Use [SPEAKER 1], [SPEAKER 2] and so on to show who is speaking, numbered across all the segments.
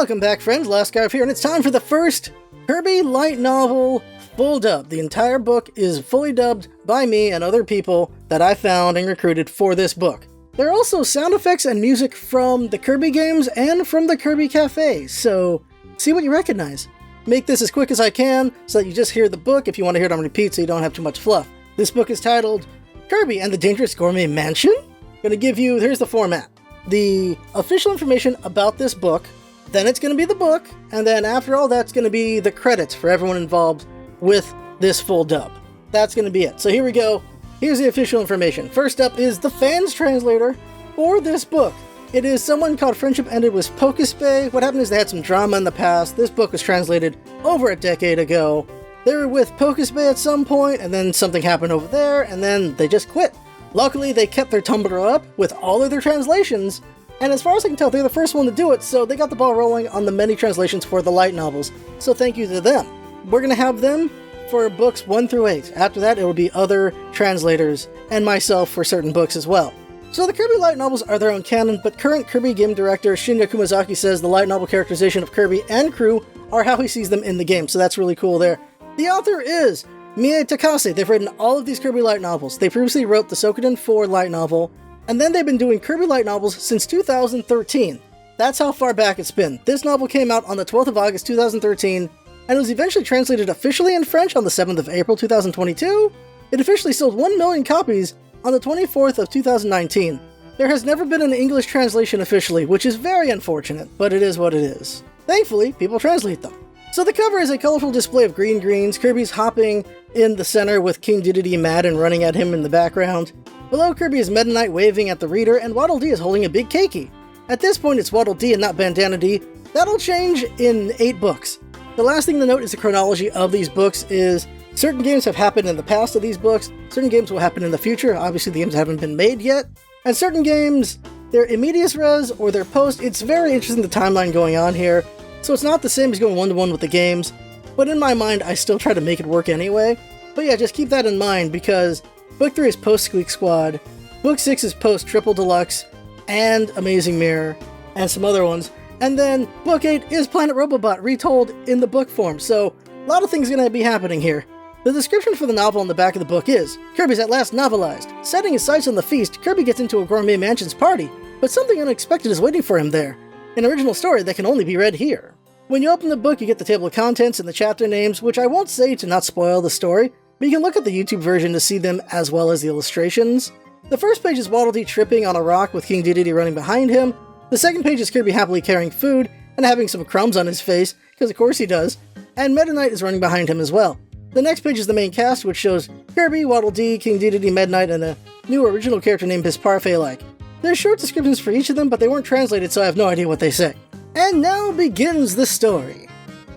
[SPEAKER 1] Welcome back, friends. LostScarf here, and it's time for the first Kirby Light Novel full dub. The entire book is fully dubbed by me and other people that I found and recruited for this book. There are also sound effects and music from the Kirby games and from the Kirby Cafe, so see what you recognize. Make this as quick as I can so that you just hear the book if you want to hear it on repeat so you don't have too much fluff. This book is titled Kirby and the Dangerous Gourmet Mansion. Gonna give you, here's the format. The official information about this book, then it's gonna be the book, and then after all that's gonna be the credits for everyone involved with this full dub. That's gonna be it. So here we go. Here's the official information. First up is the fans translator for this book. It is someone called Friendship Ended with Pokespace. What happened is they had some drama in the past. This book was translated over a decade ago. They were with Pokespace at some point, and then something happened over there, and then they just quit. Luckily, they kept their Tumblr up with all of their translations, and as far as I can tell, they're the first one to do it, so they got the ball rolling on the many translations for the light novels. So thank you to them. We're going to have them for books 1 through 8. After that, it will be other translators and myself for certain books as well. So the Kirby Light Novels are their own canon, but current Kirby game director Shinya Kumazaki says the light novel characterization of Kirby and crew are how he sees them in the game, so that's really cool there. The author is Mie Takase. They've written all of these Kirby Light Novels. They previously wrote the Sokoden 4 light novel, and then they've been doing Kirby Light Novels since 2013. That's how far back it's been. This novel came out on the 12th of August 2013, and it was eventually translated officially in French on the 7th of April 2022. It officially sold 1 million copies on the 24th of 2019. There has never been an English translation officially, which is very unfortunate, but it is what it is. Thankfully, people translate them. So the cover is a colorful display of green greens. Kirby's hopping in the center with King Dedede mad and running at him in the background. Below Kirby is Meta Knight waving at the reader, and Waddle Dee is holding a big keiki. At this point, it's Waddle Dee and not Bandana Dee. That'll change in 8 books. The last thing to note is the chronology of these books is certain games have happened in the past of these books, certain games will happen in the future, obviously the games haven't been made yet, and certain games, they're immediate res or they're post. It's very interesting the timeline going on here, so it's not the same as going one-to-one with the games, but in my mind, I still try to make it work anyway. But yeah, just keep that in mind because Book 3 is post Squeak Squad, Book 6 is post Triple Deluxe, and Amazing Mirror, and some other ones. And then Book 8 is Planet Robobot retold in the book form, so a lot of things are going to be happening here. The description for the novel on the back of the book is, Kirby's at last novelized. Setting his sights on the feast, Kirby gets into a gourmet mansion's party, but something unexpected is waiting for him there. An original story that can only be read here. When you open the book, you get the table of contents and the chapter names, which I won't say to not spoil the story, but you can look at the YouTube version to see them as well as the illustrations. The first page is Waddle Dee tripping on a rock with King Dedede running behind him. The second page is Kirby happily carrying food and having some crumbs on his face, because of course he does, and Meta Knight is running behind him as well. The next page is the main cast, which shows Kirby, Waddle Dee, King Dedede, Meta Knight, and a new original character named His Parfait-like. There's short descriptions for each of them, but they weren't translated, so I have no idea what they say. And now begins the story.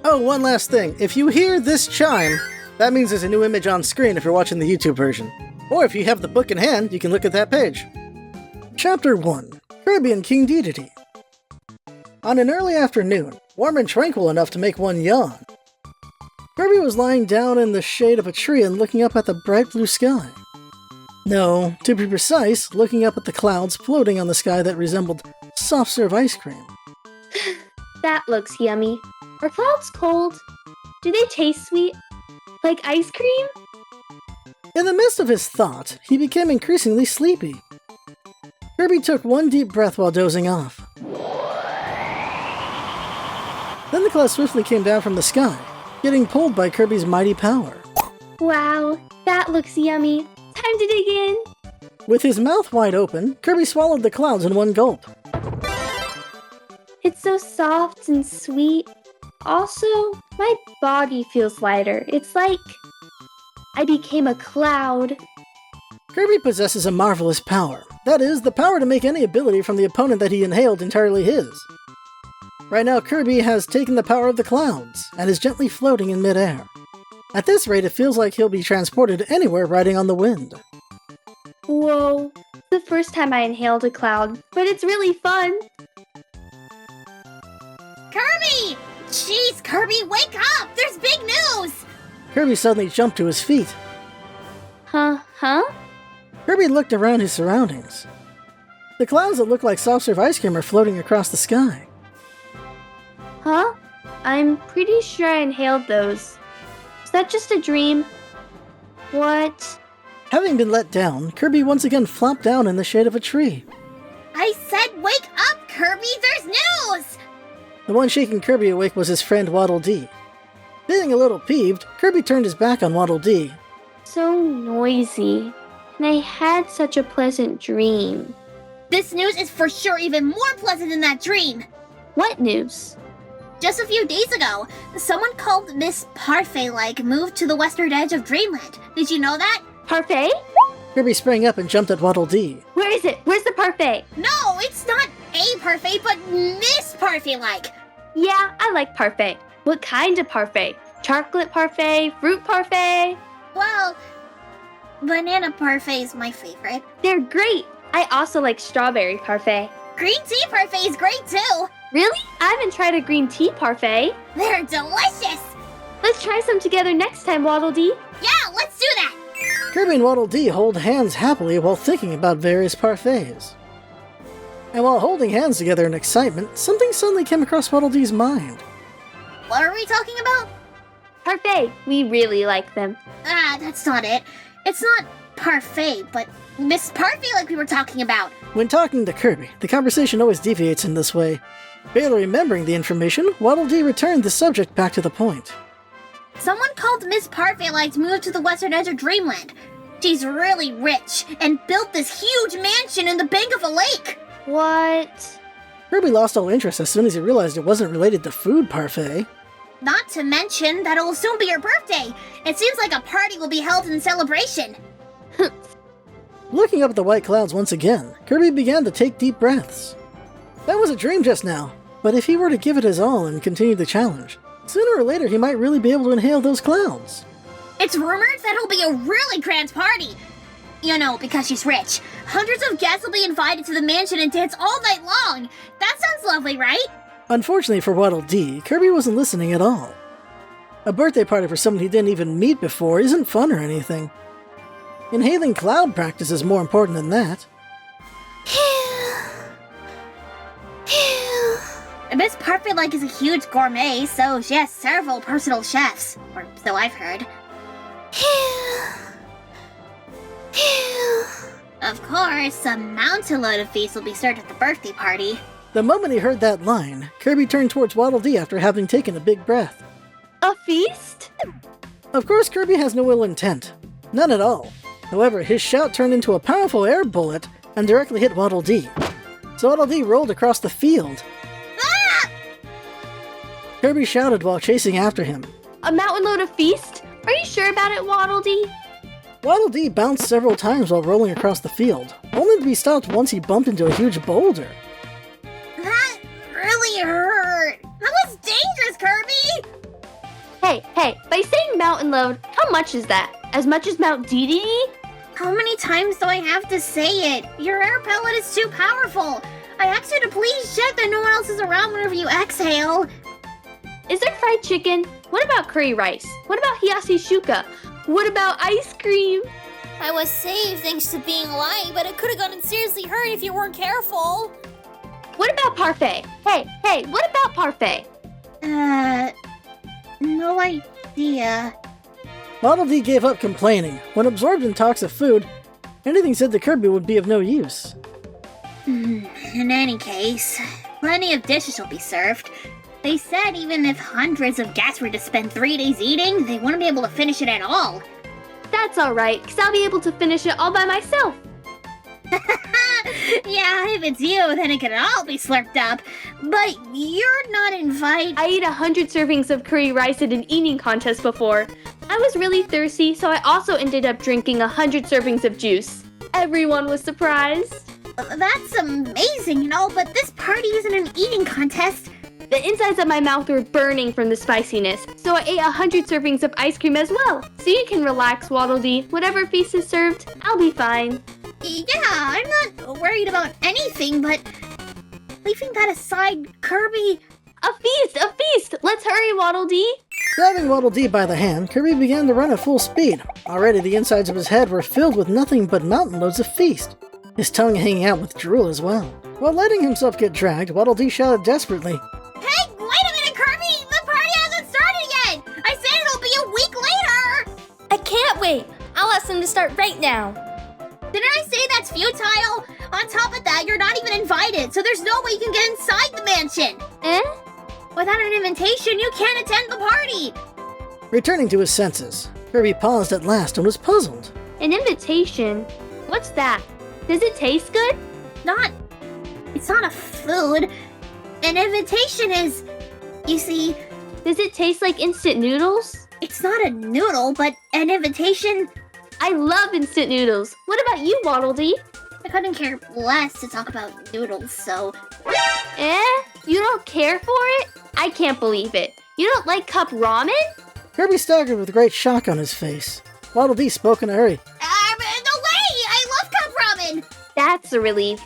[SPEAKER 1] Oh, one last thing. If you hear this chime, that means there's a new image on screen if you're watching the YouTube version. Or if you have the book in hand, you can look at that page. Chapter 1. Kirby and King Dedede. On an early afternoon, warm and tranquil enough to make one yawn, Kirby was lying down in the shade of a tree and looking up at the bright blue sky. No, to be precise, looking up at the clouds floating on the sky that resembled soft-serve ice cream.
[SPEAKER 2] That looks yummy. Are clouds cold? Do they taste sweet? Like ice cream?
[SPEAKER 1] In the midst of his thought, he became increasingly sleepy. Kirby took one deep breath while dozing off. Then the clouds swiftly came down from the sky, getting pulled by Kirby's mighty power.
[SPEAKER 2] Wow, that looks yummy. Time to dig in.
[SPEAKER 1] With his mouth wide open, Kirby swallowed the clouds in one gulp.
[SPEAKER 2] It's so soft and sweet. Also, my body feels lighter. It's like I became a cloud.
[SPEAKER 1] Kirby possesses a marvelous power. That is, the power to make any ability from the opponent that he inhaled entirely his. Right now, Kirby has taken the power of the clouds, and is gently floating in midair. At this rate, it feels like he'll be transported anywhere riding on the wind.
[SPEAKER 2] Whoa, the first time I inhaled a cloud, but it's really fun.
[SPEAKER 3] Kirby! Jeez, Kirby, wake up! There's big news!
[SPEAKER 1] Kirby suddenly jumped to his feet.
[SPEAKER 2] Huh?
[SPEAKER 1] Kirby looked around his surroundings. The clouds that look like soft-serve ice cream are floating across the sky.
[SPEAKER 2] Huh? I'm pretty sure I inhaled those. Is that just a dream? What?
[SPEAKER 1] Having been let down, Kirby once again flopped down in the shade of a tree.
[SPEAKER 3] I said wake up, Kirby! There's news!
[SPEAKER 1] The one shaking Kirby awake was his friend Waddle Dee. Feeling a little peeved, Kirby turned his back on Waddle Dee.
[SPEAKER 2] So noisy. And I had such a pleasant dream.
[SPEAKER 3] This news is for sure even more pleasant than that dream.
[SPEAKER 2] What news?
[SPEAKER 3] Just a few days ago, someone called Miss Parfait-like moved to the western edge of Dreamland. Did you know that?
[SPEAKER 2] Parfait?
[SPEAKER 1] Kirby sprang up and jumped at Waddle Dee.
[SPEAKER 2] Where is it? Where's the parfait?
[SPEAKER 3] No, it's not a parfait, but Miss Parfait-like.
[SPEAKER 2] Yeah, I like parfait. What kind of parfait? Chocolate parfait? Fruit parfait?
[SPEAKER 3] Well, banana parfait is my favorite.
[SPEAKER 2] They're great. I also like strawberry parfait.
[SPEAKER 3] Green tea parfait is great too.
[SPEAKER 2] Really? I haven't tried a green tea parfait.
[SPEAKER 3] They're delicious.
[SPEAKER 2] Let's try some together next time, Waddle Dee.
[SPEAKER 3] Yeah, let's do that.
[SPEAKER 1] Kirby and Waddle Dee hold hands happily while thinking about various parfaits. And while holding hands together in excitement, something suddenly came across Waddle Dee's mind.
[SPEAKER 3] What are we talking about?
[SPEAKER 2] Parfait. We really like them.
[SPEAKER 3] That's not it. It's not parfait, but Miss Parfait like we were talking about.
[SPEAKER 1] When talking to Kirby, the conversation always deviates in this way. Barely remembering the information, Waddle Dee returned the subject back to the point.
[SPEAKER 3] Someone called Miss Parfait-like to move to the western edge of Dreamland. She's really rich and built this huge mansion in the bank of a lake.
[SPEAKER 2] What?
[SPEAKER 1] Kirby lost all interest as soon as he realized it wasn't related to food parfait.
[SPEAKER 3] Not to mention that it'll soon be your birthday. It seems like a party will be held in celebration.
[SPEAKER 1] Looking up at the white clouds once again, Kirby began to take deep breaths. That was a dream just now, but if he were to give it his all and continue the challenge, sooner or later he might really be able to inhale those clouds.
[SPEAKER 3] It's rumored that it'll be a really grand party. You know, because she's rich. Hundreds of guests will be invited to the mansion and dance all night long. That sounds lovely, right?
[SPEAKER 1] Unfortunately for Waddle Dee, Kirby wasn't listening at all. A birthday party for someone he didn't even meet before isn't fun or anything. Inhaling cloud practice is more important than that.
[SPEAKER 3] Miss Parfait-like is a huge gourmet, so she has several personal chefs. Or so I've heard. Of course, a mountain load of feasts will be served at the birthday party.
[SPEAKER 1] The moment he heard that line, Kirby turned towards Waddle Dee after having taken a big breath.
[SPEAKER 2] A feast?
[SPEAKER 1] Of course, Kirby has no ill intent. None at all. However, his shout turned into a powerful air bullet and directly hit Waddle Dee. So Waddle Dee rolled across the field.
[SPEAKER 3] Ah!
[SPEAKER 1] Kirby shouted while chasing after him.
[SPEAKER 2] A mountain load of feast? Are you sure about it, Waddle Dee?
[SPEAKER 1] Waddle Dee bounced several times while rolling across the field, only to be stopped once he bumped into a huge boulder.
[SPEAKER 3] That really hurt. That was dangerous, Kirby!
[SPEAKER 2] Hey, by saying mountain load, how much is that? As much as Mount Dedede?
[SPEAKER 3] How many times do I have to say it? Your air pellet is too powerful. I asked you to please check that no one else is around whenever you exhale.
[SPEAKER 2] Is there fried chicken? What about curry rice? What about hiyashi shuka? What about ice cream?
[SPEAKER 4] I was saved thanks to being light, but it could have gotten seriously hurt if you weren't careful.
[SPEAKER 2] What about parfait? Hey, what about parfait?
[SPEAKER 3] No idea.
[SPEAKER 1] Waddle Dee gave up complaining. When absorbed in talks of food, anything said to Kirby would be of no use.
[SPEAKER 3] In any case, plenty of dishes will be served. They said even if hundreds of guests were to spend 3 days eating, they wouldn't be able to finish it at all.
[SPEAKER 2] That's alright, because I'll be able to finish it all by myself.
[SPEAKER 3] Yeah, if it's you, then it could all be slurped up. But you're not invited.
[SPEAKER 2] I ate 100 servings of curry rice at an eating contest before. I was really thirsty, so I also ended up drinking 100 servings of juice. Everyone was surprised.
[SPEAKER 3] That's amazing, but this party isn't an eating contest.
[SPEAKER 2] The insides of my mouth were burning from the spiciness, so I ate 100 servings of ice cream as well. So you can relax, Waddle Dee. Whatever feast is served, I'll be fine.
[SPEAKER 3] Yeah, I'm not worried about anything, but leaving that aside, Kirby...
[SPEAKER 2] A feast! Let's hurry, Waddle Dee.
[SPEAKER 1] Grabbing Waddle Dee by the hand, Kirby began to run at full speed. Already the insides of his head were filled with nothing but mountain loads of feast, his tongue hanging out with drool as well. While letting himself get dragged, Waddle Dee shouted desperately,
[SPEAKER 3] Hey, wait a minute,
[SPEAKER 4] them to start right now.
[SPEAKER 3] Didn't I say that's futile? On top of that, you're not even invited, so there's no way you can get inside the mansion.
[SPEAKER 2] Eh?
[SPEAKER 3] Without an invitation, you can't attend the party.
[SPEAKER 1] Returning to his senses, Kirby paused at last and was puzzled.
[SPEAKER 2] An invitation? What's that? Does it taste good?
[SPEAKER 3] It's not a food. An invitation is, you see,
[SPEAKER 2] Does it taste like instant noodles?
[SPEAKER 3] it's not a noodle, but an invitation.
[SPEAKER 2] I love instant noodles. What about you, Waddle Dee?
[SPEAKER 3] I couldn't care less to talk about noodles, so.
[SPEAKER 2] Eh? You don't care for it? I can't believe it. You don't like cup ramen?
[SPEAKER 1] Kirby staggered with great shock on his face. Waddle Dee spoke in a hurry.
[SPEAKER 3] No way! I love cup ramen!
[SPEAKER 2] That's a relief.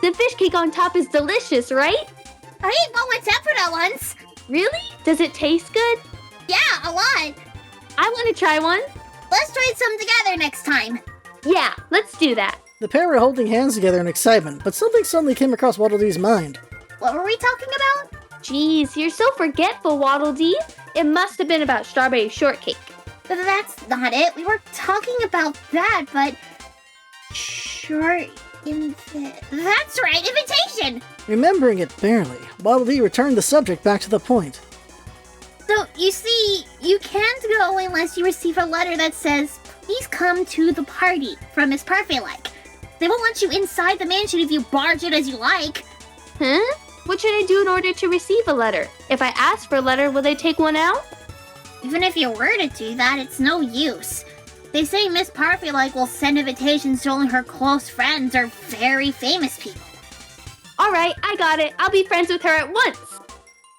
[SPEAKER 2] The fish cake on top is delicious, right?
[SPEAKER 3] I ate one with tempura once.
[SPEAKER 2] Really? Does it taste good?
[SPEAKER 3] Yeah, a lot.
[SPEAKER 2] I want to try one.
[SPEAKER 3] Let's try some together next time.
[SPEAKER 2] Yeah, let's do that.
[SPEAKER 1] The pair were holding hands together in excitement, but something suddenly came across Waddle Dee's mind.
[SPEAKER 3] What were we talking about?
[SPEAKER 2] Jeez, you're so forgetful, Waddle Dee. It must have been about strawberry shortcake.
[SPEAKER 3] That's not it. We were talking about that, but... That's right, invitation!
[SPEAKER 1] Remembering it barely, Waddle Dee returned the subject back to the point.
[SPEAKER 3] So, you see, you can't go unless you receive a letter that says, please come to the party from Miss Parfait-like. They won't let you inside the mansion if you barge it as you like.
[SPEAKER 2] Huh? What should I do in order to receive a letter? If I ask for a letter, will they take one out?
[SPEAKER 3] Even if you were to do that, it's no use. They say Miss Parfait-like will send invitations to only her close friends or very famous people.
[SPEAKER 2] Alright, I got it. I'll be friends with her at once.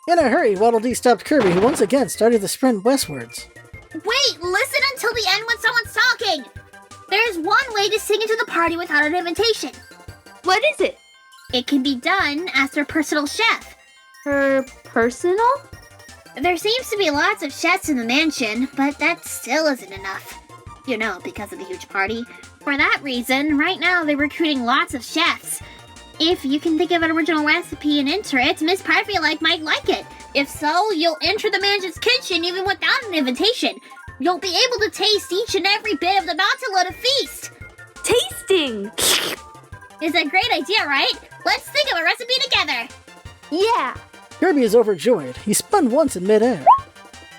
[SPEAKER 1] In a hurry, Waddle Dee stopped Kirby, who once again started to sprint westwards.
[SPEAKER 3] Wait, listen until the end when someone's talking! There's one way to sing into the party without an invitation.
[SPEAKER 2] What is it?
[SPEAKER 3] It can be done as their personal chef.
[SPEAKER 2] Her personal?
[SPEAKER 3] There seems to be lots of chefs in the mansion, but that still isn't enough. You know, because of the huge party. For that reason, right now they're recruiting lots of chefs. If you can think of an original recipe and enter it, Miss Parfait-like might like it. If so, you'll enter the mansion's kitchen even without an invitation. You'll be able to taste each and every bit of the not-to-let feast.
[SPEAKER 2] Tasting!
[SPEAKER 3] Is a great idea, right? Let's think of a recipe together.
[SPEAKER 2] Yeah!
[SPEAKER 1] Kirby is overjoyed. He spun once in midair.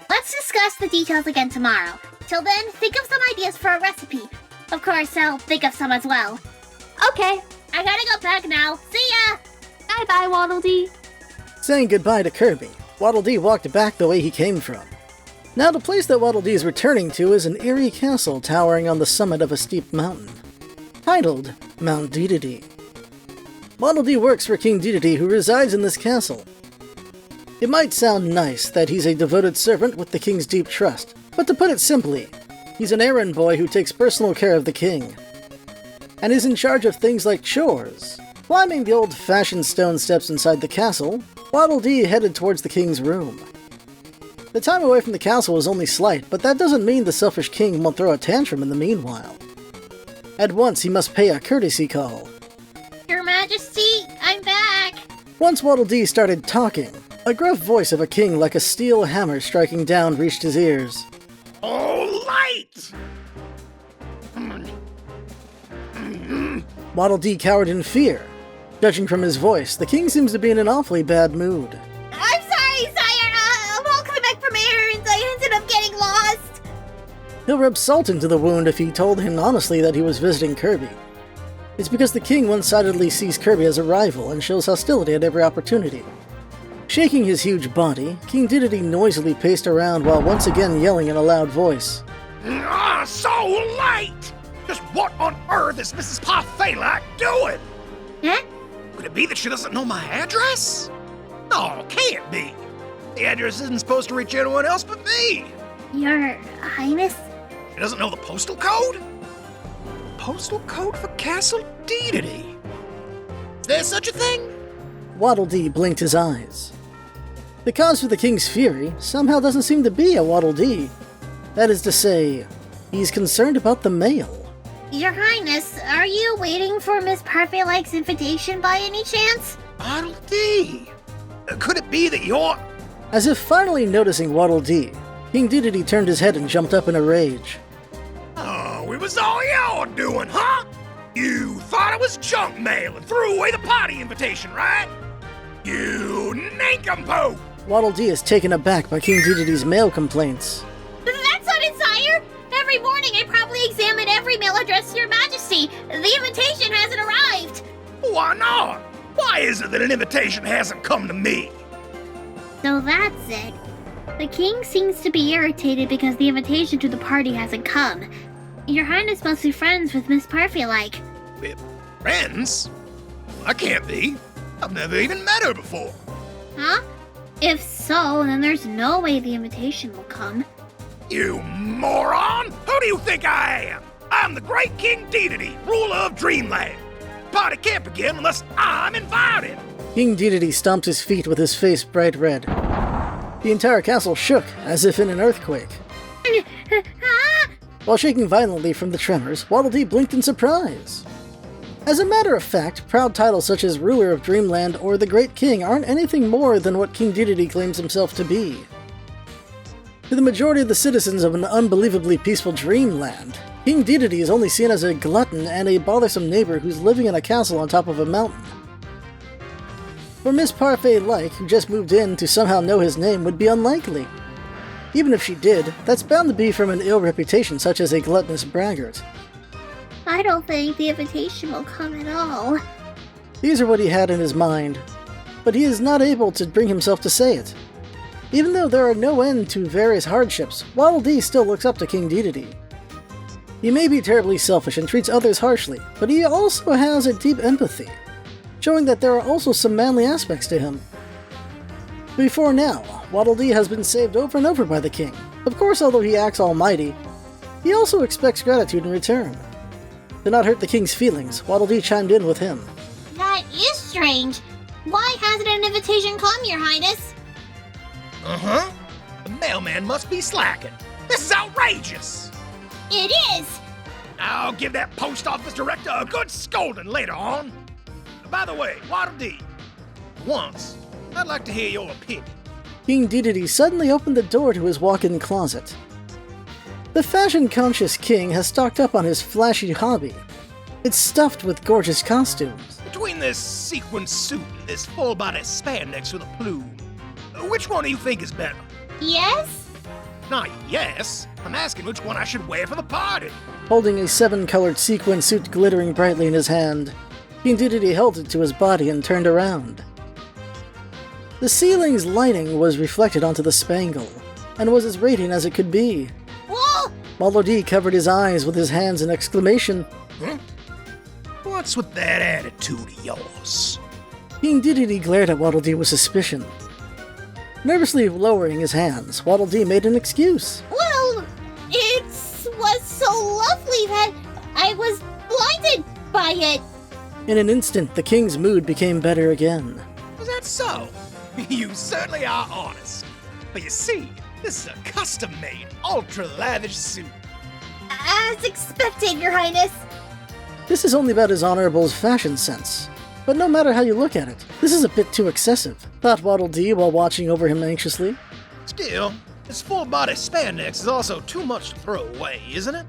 [SPEAKER 3] Let's discuss the details again tomorrow. Till then, think of some ideas for a recipe. Of course, I'll think of some as well.
[SPEAKER 2] Okay.
[SPEAKER 3] I gotta go back now. See ya!
[SPEAKER 2] Bye-bye, Waddle Dee.
[SPEAKER 1] Saying goodbye to Kirby, Waddle Dee walked back the way he came from. Now the place that Waddle Dee is returning to is an eerie castle towering on the summit of a steep mountain, titled Mount Dedede. Waddle Dee works for King Dedede, who resides in this castle. It might sound nice that he's a devoted servant with the king's deep trust, but to put it simply, he's an errand boy who takes personal care of the king, and is in charge of things like chores. Climbing the old-fashioned stone steps inside the castle, Waddle Dee headed towards the king's room. The time away from the castle was only slight, but that doesn't mean the selfish king won't throw a tantrum in the meanwhile. At once he must pay a courtesy call.
[SPEAKER 3] Your Majesty, I'm back!
[SPEAKER 1] Once Waddle Dee started talking, a gruff voice of a king like a steel hammer striking down reached his ears.
[SPEAKER 5] Oh, light!
[SPEAKER 1] Waddle Dee cowered in fear. Judging from his voice, the king seems to be in an awfully bad mood.
[SPEAKER 3] I'm sorry, sire! I'm all coming back from errands. I ended up getting lost!
[SPEAKER 1] He'll rub salt into the wound if he told him honestly that he was visiting Kirby. It's because the king one-sidedly sees Kirby as a rival and shows hostility at every opportunity. Shaking his huge body, King Dedede noisily paced around while once again yelling in a loud voice.
[SPEAKER 5] So light! Just what on earth is Mrs. Parfait-like doing?
[SPEAKER 3] Huh?
[SPEAKER 5] Could it be that she doesn't know my address? No, can't be. The address isn't supposed to reach anyone else but me.
[SPEAKER 3] Your Highness?
[SPEAKER 5] She doesn't know the postal code? Postal code for Castle Dedede? Is there such a thing?
[SPEAKER 1] Waddle Dee blinked his eyes. The cause for the king's fury somehow doesn't seem to be a Waddle Dee. That is to say, he's concerned about the mail.
[SPEAKER 3] Your Highness, are you waiting for Miss Parfait-like's invitation by any chance?
[SPEAKER 5] Waddle Dee. Could it be that you're...
[SPEAKER 1] As if finally noticing Waddle Dee, King Dedede turned his head and jumped up in a rage.
[SPEAKER 5] Oh, we was all you're doing, huh? You thought it was junk mail and threw away the party invitation, right? You nincompoop!
[SPEAKER 1] Waddle Dee is taken aback by King Dedede's mail complaints.
[SPEAKER 3] That's not it, sire! Every morning I probably examine every mail addressed to your majesty. The invitation hasn't arrived.
[SPEAKER 5] Why not? Why is it that an invitation hasn't come to me?
[SPEAKER 3] So that's it. The king seems to be irritated because the invitation to the party hasn't come. Your Highness must be friends with Miss Parfait-like.
[SPEAKER 5] Friends? I can't be. I've never even met her before.
[SPEAKER 3] Huh? If so, then there's no way the invitation will come.
[SPEAKER 5] You moron! Who do you think I am? I'm the great King Dedede, ruler of Dreamland. Party can't begin unless I'm invited.
[SPEAKER 1] King Dedede stomped his feet with his face bright red. The entire castle shook, as if in an earthquake. While shaking violently from the tremors, Waddle Dee blinked in surprise. As a matter of fact, proud titles such as Ruler of Dreamland or the Great King aren't anything more than what King Dedede claims himself to be. To the majority of the citizens of an unbelievably peaceful Dreamland, King Dedede is only seen as a glutton and a bothersome neighbor who's living in a castle on top of a mountain. For Miss Parfait-like, who just moved in, to somehow know his name would be unlikely. Even if she did, that's bound to be from an ill reputation such as a gluttonous braggart.
[SPEAKER 3] I don't think the invitation will come at all.
[SPEAKER 1] These are what he had in his mind, but he is not able to bring himself to say it. Even though there are no end to various hardships, Waddle Dee still looks up to King Dedede. He may be terribly selfish and treats others harshly, but he also has a deep empathy, showing that there are also some manly aspects to him. Before now, Waddle Dee has been saved over and over by the king. Of course, although he acts almighty, he also expects gratitude in return. To not hurt the king's feelings, Waddle Dee chimed in with him.
[SPEAKER 3] That is strange. Why hasn't an invitation come, Your Highness?
[SPEAKER 5] Uh-huh. The mailman must be slacking. This is outrageous.
[SPEAKER 3] It is!
[SPEAKER 5] I'll give that post office director a good scolding later on. By the way, Waddle Dee, once, I'd like to hear your opinion.
[SPEAKER 1] King Dedede suddenly opened the door to his walk-in closet. The fashion-conscious king has stocked up on his flashy hobby. It's stuffed with gorgeous costumes.
[SPEAKER 5] Between this sequin suit and this full-body spandex with a plume, which one do you think is better?
[SPEAKER 3] Yes?
[SPEAKER 5] Not yes. I'm asking which one I should wear for the party.
[SPEAKER 1] Holding a 7-colored sequin suit glittering brightly in his hand, King Dedede held it to his body and turned around. The ceiling's lighting was reflected onto the spangle, and was as radiant as it could be.
[SPEAKER 3] Whoa!
[SPEAKER 1] Waddle Dee covered his eyes with his hands in exclamation.
[SPEAKER 5] Huh? What's with that attitude of yours?
[SPEAKER 1] King Dedede glared at Waddle Dee with suspicion. Nervously lowering his hands, Waddle Dee made an excuse.
[SPEAKER 3] Well, it was so lovely that I was blinded by it.
[SPEAKER 1] In an instant, the king's mood became better again.
[SPEAKER 5] Is that so? You certainly are honest. But you see, this is a custom-made, ultra-lavish suit.
[SPEAKER 3] As expected, Your Highness.
[SPEAKER 1] This is only about as honorable as fashion sense. But no matter how you look at it, this is a bit too excessive, thought Waddle Dee while watching over him anxiously.
[SPEAKER 5] Still, this full-body spandex is also too much to throw away, isn't it?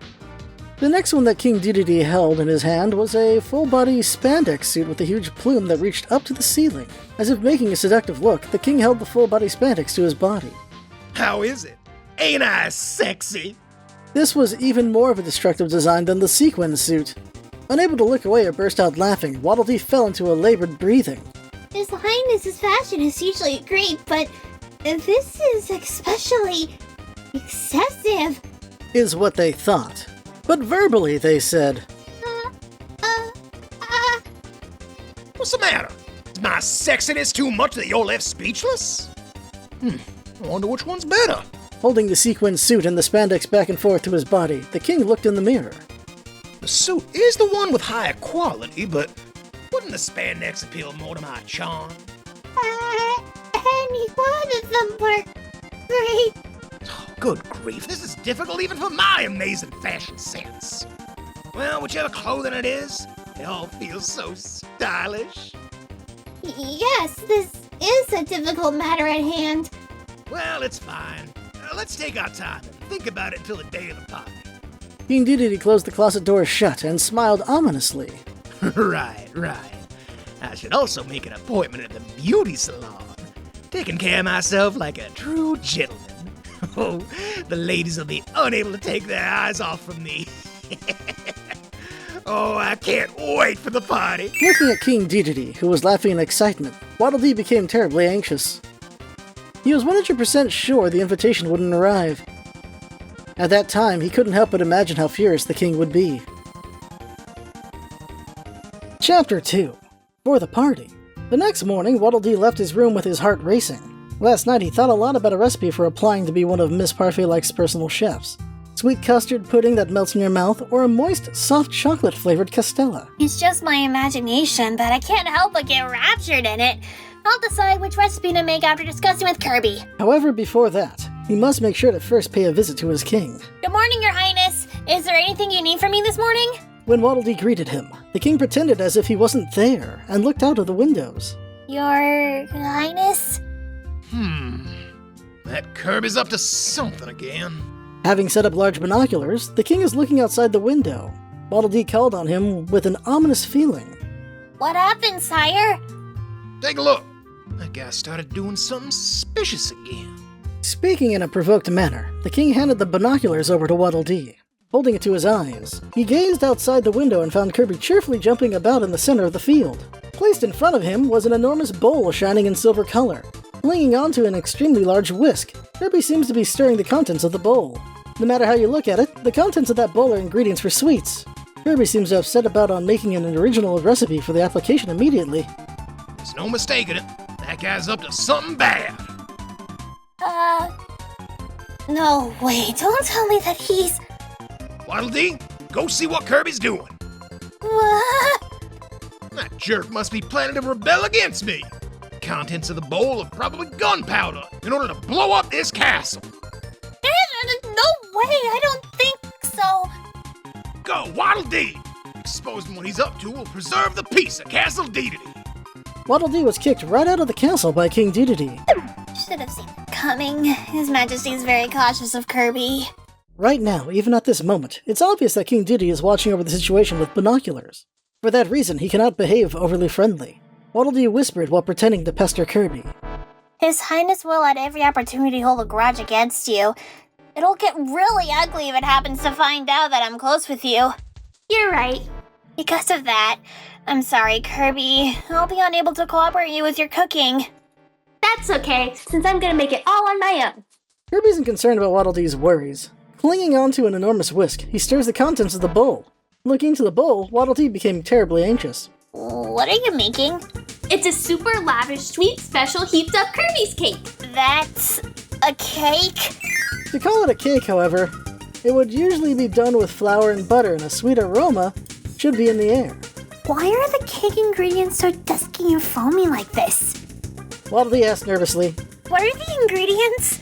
[SPEAKER 1] The next one that King Dedede held in his hand was a full-body spandex suit with a huge plume that reached up to the ceiling. As if making a seductive look, the king held the full-body spandex to his body.
[SPEAKER 5] How is it? Ain't I sexy?
[SPEAKER 1] This was even more of a destructive design than the sequin suit. Unable to look away or burst out laughing, Waddle Dee fell into a labored breathing.
[SPEAKER 3] His Highness's fashion is usually great, but this is especially excessive.
[SPEAKER 1] Is what they thought. But verbally they said,
[SPEAKER 5] What's the matter? Is my sexiness too much that you're left speechless? I wonder which one's better.
[SPEAKER 1] Holding the sequin suit and the spandex back and forth to his body, the king looked in the mirror.
[SPEAKER 5] The suit is the one with higher quality, but wouldn't the spandex appeal more to my charm?
[SPEAKER 3] Any one of them were great.
[SPEAKER 5] Oh, good grief, this is difficult even for my amazing fashion sense. Well, whichever clothing it is, they all feel so stylish.
[SPEAKER 3] Yes, this is a difficult matter at hand.
[SPEAKER 5] Well, it's fine. Let's take our time and think about it until the day of the party.
[SPEAKER 1] King Dedede closed the closet door shut and smiled ominously.
[SPEAKER 5] Right. I should also make an appointment at the beauty salon. Taking care of myself like a true gentleman. Oh, the ladies will be unable to take their eyes off from me. Oh, I can't wait for the party.
[SPEAKER 1] Looking at King Dedede, who was laughing in excitement, Waddle Dee became terribly anxious. He was 100% sure the invitation wouldn't arrive. At that time, he couldn't help but imagine how furious the king would be. Chapter 2. For the party. The next morning, Waddle Dee left his room with his heart racing. Last night, he thought a lot about a recipe for applying to be one of Miss Parfait-like's personal chefs. Sweet custard pudding that melts in your mouth, or a moist, soft chocolate-flavored castella.
[SPEAKER 4] It's just my imagination, but I can't help but get raptured in it. I'll decide which recipe to make after discussing with Kirby.
[SPEAKER 1] However, before that, he must make sure to first pay a visit to his king.
[SPEAKER 4] Good morning, Your Highness. Is there anything you need from me this morning?
[SPEAKER 1] When Waddle Dee greeted him, the king pretended as if he wasn't there and looked out of the windows.
[SPEAKER 4] Your Highness?
[SPEAKER 5] That Kirby's up to something again.
[SPEAKER 1] Having set up large binoculars, the king is looking outside the window. Waddle Dee called on him with an ominous feeling.
[SPEAKER 4] What happened, sire?
[SPEAKER 5] Take a look. That guy started doing something suspicious again.
[SPEAKER 1] Speaking in a provoked manner, the king handed the binoculars over to Waddle Dee. Holding it to his eyes, he gazed outside the window and found Kirby cheerfully jumping about in the center of the field. Placed in front of him was an enormous bowl shining in silver color. Clinging onto an extremely large whisk, Kirby seems to be stirring the contents of the bowl. No matter how you look at it, the contents of that bowl are ingredients for sweets. Kirby seems to have set about on making an original recipe for the application immediately.
[SPEAKER 5] There's no mistaking it. That guy's up to something bad.
[SPEAKER 4] No, wait, don't tell me that he's...
[SPEAKER 5] Waddle Dee, go see what Kirby's doing.
[SPEAKER 4] What?
[SPEAKER 5] That jerk must be planning to rebel against me. The contents of the bowl are probably gunpowder in order to blow up this castle.
[SPEAKER 4] No way, I don't think so.
[SPEAKER 5] Go, Waddle Dee! Exposing what he's up to will preserve the peace of Castle Dedede.
[SPEAKER 1] Waddle Dee was kicked right out of the castle by King Dedede.
[SPEAKER 4] Should have seen it coming. His Majesty is very cautious of Kirby.
[SPEAKER 1] Right now, even at this moment, it's obvious that King Dedede is watching over the situation with binoculars. For that reason, he cannot behave overly friendly. Waddle Dee whispered while pretending to pester Kirby.
[SPEAKER 4] His Highness will at every opportunity hold a grudge against you. It'll get really ugly if it happens to find out that I'm close with you.
[SPEAKER 2] You're right.
[SPEAKER 4] Because of that, I'm sorry, Kirby. I'll be unable to cooperate you with your cooking.
[SPEAKER 2] That's okay, since I'm gonna make it all on my own.
[SPEAKER 1] Kirby isn't concerned about Waddle Dee's worries. Clinging onto an enormous whisk, he stirs the contents of the bowl. Looking into the bowl, Waddle Dee became terribly anxious.
[SPEAKER 4] What are you making?
[SPEAKER 2] It's a super lavish, sweet, special, heaped-up Kirby's cake.
[SPEAKER 4] That's a cake?
[SPEAKER 1] To call it a cake, however, it would usually be done with flour and butter, and a sweet aroma should be in the air.
[SPEAKER 4] Why are the cake ingredients so dusky and foamy like this?
[SPEAKER 1] Waddle Dee asked nervously.
[SPEAKER 4] What are the ingredients?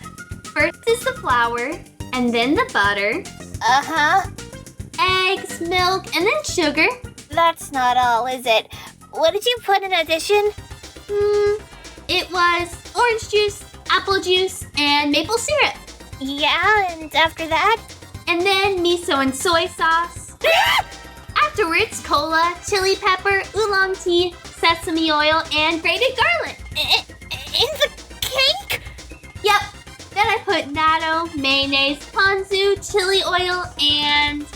[SPEAKER 2] First is the flour, and then the butter,
[SPEAKER 4] Uh-huh.
[SPEAKER 2] eggs, milk, and then sugar.
[SPEAKER 4] That's not all, is it? What did you put in addition?
[SPEAKER 2] It was orange juice, apple juice, and maple syrup.
[SPEAKER 4] Yeah, and after that?
[SPEAKER 2] And then miso and soy sauce. Afterwards, cola, chili pepper, oolong tea, sesame oil, and grated garlic.
[SPEAKER 4] In the cake?
[SPEAKER 2] Yep. Then I put natto, mayonnaise, ponzu, chili oil, and...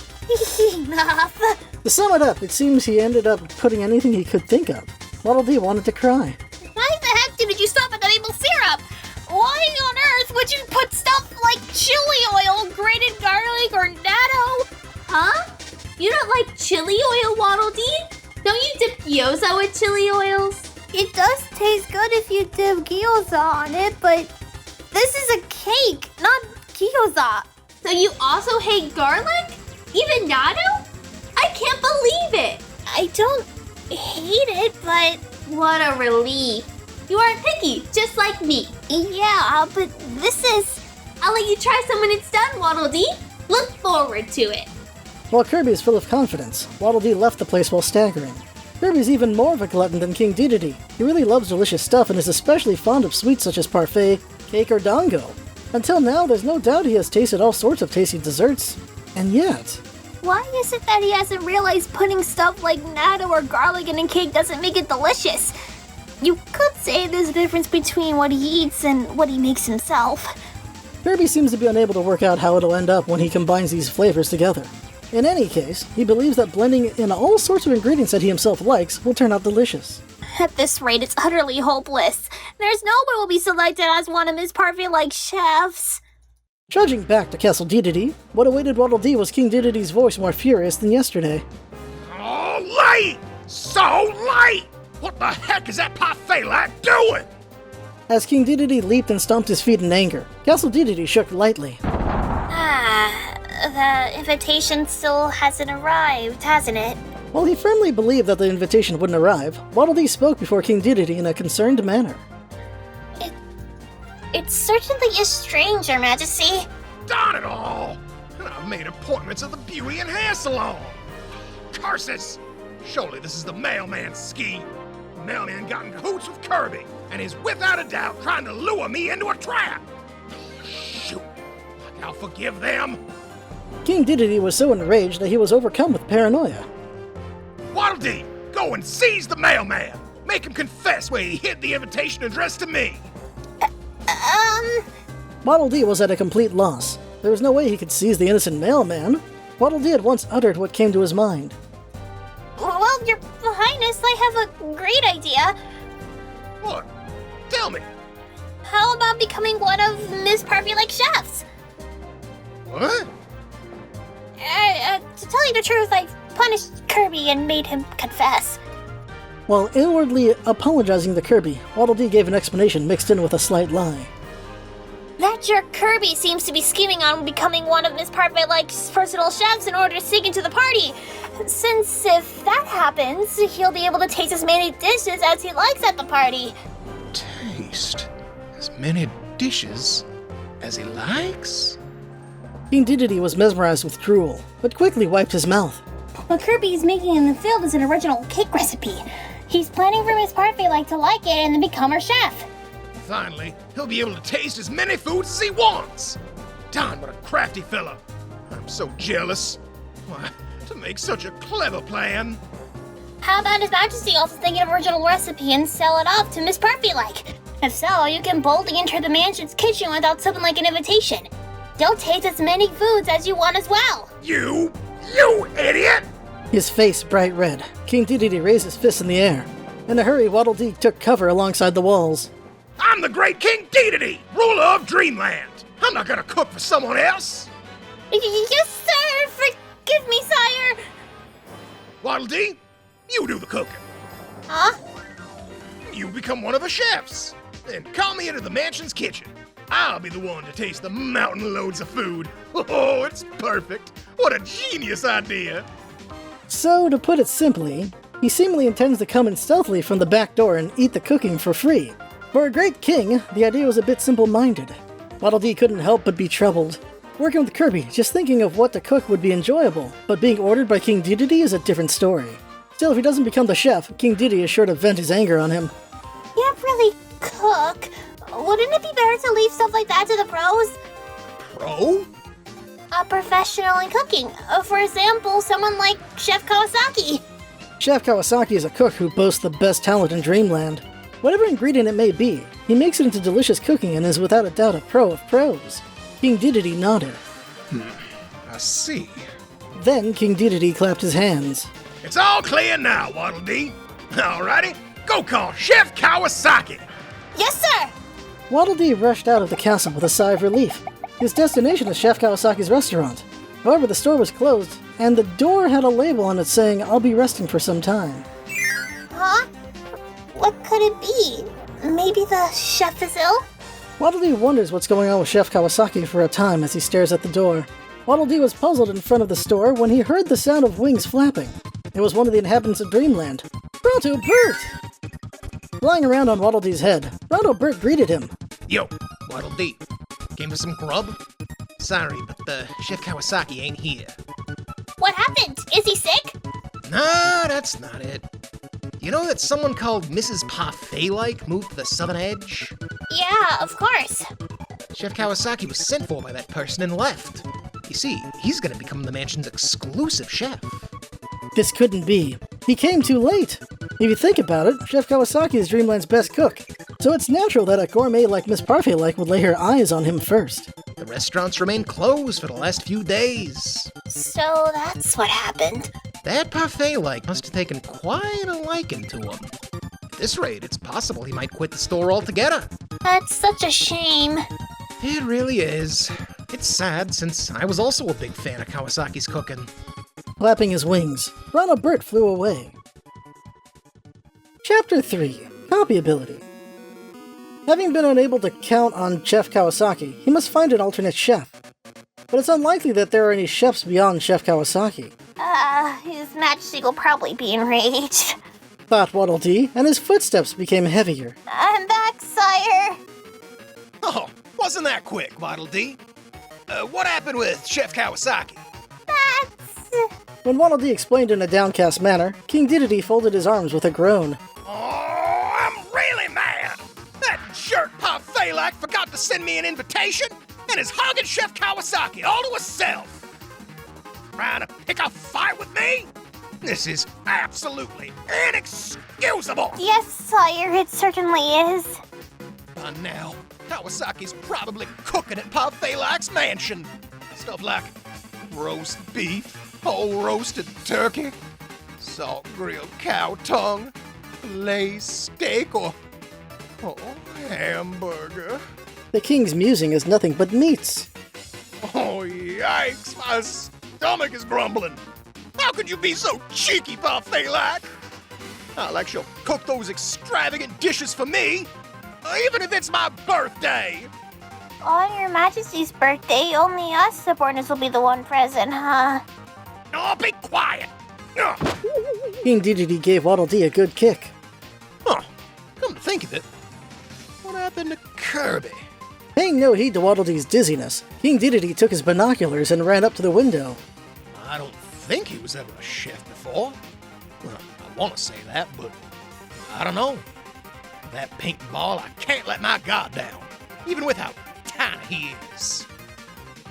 [SPEAKER 4] Enough.
[SPEAKER 1] To sum it up, it seems he ended up putting anything he could think of. Waddle Dee wanted to cry.
[SPEAKER 4] Why the heck did you stop at the maple syrup? Why on earth would you put stuff like chili oil, grated garlic, or natto?
[SPEAKER 2] Huh? You don't like chili oil, Waddle Dee? Don't you dip gyoza with chili oils?
[SPEAKER 4] It does taste good if you dip gyoza on it, but this is a cake, not gyoza.
[SPEAKER 2] So you also hate garlic? Even natto? I can't believe it!
[SPEAKER 4] I don't hate it, but...
[SPEAKER 2] What a relief. You aren't picky, just like me.
[SPEAKER 4] Yeah, but this is...
[SPEAKER 2] I'll let you try some when it's done, Waddle Dee. Look forward to it.
[SPEAKER 1] While Kirby is full of confidence, Waddle Dee left the place while staggering. Kirby's even more of a glutton than King Dedede. He really loves delicious stuff and is especially fond of sweets such as parfait, cake, or dango. Until now, there's no doubt he has tasted all sorts of tasty desserts. And yet,
[SPEAKER 4] Why is it that he hasn't realized putting stuff like natto or garlic in a cake doesn't make it delicious? You could say there's a difference between what he eats and what he makes himself.
[SPEAKER 1] Kirby seems to be unable to work out how it'll end up when he combines these flavors together. In any case, he believes that blending in all sorts of ingredients that he himself likes will turn out delicious.
[SPEAKER 4] At this rate, it's utterly hopeless. There's no one will be selected as one of Ms. Parfait-like chefs.
[SPEAKER 1] Trudging back to Castle Dedede, what awaited Waddle Dee was King Dedede's voice more furious than yesterday.
[SPEAKER 5] Oh, late! So late! What the heck is that Parfait-like doing?
[SPEAKER 1] As King Dedede leaped and stomped his feet in anger, Castle Dedede shook lightly.
[SPEAKER 4] The invitation still hasn't arrived, hasn't it?
[SPEAKER 1] While he firmly believed that the invitation wouldn't arrive, Waddle Dee spoke before King Dedede in a concerned manner.
[SPEAKER 4] It certainly is strange, Your Majesty.
[SPEAKER 5] Darn it all! And I've made appointments at the beauty and hair salon. Curses! Surely this is the mailman's scheme. The mailman got in cahoots with Kirby, and is without a doubt trying to lure me into a trap. Shoot! I'll forgive them.
[SPEAKER 1] King Dedede was so enraged that he was overcome with paranoia.
[SPEAKER 5] Waddle Dee, go and seize the mailman. Make him confess where he hid the invitation addressed to me.
[SPEAKER 1] Waddle Dee was at a complete loss. There was no way he could seize the innocent mailman. Waddle Dee at once uttered what came to his mind.
[SPEAKER 4] Well, Your Highness, I have a great idea.
[SPEAKER 5] What? Tell me.
[SPEAKER 4] How about becoming one of Ms. Parfait-like chefs?
[SPEAKER 5] What?
[SPEAKER 4] To tell you the truth, I punished Kirby and made him confess.
[SPEAKER 1] While inwardly apologizing to Kirby, Waddle Dee gave an explanation mixed in with a slight lie.
[SPEAKER 4] That jerk Kirby seems to be scheming on becoming one of Ms. Parfait-like's personal chefs in order to sneak into the party. Since if that happens, he'll be able to taste as many dishes as he likes at the party.
[SPEAKER 5] Taste as many dishes as he likes?
[SPEAKER 1] King Dedede was mesmerized with drool, but quickly wiped his mouth.
[SPEAKER 4] What Kirby is making in the field is an original cake recipe. He's planning for Ms. Parfait-like to like it and then become her chef.
[SPEAKER 5] Finally, he'll be able to taste as many foods as he wants. Darn, what a crafty fellow. I'm so jealous. Why, to make such a clever plan.
[SPEAKER 4] How about His Majesty also think of an original recipe and sell it off to Ms. Parfait-like? If so, you can boldly enter the mansion's kitchen without something like an invitation. You'll taste as many foods as you want as well.
[SPEAKER 5] You idiot!
[SPEAKER 1] His face bright red, King Dedede raised his fist in the air. In a hurry, Waddle Dee took cover alongside the walls.
[SPEAKER 5] I'm the great King Dedede, ruler of Dreamland. I'm not gonna cook for someone else.
[SPEAKER 4] Yes, sir! Forgive me, sire!
[SPEAKER 5] Waddle Dee, you do the cooking.
[SPEAKER 4] Huh?
[SPEAKER 5] You become one of the chefs. Then call me into the mansion's kitchen. I'll be the one to taste the mountain loads of food. Oh, it's perfect. What a genius idea.
[SPEAKER 1] So, to put it simply, he seemingly intends to come in stealthily from the back door and eat the cooking for free. For a great king, the idea was a bit simple-minded. Waddle Dee couldn't help but be troubled. Working with Kirby, just thinking of what to cook would be enjoyable, but being ordered by King Dedede is a different story. Still, if he doesn't become the chef, King Dedede is sure to vent his anger on him.
[SPEAKER 4] You can't really cook. Wouldn't it be better to leave stuff like that to the pros?
[SPEAKER 5] Pro?
[SPEAKER 4] A professional in cooking. For example, someone like Chef Kawasaki.
[SPEAKER 1] Chef Kawasaki is a cook who boasts the best talent in Dreamland. Whatever ingredient it may be, he makes it into delicious cooking and is without a doubt a pro of pros. King Dedede nodded.
[SPEAKER 5] I see.
[SPEAKER 1] Then King Dedede clapped his hands.
[SPEAKER 5] It's all clear now, Waddle Dee. Alrighty, go call Chef Kawasaki.
[SPEAKER 4] Yes, sir!
[SPEAKER 1] Waddle Dee rushed out of the castle with a sigh of relief. His destination is Chef Kawasaki's restaurant. However, the store was closed, and the door had a label on it saying, "I'll be resting for some time."
[SPEAKER 4] Huh? What could it be? Maybe the chef is ill?
[SPEAKER 1] Waddle Dee wonders what's going on with Chef Kawasaki for a time as he stares at the door. Waddle Dee was puzzled in front of the store when he heard the sound of wings flapping. It was one of the inhabitants of Dreamland. Bronto Bert! Flying around on Waddle Dee's head, Bronto Bert greeted him.
[SPEAKER 5] Yo, Waddle Dee. Came for some grub? Sorry, but Chef Kawasaki ain't here.
[SPEAKER 4] What happened? Is he sick?
[SPEAKER 5] Nah, that's not it. You know that someone called Mrs. Parfait-like moved to the southern edge?
[SPEAKER 4] Yeah, of course.
[SPEAKER 5] Chef Kawasaki was sent for by that person and left. You see, he's gonna become the mansion's exclusive chef.
[SPEAKER 1] This couldn't be. He came too late. If you think about it, Chef Kawasaki is Dreamland's best cook, so it's natural that a gourmet like Miss Parfait-like would lay her eyes on him first.
[SPEAKER 5] The restaurants remained closed for the last few days.
[SPEAKER 4] So that's what happened.
[SPEAKER 5] That Parfait-like must have taken quite a liking to him. At this rate, it's possible he might quit the store altogether.
[SPEAKER 4] That's such a shame.
[SPEAKER 5] It really is. It's sad, since I was also a big fan of Kawasaki's cooking.
[SPEAKER 1] Flapping his wings, Ronald Burt flew away. Chapter 3. Copy Ability. Having been unable to count on Chef Kawasaki, he must find an alternate chef. But it's unlikely that there are any chefs beyond Chef Kawasaki,
[SPEAKER 4] His Majesty will probably be enraged.
[SPEAKER 1] thought Waddle Dee, and his footsteps became heavier.
[SPEAKER 4] I'm back, sire.
[SPEAKER 5] Oh, wasn't that quick, Waddle Dee? What happened with Chef Kawasaki?
[SPEAKER 4] That's...
[SPEAKER 1] When Waddle Dee explained in a downcast manner, King Dedede folded his arms with a groan.
[SPEAKER 5] Oh, I'm really mad! That jerk Parfait-like forgot to send me an invitation and is hogging Chef Kawasaki all to himself! Trying to pick a fight with me? This is absolutely inexcusable!
[SPEAKER 4] Yes, sire, it certainly is.
[SPEAKER 5] By now, Kawasaki's probably cooking at Parfait-like's mansion. Stuff like roast beef, whole roasted turkey, salt grilled cow tongue, filet steak, or hamburger.
[SPEAKER 1] The king's musing is nothing but meats.
[SPEAKER 5] Oh, yikes, my stomach is grumbling. How could you be so cheeky, Parfait-like? Not like she'll cook those extravagant dishes for me, even if it's my birthday.
[SPEAKER 4] On Your Majesty's birthday, only us subordinates will be the one present, huh?
[SPEAKER 5] Oh, be quiet! Ugh.
[SPEAKER 1] King Dedede gave Waddle Dee a good kick.
[SPEAKER 5] Huh. Come to think of it, what happened to Kirby?
[SPEAKER 1] Paying no heed to Waddle Dee's dizziness, King Dedede took his binoculars and ran up to the window.
[SPEAKER 5] I don't think he was ever a chef before. Well, I want to say that, but I don't know. That pink ball, I can't let my guard down, even with how tiny he is.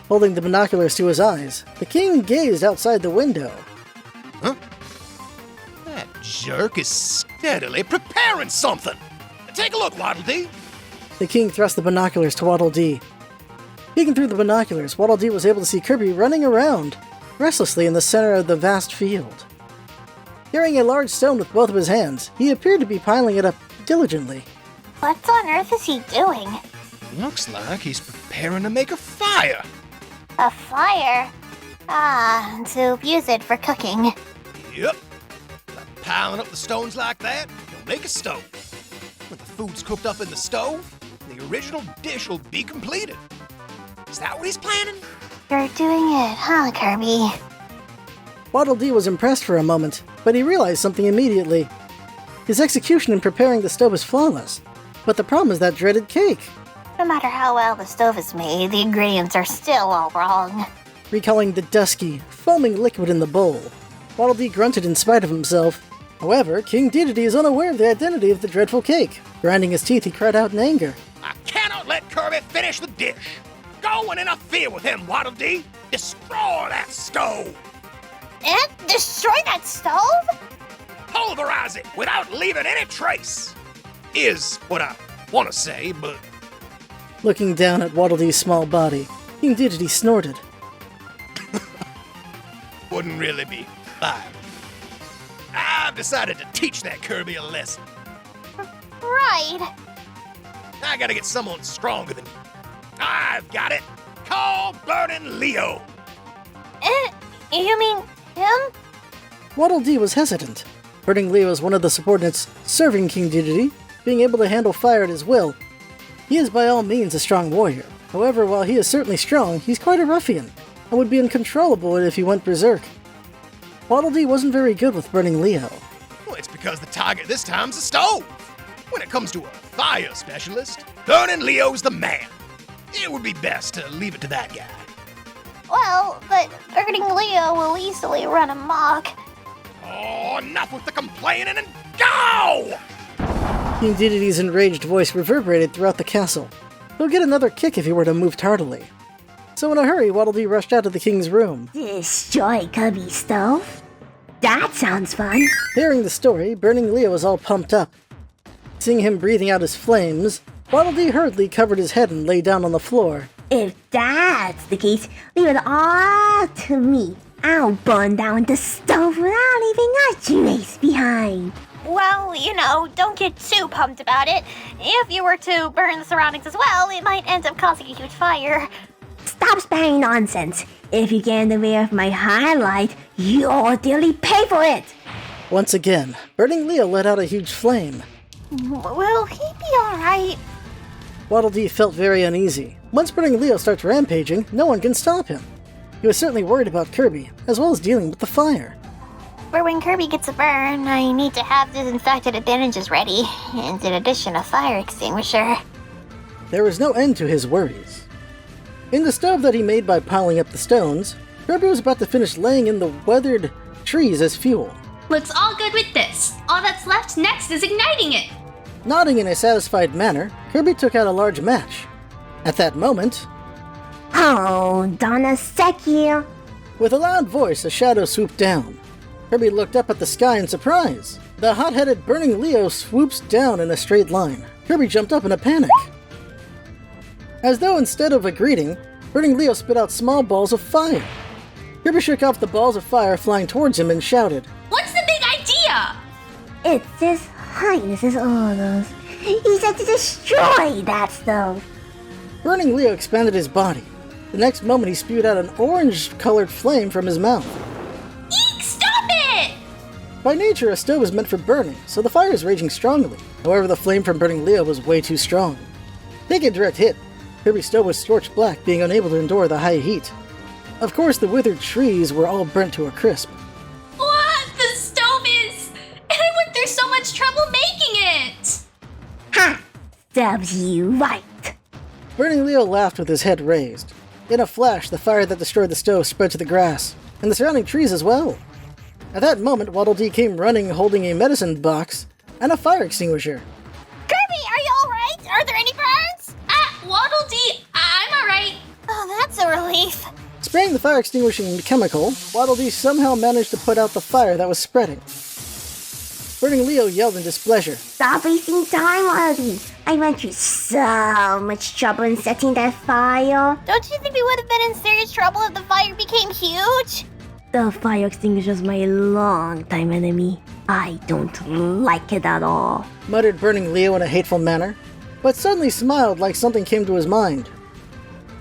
[SPEAKER 1] Holding the binoculars to his eyes, the king gazed outside the window.
[SPEAKER 5] Huh? That jerk is steadily preparing something. Take a look, Waddle Dee.
[SPEAKER 1] The king thrust the binoculars to Waddle Dee. Peeking through the binoculars, Waddle Dee was able to see Kirby running around, restlessly in the center of the vast field. Carrying a large stone with both of his hands, he appeared to be piling it up diligently.
[SPEAKER 4] What on earth is he doing?
[SPEAKER 5] Looks like he's preparing to make a fire.
[SPEAKER 4] A fire? Ah, to use it for cooking.
[SPEAKER 5] Yep. By piling up the stones like that, you'll make a stove. When the food's cooked up in the stove, the original dish will be completed. Is that what he's planning?
[SPEAKER 4] You're doing it, huh, Kirby?
[SPEAKER 1] Waddle Dee was impressed for a moment, but he realized something immediately. His execution in preparing the stove is flawless, but the problem is that dreaded cake.
[SPEAKER 4] No matter how well the stove is made, the ingredients are still all wrong.
[SPEAKER 1] Recalling the dusky, foaming liquid in the bowl, Waddle Dee grunted in spite of himself. However, King Dedede is unaware of the identity of the dreadful cake. Grinding his teeth, he cried out in anger.
[SPEAKER 5] I cannot let Kirby finish the dish. Go and interfere with him, Waddle Dee. Destroy that stove.
[SPEAKER 4] And destroy that stove?
[SPEAKER 5] Pulverize it without leaving any trace. Is what I want to say, but...
[SPEAKER 1] Looking down at Waddle Dee's small body, King Dedede snorted.
[SPEAKER 5] Wouldn't really be fine. I've decided to teach that Kirby a lesson.
[SPEAKER 4] Right.
[SPEAKER 5] I gotta get someone stronger than you. I've got it. Call Burning Leo.
[SPEAKER 4] You mean him?
[SPEAKER 1] Waddle Dee was hesitant. Burning Leo is one of the subordinates serving King Dedede, being able to handle fire at his will. He is by all means a strong warrior. However, while he is certainly strong, he's quite a ruffian, and would be uncontrollable if he went berserk. Waddle Dee wasn't very good with Burning Leo.
[SPEAKER 5] Well, it's because the target this time's a stove. When it comes to a fire specialist, Burning Leo's the man. It would be best to leave it to that guy.
[SPEAKER 4] Well, but Burning Leo will easily run amok.
[SPEAKER 5] Oh, enough with the complaining and go!
[SPEAKER 1] King Dedede's enraged voice reverberated throughout the castle. He'll get another kick if he were to move tardily. So in a hurry, Waddle Dee rushed out of the king's room.
[SPEAKER 6] Destroy Kirby's stove? That sounds fun.
[SPEAKER 1] Hearing the story, Burning Leo was all pumped up. Seeing him breathing out his flames, Waddle Dee hurriedly covered his head and lay down on the floor.
[SPEAKER 6] If that's the case, leave it all to me. I'll burn down the stove without leaving a trace behind.
[SPEAKER 4] Well, don't get too pumped about it. If you were to burn the surroundings as well, it might end up causing a huge fire.
[SPEAKER 6] Stop spouting nonsense. If you get in the way of my highlight, you'll dearly pay for it.
[SPEAKER 1] Once again, Burning Leo let out a huge flame.
[SPEAKER 4] Will he be alright?
[SPEAKER 1] Waddle Dee felt very uneasy. Once Burning Leo starts rampaging, no one can stop him. He was certainly worried about Kirby, as well as dealing with the fire.
[SPEAKER 4] For when Kirby gets a burn, I need to have disinfectant bandages ready, and in addition a fire extinguisher.
[SPEAKER 1] There was no end to his worries. In the stove that he made by piling up the stones, Kirby was about to finish laying in the weathered trees as fuel.
[SPEAKER 2] Looks all good with this. All that's left next is igniting it.
[SPEAKER 1] Nodding in a satisfied manner, Kirby took out a large match. At that moment,
[SPEAKER 6] Hold on a sec here.
[SPEAKER 1] with a loud voice, a shadow swooped down. Kirby looked up at the sky in surprise. The hot-headed Burning Leo swoops down in a straight line. Kirby jumped up in a panic. As though instead of a greeting, Burning Leo spit out small balls of fire. Kirby shook off the balls of fire flying towards him and shouted,
[SPEAKER 2] What's the big idea?
[SPEAKER 6] It's His Highness's orders. He said to destroy that stove.
[SPEAKER 1] Burning Leo expanded his body. The next moment he spewed out an orange-colored flame from his mouth.
[SPEAKER 2] Eek, stop it!
[SPEAKER 1] By nature, a stove is meant for burning, so the fire is raging strongly. However, the flame from Burning Leo was way too strong. Taking a direct hit, Kirby's stove was scorched black, being unable to endure the high heat. Of course, the withered trees were all burnt to a crisp.
[SPEAKER 2] What? The stove is... And I went through so much trouble making it!
[SPEAKER 6] Ha! Serves you right.
[SPEAKER 1] Burning Leo laughed with his head raised. In a flash, the fire that destroyed the stove spread to the grass, and the surrounding trees as well. At that moment, Waddle Dee came running holding a medicine box and a fire extinguisher.
[SPEAKER 4] Kirby, are you alright? Are there any burns?
[SPEAKER 2] Waddle Dee, I'm alright.
[SPEAKER 4] Oh, that's a relief.
[SPEAKER 1] Spraying the fire extinguishing chemical, Waddle Dee somehow managed to put out the fire that was spreading. Burning Leo yelled in displeasure.
[SPEAKER 6] Stop wasting time, Walkie. I went through so much trouble in setting that fire.
[SPEAKER 4] Don't you think we would have been in serious trouble if the fire became huge?
[SPEAKER 6] The fire extinguisher's my long-time enemy. I don't like it at all.
[SPEAKER 1] Muttered Burning Leo in a hateful manner, but suddenly smiled like something came to his mind.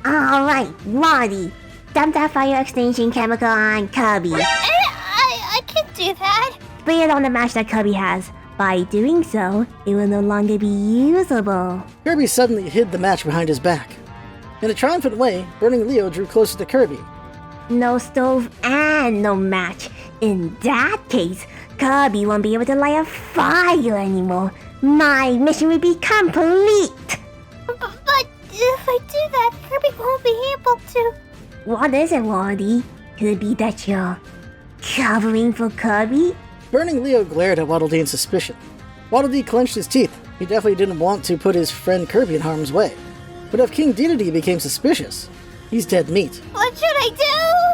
[SPEAKER 6] Alright, Walkie. Dump that fire extinguishing chemical on Kirby.
[SPEAKER 4] I can do that.
[SPEAKER 6] Spray it on the match that Kirby has. By doing so, it will no longer be usable.
[SPEAKER 1] Kirby suddenly hid the match behind his back. In a triumphant way, Burning Leo drew closer to Kirby.
[SPEAKER 6] No stove and no match. In that case, Kirby won't be able to light a fire anymore. My mission will be complete.
[SPEAKER 4] But if I do that, Kirby won't be able to.
[SPEAKER 6] What is it, Walkie? Could it be that you're covering for Kirby?
[SPEAKER 1] Burning Leo glared at Waddle Dee in suspicion. Waddle Dee clenched his teeth. He definitely didn't want to put his friend Kirby in harm's way. But if King Dedede became suspicious, he's dead meat.
[SPEAKER 4] What should I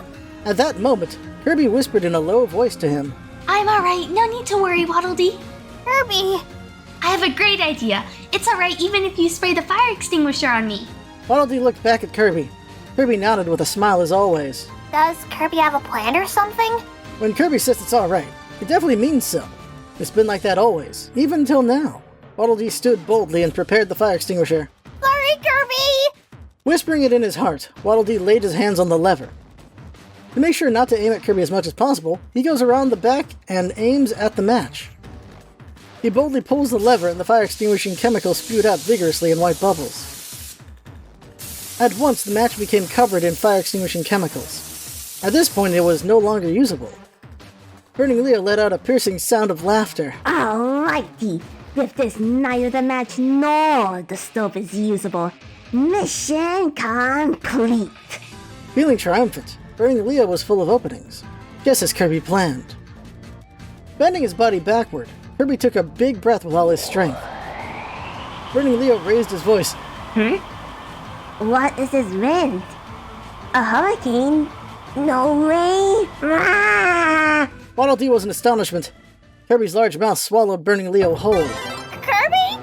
[SPEAKER 4] do?
[SPEAKER 1] At that moment, Kirby whispered in a low voice to him.
[SPEAKER 2] I'm alright, no need to worry, Waddle Dee.
[SPEAKER 4] Kirby.
[SPEAKER 2] I have a great idea. It's alright even if you spray the fire extinguisher on me.
[SPEAKER 1] Waddle Dee looked back at Kirby. Kirby nodded with a smile as always.
[SPEAKER 4] Does Kirby have a plan or something?
[SPEAKER 1] When Kirby says it's alright, it definitely means so. It's been like that always, even until now. Waddle Dee stood boldly and prepared the fire extinguisher.
[SPEAKER 4] Sorry, Kirby!
[SPEAKER 1] Whispering it in his heart, Waddle Dee laid his hands on the lever. To make sure not to aim at Kirby as much as possible, he goes around the back and aims at the match. He boldly pulls the lever and the fire extinguishing chemical spewed out vigorously in white bubbles. At once, the match became covered in fire extinguishing chemicals. At this point, it was no longer usable. Burning Leo let out a piercing sound of laughter.
[SPEAKER 6] Alrighty. With this, neither the match nor the stove is usable. Mission complete.
[SPEAKER 1] Feeling triumphant, Burning Leo was full of openings, just as Kirby planned. Bending his body backward, Kirby took a big breath with all his strength. Burning Leo raised his voice.
[SPEAKER 6] What is this vent? A hurricane? No way! Ah!
[SPEAKER 1] Waddle Dee was in astonishment. Kirby's large mouth swallowed, burning Leo whole.
[SPEAKER 4] Kirby?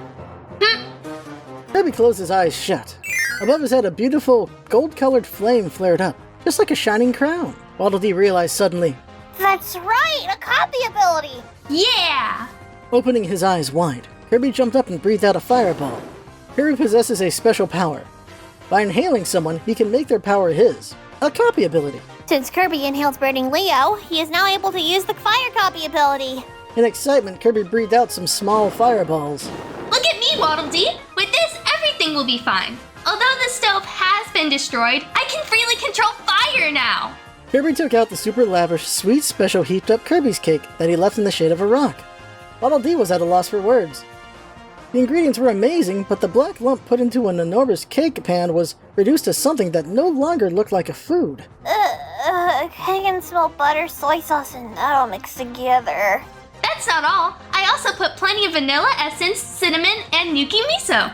[SPEAKER 1] Kirby closed his eyes shut. Above his head, a beautiful, gold-colored flame flared up, just like a shining crown. Waddle Dee realized suddenly,
[SPEAKER 4] That's right, a copy ability.
[SPEAKER 2] Yeah!
[SPEAKER 1] opening his eyes wide. Kirby jumped up and breathed out a fireball. Kirby possesses a special power. By inhaling someone, he can make their power his. A copy ability.
[SPEAKER 4] Since Kirby inhaled burning Leo, he is now able to use the fire copy ability.
[SPEAKER 1] In excitement, Kirby breathed out some small fireballs.
[SPEAKER 2] Look at me, Waddle Dee! With this, everything will be fine. Although the stove has been destroyed, I can freely control fire now!
[SPEAKER 1] Kirby took out the super lavish, sweet, special heaped up Kirby's cake that he left in the shade of a rock. Waddle Dee was at a loss for words. The ingredients were amazing, but the black lump put into an enormous cake pan was reduced to something that no longer looked like a food.
[SPEAKER 4] I can smell butter, soy sauce, and that all mixed together.
[SPEAKER 2] That's not all. I also put plenty of vanilla essence, cinnamon, and Nuki miso.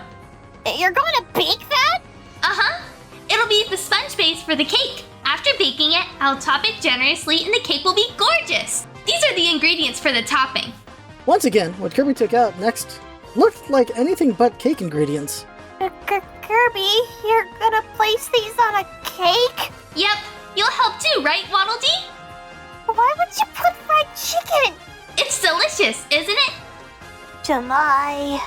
[SPEAKER 4] You're going to bake that?
[SPEAKER 2] Uh-huh. It'll be the sponge base for the cake. After baking it, I'll top it generously and the cake will be gorgeous. These are the ingredients for the topping.
[SPEAKER 1] Once again, what Kirby took out next looked like anything but cake ingredients.
[SPEAKER 4] Kirby, you're gonna place these on a cake?
[SPEAKER 2] Yep, you'll help too, right, Waddle Dee?
[SPEAKER 4] Why would you put fried chicken?
[SPEAKER 2] It's delicious, isn't it?
[SPEAKER 4] Jamai,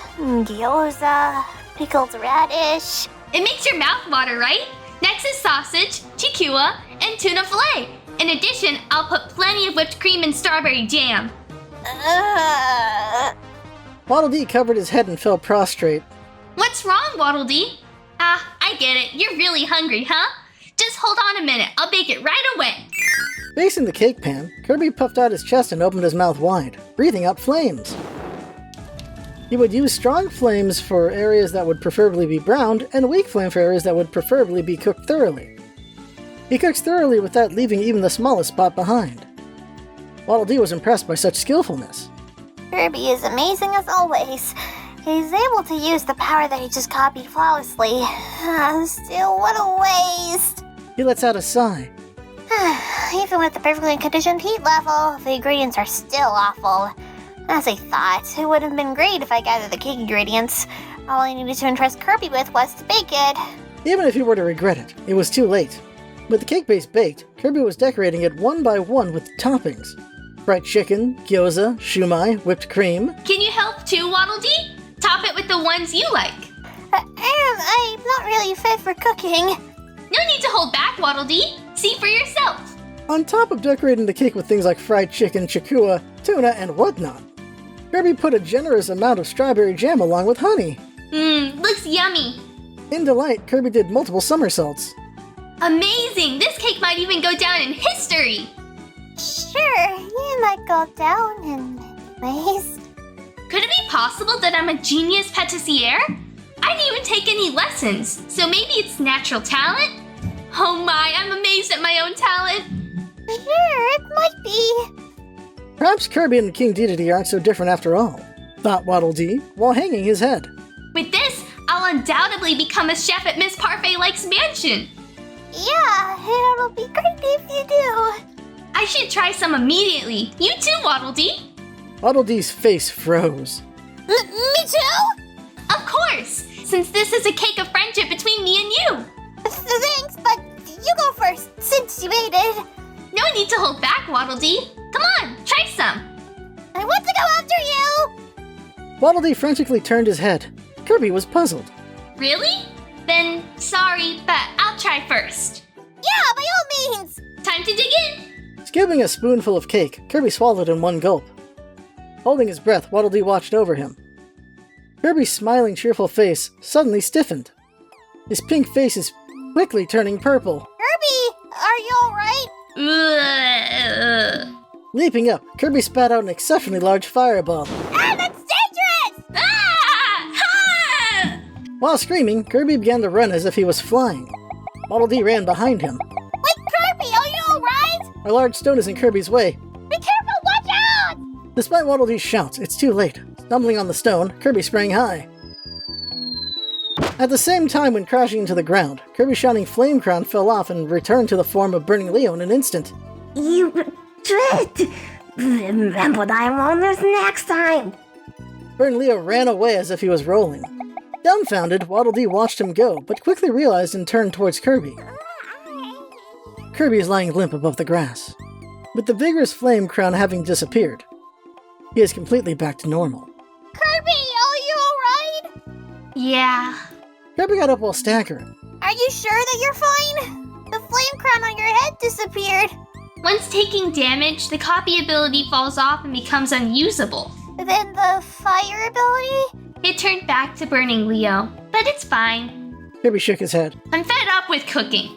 [SPEAKER 4] gyoza, pickled radish.
[SPEAKER 2] It makes your mouth water, right? Next is sausage, chikua, and tuna fillet. In addition, I'll put plenty of whipped cream and strawberry jam.
[SPEAKER 1] Waddle Dee covered his head and fell prostrate.
[SPEAKER 2] What's wrong, Waddle Dee? I get it. You're really hungry, huh? Just hold on a minute. I'll bake it right away.
[SPEAKER 1] Facing the cake pan, Kirby puffed out his chest and opened his mouth wide, breathing out flames. He would use strong flames for areas that would preferably be browned, and weak flame for areas that would preferably be cooked thoroughly. He cooks thoroughly without leaving even the smallest spot behind. Waddle Dee was impressed by such skillfulness.
[SPEAKER 4] Kirby is amazing as always. He's able to use the power that he just copied flawlessly. Still, what a waste.
[SPEAKER 1] He lets out a sigh.
[SPEAKER 4] Even with the perfectly conditioned heat level, the ingredients are still awful. As I thought, it would have been great if I gathered the cake ingredients. All I needed to impress Kirby with was to bake it.
[SPEAKER 1] Even if he were to regret it, it was too late. With the cake base baked, Kirby was decorating it one by one with toppings. Fried chicken, gyoza, shumai, whipped cream.
[SPEAKER 2] Can you help too, Waddle Dee? Top it with the ones you like.
[SPEAKER 4] I'm not really fit for cooking.
[SPEAKER 2] No need to hold back, Waddle Dee. See for yourself.
[SPEAKER 1] On top of decorating the cake with things like fried chicken, chikua, tuna, and whatnot, Kirby put a generous amount of strawberry jam along with honey.
[SPEAKER 2] Looks yummy.
[SPEAKER 1] In delight, Kirby did multiple somersaults.
[SPEAKER 2] Amazing! This cake might even go down in history.
[SPEAKER 4] Sure, you might go down in many ways.
[SPEAKER 2] Could it be possible that I'm a genius patissiere? I didn't even take any lessons, so maybe it's natural talent? Oh my, I'm amazed at my own talent.
[SPEAKER 4] Sure, it might be.
[SPEAKER 1] Perhaps Kirby and King Dedede aren't so different after all, thought Waddle Dee, while hanging his head.
[SPEAKER 2] With this, I'll undoubtedly become a chef at Miss Parfait-like's mansion.
[SPEAKER 4] Yeah, it'll be great if you do.
[SPEAKER 2] I should try some immediately. You too, Waddle Dee.
[SPEAKER 1] Waddle Dee's face froze.
[SPEAKER 4] Me too?
[SPEAKER 2] Of course, since this is a cake of friendship between me and you.
[SPEAKER 4] Thanks, but you go first, since you made it.
[SPEAKER 2] No need to hold back, Waddle Dee. Come on, try some.
[SPEAKER 4] I want to go after you.
[SPEAKER 1] Waddle Dee frantically turned his head. Kirby was puzzled.
[SPEAKER 2] Really? Then, sorry, but I'll try first.
[SPEAKER 4] Yeah, by all means.
[SPEAKER 2] Time to dig in.
[SPEAKER 1] Scooping a spoonful of cake, Kirby swallowed in one gulp. Holding his breath, Waddle Dee watched over him. Kirby's smiling, cheerful face suddenly stiffened. His pink face is quickly turning purple.
[SPEAKER 4] Kirby, are you alright?
[SPEAKER 1] Leaping up, Kirby spat out an exceptionally large fireball.
[SPEAKER 4] Ah, that's dangerous!
[SPEAKER 2] Ah!
[SPEAKER 1] While screaming, Kirby began to run as if he was flying. Waddle Dee ran behind him.
[SPEAKER 4] Wait, Kirby, are you alright?
[SPEAKER 1] A large stone is in Kirby's way.
[SPEAKER 4] Be careful, watch out!
[SPEAKER 1] Despite Waddle Dee's shouts, it's too late. Stumbling on the stone, Kirby sprang high. At the same time, when crashing into the ground, Kirby's shining flame crown fell off and returned to the form of Burning Leo in an instant.
[SPEAKER 6] You tricked! Remember what I want this next time!
[SPEAKER 1] Burning Leo ran away as if he was rolling. Dumbfounded, Waddle Dee watched him go, but quickly realized and turned towards Kirby. Kirby is lying limp above the grass, with the vigorous flame crown having disappeared. He is completely back to normal.
[SPEAKER 4] Kirby, are you alright?
[SPEAKER 2] Yeah.
[SPEAKER 1] Kirby got up while staggering.
[SPEAKER 4] Are you sure that you're fine? The flame crown on your head disappeared.
[SPEAKER 2] Once taking damage, the copy ability falls off and becomes unusable.
[SPEAKER 4] Then the fire ability?
[SPEAKER 2] It turned back to Burning Leo, but it's fine.
[SPEAKER 1] Kirby shook his head.
[SPEAKER 2] I'm fed up with cooking.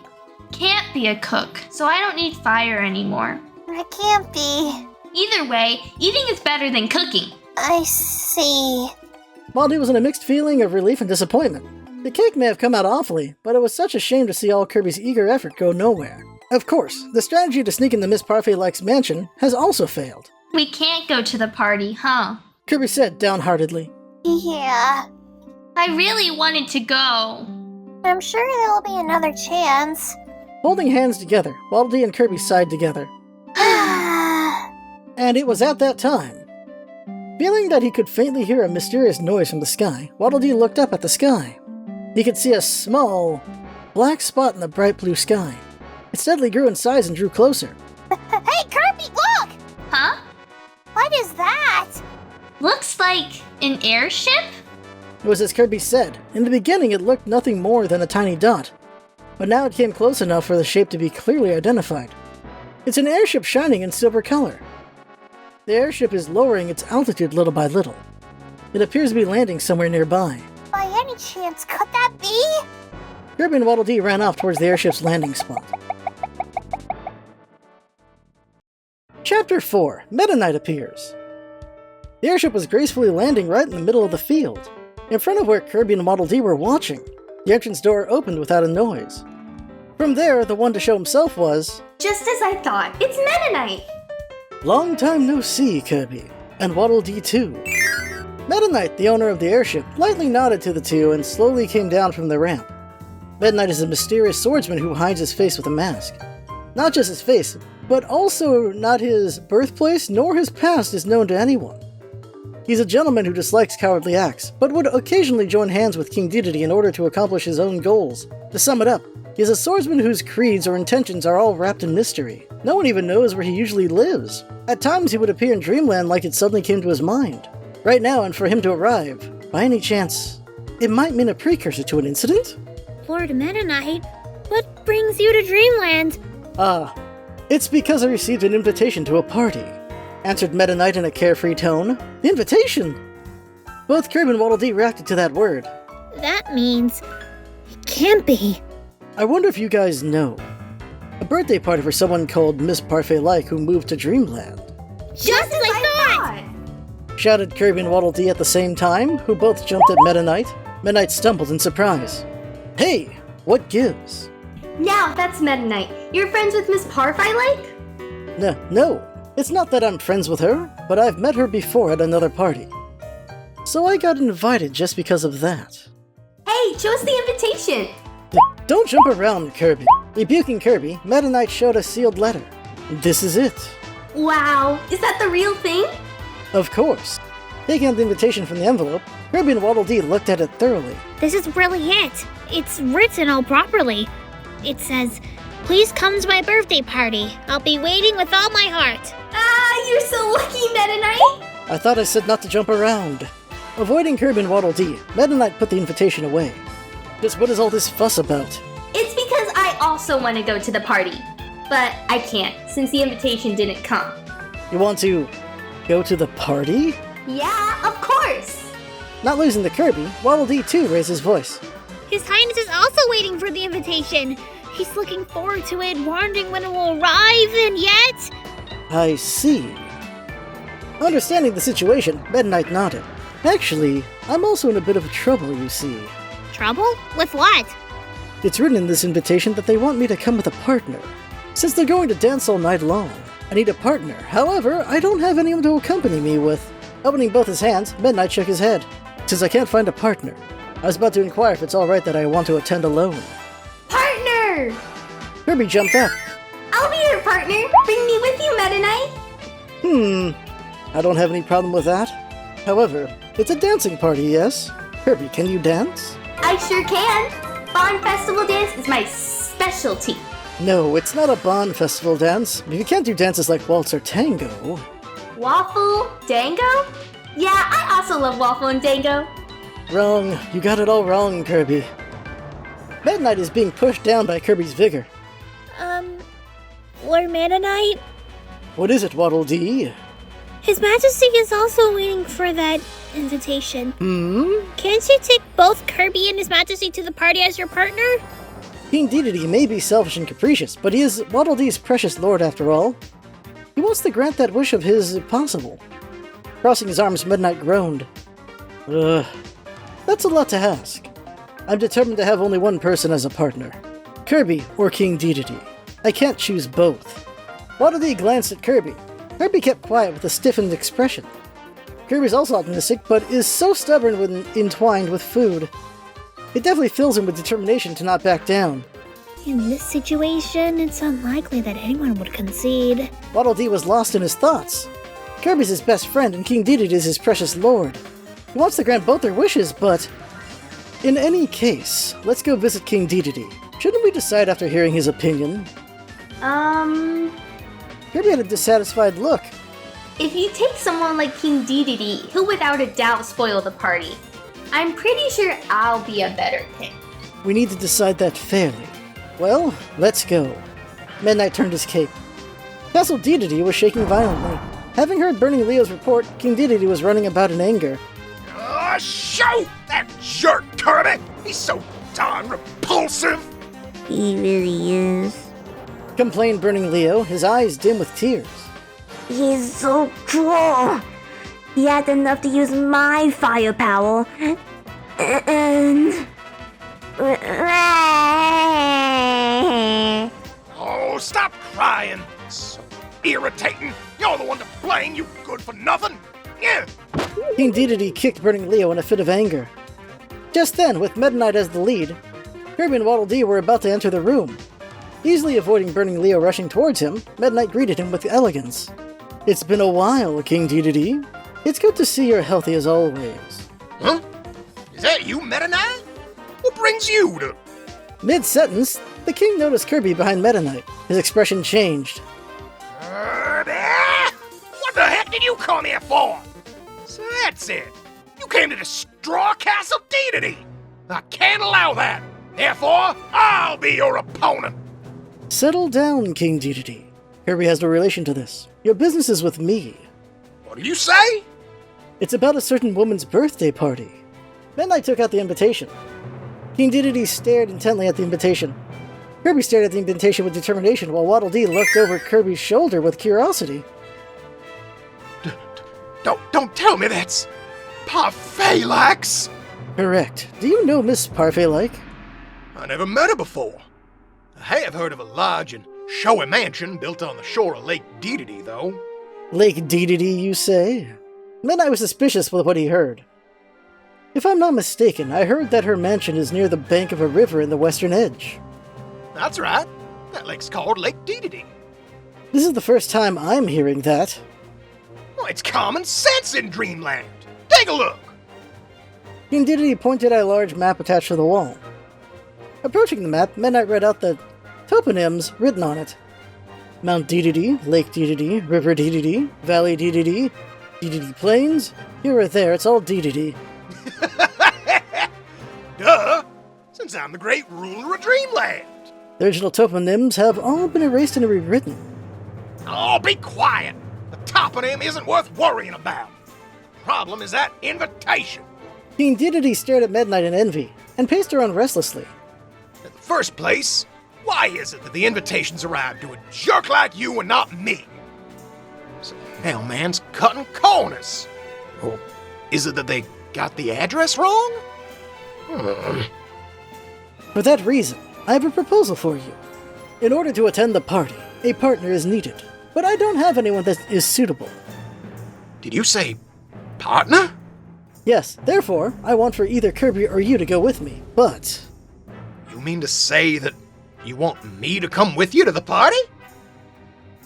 [SPEAKER 2] Can't be a cook, so I don't need fire anymore.
[SPEAKER 4] I can't be.
[SPEAKER 2] Either way, eating is better than cooking.
[SPEAKER 4] I see.
[SPEAKER 1] Waddle Dee was in a mixed feeling of relief and disappointment. The cake may have come out awfully, but it was such a shame to see all Kirby's eager effort go nowhere. Of course, the strategy to sneak into Miss Parfait-like's mansion has also failed.
[SPEAKER 2] We can't go to the party, huh?
[SPEAKER 1] Kirby said downheartedly.
[SPEAKER 4] Yeah.
[SPEAKER 2] I really wanted to go.
[SPEAKER 4] I'm sure there'll be another chance.
[SPEAKER 1] Holding hands together, Waddle Dee and Kirby sighed together. And it was at that time. Feeling that he could faintly hear a mysterious noise from the sky, Waddle Dee looked up at the sky. He could see a small, black spot in the bright blue sky. It steadily grew in size and drew closer.
[SPEAKER 4] Hey, Kirby, look!
[SPEAKER 2] Huh?
[SPEAKER 4] What is that?
[SPEAKER 2] Looks like an airship?
[SPEAKER 1] It was as Kirby said. In the beginning, it looked nothing more than a tiny dot. But now it came close enough for the shape to be clearly identified. It's an airship shining in silver color. The airship is lowering its altitude little by little. It appears to be landing somewhere nearby.
[SPEAKER 4] By any chance, could that be?
[SPEAKER 1] Kirby and Waddle Dee ran off towards the airship's landing spot. Chapter 4. Meta Knight appears. The airship was gracefully landing right in the middle of the field, in front of where Kirby and Waddle Dee were watching. The entrance door opened without a noise. From there, the one to show himself was...
[SPEAKER 2] Just as I thought, it's Meta Knight!
[SPEAKER 1] Long time no see, Kirby. And Waddle Dee too. Meta Knight, the owner of the airship, lightly nodded to the two and slowly came down from the ramp. Meta Knight is a mysterious swordsman who hides his face with a mask. Not just his face, but also not his birthplace nor his past is known to anyone. He's a gentleman who dislikes cowardly acts, but would occasionally join hands with King Dedede in order to accomplish his own goals. To sum it up, he is a swordsman whose creeds or intentions are all wrapped in mystery. No one even knows where he usually lives. At times he would appear in Dreamland like it suddenly came to his mind. Right now, and for him to arrive, by any chance, it might mean a precursor to an incident?
[SPEAKER 3] Lord Meta Knight, what brings you to Dreamland?
[SPEAKER 1] It's because I received an invitation to a party, answered Meta Knight in a carefree tone. The invitation! Both Kirby and Waddle Dee reacted to that word.
[SPEAKER 3] That means it can't be.
[SPEAKER 1] I wonder if you guys know. A birthday party for someone called Miss Parfait-like who moved to Dreamland.
[SPEAKER 3] Just as I thought!
[SPEAKER 1] Shouted Kirby and Waddle Dee at the same time, who both jumped at Meta Knight. Meta Knight stumbled in surprise. Hey, what gives?
[SPEAKER 2] Now that's Meta Knight. You're friends with Miss Parfait-like?
[SPEAKER 1] No. It's not that I'm friends with her, but I've met her before at another party. So I got invited just because of that.
[SPEAKER 2] Hey, show us the invitation!
[SPEAKER 1] Don't jump around, Kirby. Rebuking Kirby, Meta Knight showed a sealed letter. This is it.
[SPEAKER 2] Wow, is that the real thing?
[SPEAKER 1] Of course. Taking out the invitation from the envelope, Kirby and Waddle Dee looked at it thoroughly.
[SPEAKER 3] This is really it. It's written all properly. It says, "Please come to my birthday party. I'll be waiting with all my heart."
[SPEAKER 2] Ah, you're so lucky, Meta Knight!
[SPEAKER 1] I thought I said not to jump around. Avoiding Kirby and Waddle Dee, Meta Knight put the invitation away. Just what is all this fuss about?
[SPEAKER 2] It's because I also want to go to the party. But I can't, since the invitation didn't come.
[SPEAKER 1] You want to go to the party?
[SPEAKER 2] Yeah, of course!
[SPEAKER 1] Not losing to Kirby, Waddle Dee too raised his voice.
[SPEAKER 3] His Highness is also waiting for the invitation. He's looking forward to it, wondering when it will arrive, and yet...
[SPEAKER 1] I see. Understanding the situation, Meta Knight nodded. Actually, I'm also in a bit of trouble, you see.
[SPEAKER 3] Trouble? With what?
[SPEAKER 1] It's written in this invitation that they want me to come with a partner. Since they're going to dance all night long, I need a partner. However, I don't have anyone to accompany me with. Opening both his hands, Meta Knight shook his head. Since I can't find a partner, I was about to inquire if it's alright that I want to attend alone.
[SPEAKER 6] Partner!
[SPEAKER 1] Kirby jumped up.
[SPEAKER 6] I'll be your partner. Bring me with you, Meta Knight.
[SPEAKER 1] I don't have any problem with that. However, it's a dancing party, yes? Kirby, can you dance?
[SPEAKER 6] I sure can. Bond Festival dance is my specialty.
[SPEAKER 1] No, it's not a Bond Festival dance. You can't do dances like waltz or tango.
[SPEAKER 6] Waffle? Dango? Yeah, I also love waffle and dango.
[SPEAKER 1] Wrong. You got it all wrong, Kirby. Meta Knight is being pushed down by Kirby's vigor.
[SPEAKER 3] Lord Meta Knight?
[SPEAKER 1] What is it, Waddle Dee?
[SPEAKER 3] His Majesty is also waiting for that invitation. Can't you take both Kirby and His Majesty to the party as your partner?
[SPEAKER 1] King Dedede may be selfish and capricious, but he is Waddle Dee's precious lord after all. He wants to grant that wish of his if possible. Crossing his arms, Meta Knight groaned. That's a lot to ask. I'm determined to have only one person as a partner. Kirby or King Dedede. I can't choose both. Waddle Dee glanced at Kirby. Kirby kept quiet with a stiffened expression. Kirby's also optimistic, but is so stubborn when entwined with food. It definitely fills him with determination to not back down.
[SPEAKER 3] In this situation, it's unlikely that anyone would concede.
[SPEAKER 1] Waddle Dee was lost in his thoughts. Kirby's his best friend and King Dedede is his precious lord. He wants to grant both their wishes, but... In any case, let's go visit King Dedede. Shouldn't we decide after hearing his opinion? Kirby had a dissatisfied look.
[SPEAKER 2] If you take someone like King Dedede, he'll without a doubt spoil the party. I'm pretty sure I'll be a better pick.
[SPEAKER 1] We need to decide that fairly. Well, let's go. Meta Knight turned his cape. Castle Dedede was shaking violently. Having heard Burning Leo's report, King Dedede was running about in anger.
[SPEAKER 5] Shoot! That jerk Kirby! He's so darn repulsive!
[SPEAKER 6] He really is.
[SPEAKER 1] Complained Burning Leo, his eyes dim with tears.
[SPEAKER 6] He's so cruel. He had enough to use my firepower. And...
[SPEAKER 5] Oh, stop crying! So irritating! You're the one to blame, you good for nothing! Yeah!
[SPEAKER 1] King Dedede kicked Burning Leo in a fit of anger. Just then, with Meta Knight as the lead, Kirby and Waddle Dee were about to enter the room. Easily avoiding Burning Leo rushing towards him, Meta Knight greeted him with elegance. It's been a while, King Dedede. It's good to see you're healthy as always.
[SPEAKER 5] Huh? Is that you, Meta Knight? What brings you to...
[SPEAKER 1] Mid-sentence, the king noticed Kirby behind Meta Knight. His expression changed.
[SPEAKER 5] What the heck did you come here for? So that's it. You came to destroy Castle Dedede. I can't allow that. Therefore, I'll be your opponent.
[SPEAKER 1] Settle down, King Dedede. Kirby has no relation to this. Your business is with me.
[SPEAKER 5] What did you say?
[SPEAKER 1] It's about a certain woman's birthday party. Meta Knight took out the invitation. King Dedede stared intently at the invitation. Kirby stared at the invitation with determination, while Waddle Dee looked over Kirby's shoulder with curiosity.
[SPEAKER 5] Don't tell me that's Parfait-Lax.
[SPEAKER 1] Correct. Do you know Miss Parfait-like?
[SPEAKER 5] I never met her before. I have heard of a large and showy mansion built on the shore of Lake Dedede, though.
[SPEAKER 1] Lake Dedede, you say? Meta Knight was suspicious with what he heard. If I'm not mistaken, I heard that her mansion is near the bank of a river in the western edge.
[SPEAKER 5] That's right. That lake's called Lake Dedede.
[SPEAKER 1] This is the first time I'm hearing that.
[SPEAKER 5] Well, it's common sense in Dreamland. Take a look.
[SPEAKER 1] King Dedede pointed at a large map attached to the wall. Approaching the map, Meta Knight read out the toponyms written on it. Mount Dedede, Lake Dedede, River Dedede, Valley Dedede, Dedede Plains. Here or there, it's all Dedede.
[SPEAKER 5] Duh! Since I'm the great ruler of Dreamland.
[SPEAKER 1] The original toponyms have all been erased and rewritten.
[SPEAKER 5] Oh, be quiet! The toponym isn't worth worrying about. The problem is that invitation.
[SPEAKER 1] King Dedede stared at Meta Knight in envy, and paced around restlessly.
[SPEAKER 5] In the first place, why is it that the invitations arrive to a jerk like you and not me? So mailman's cutting corners. Or is it that they got the address wrong?
[SPEAKER 1] For that reason, I have a proposal for you. In order to attend the party, a partner is needed, but I don't have anyone that is suitable.
[SPEAKER 5] Did you say partner?
[SPEAKER 1] Yes, therefore, I want for either Kirby or you to go with me, but...
[SPEAKER 5] You mean to say that you want me to come with you to the party?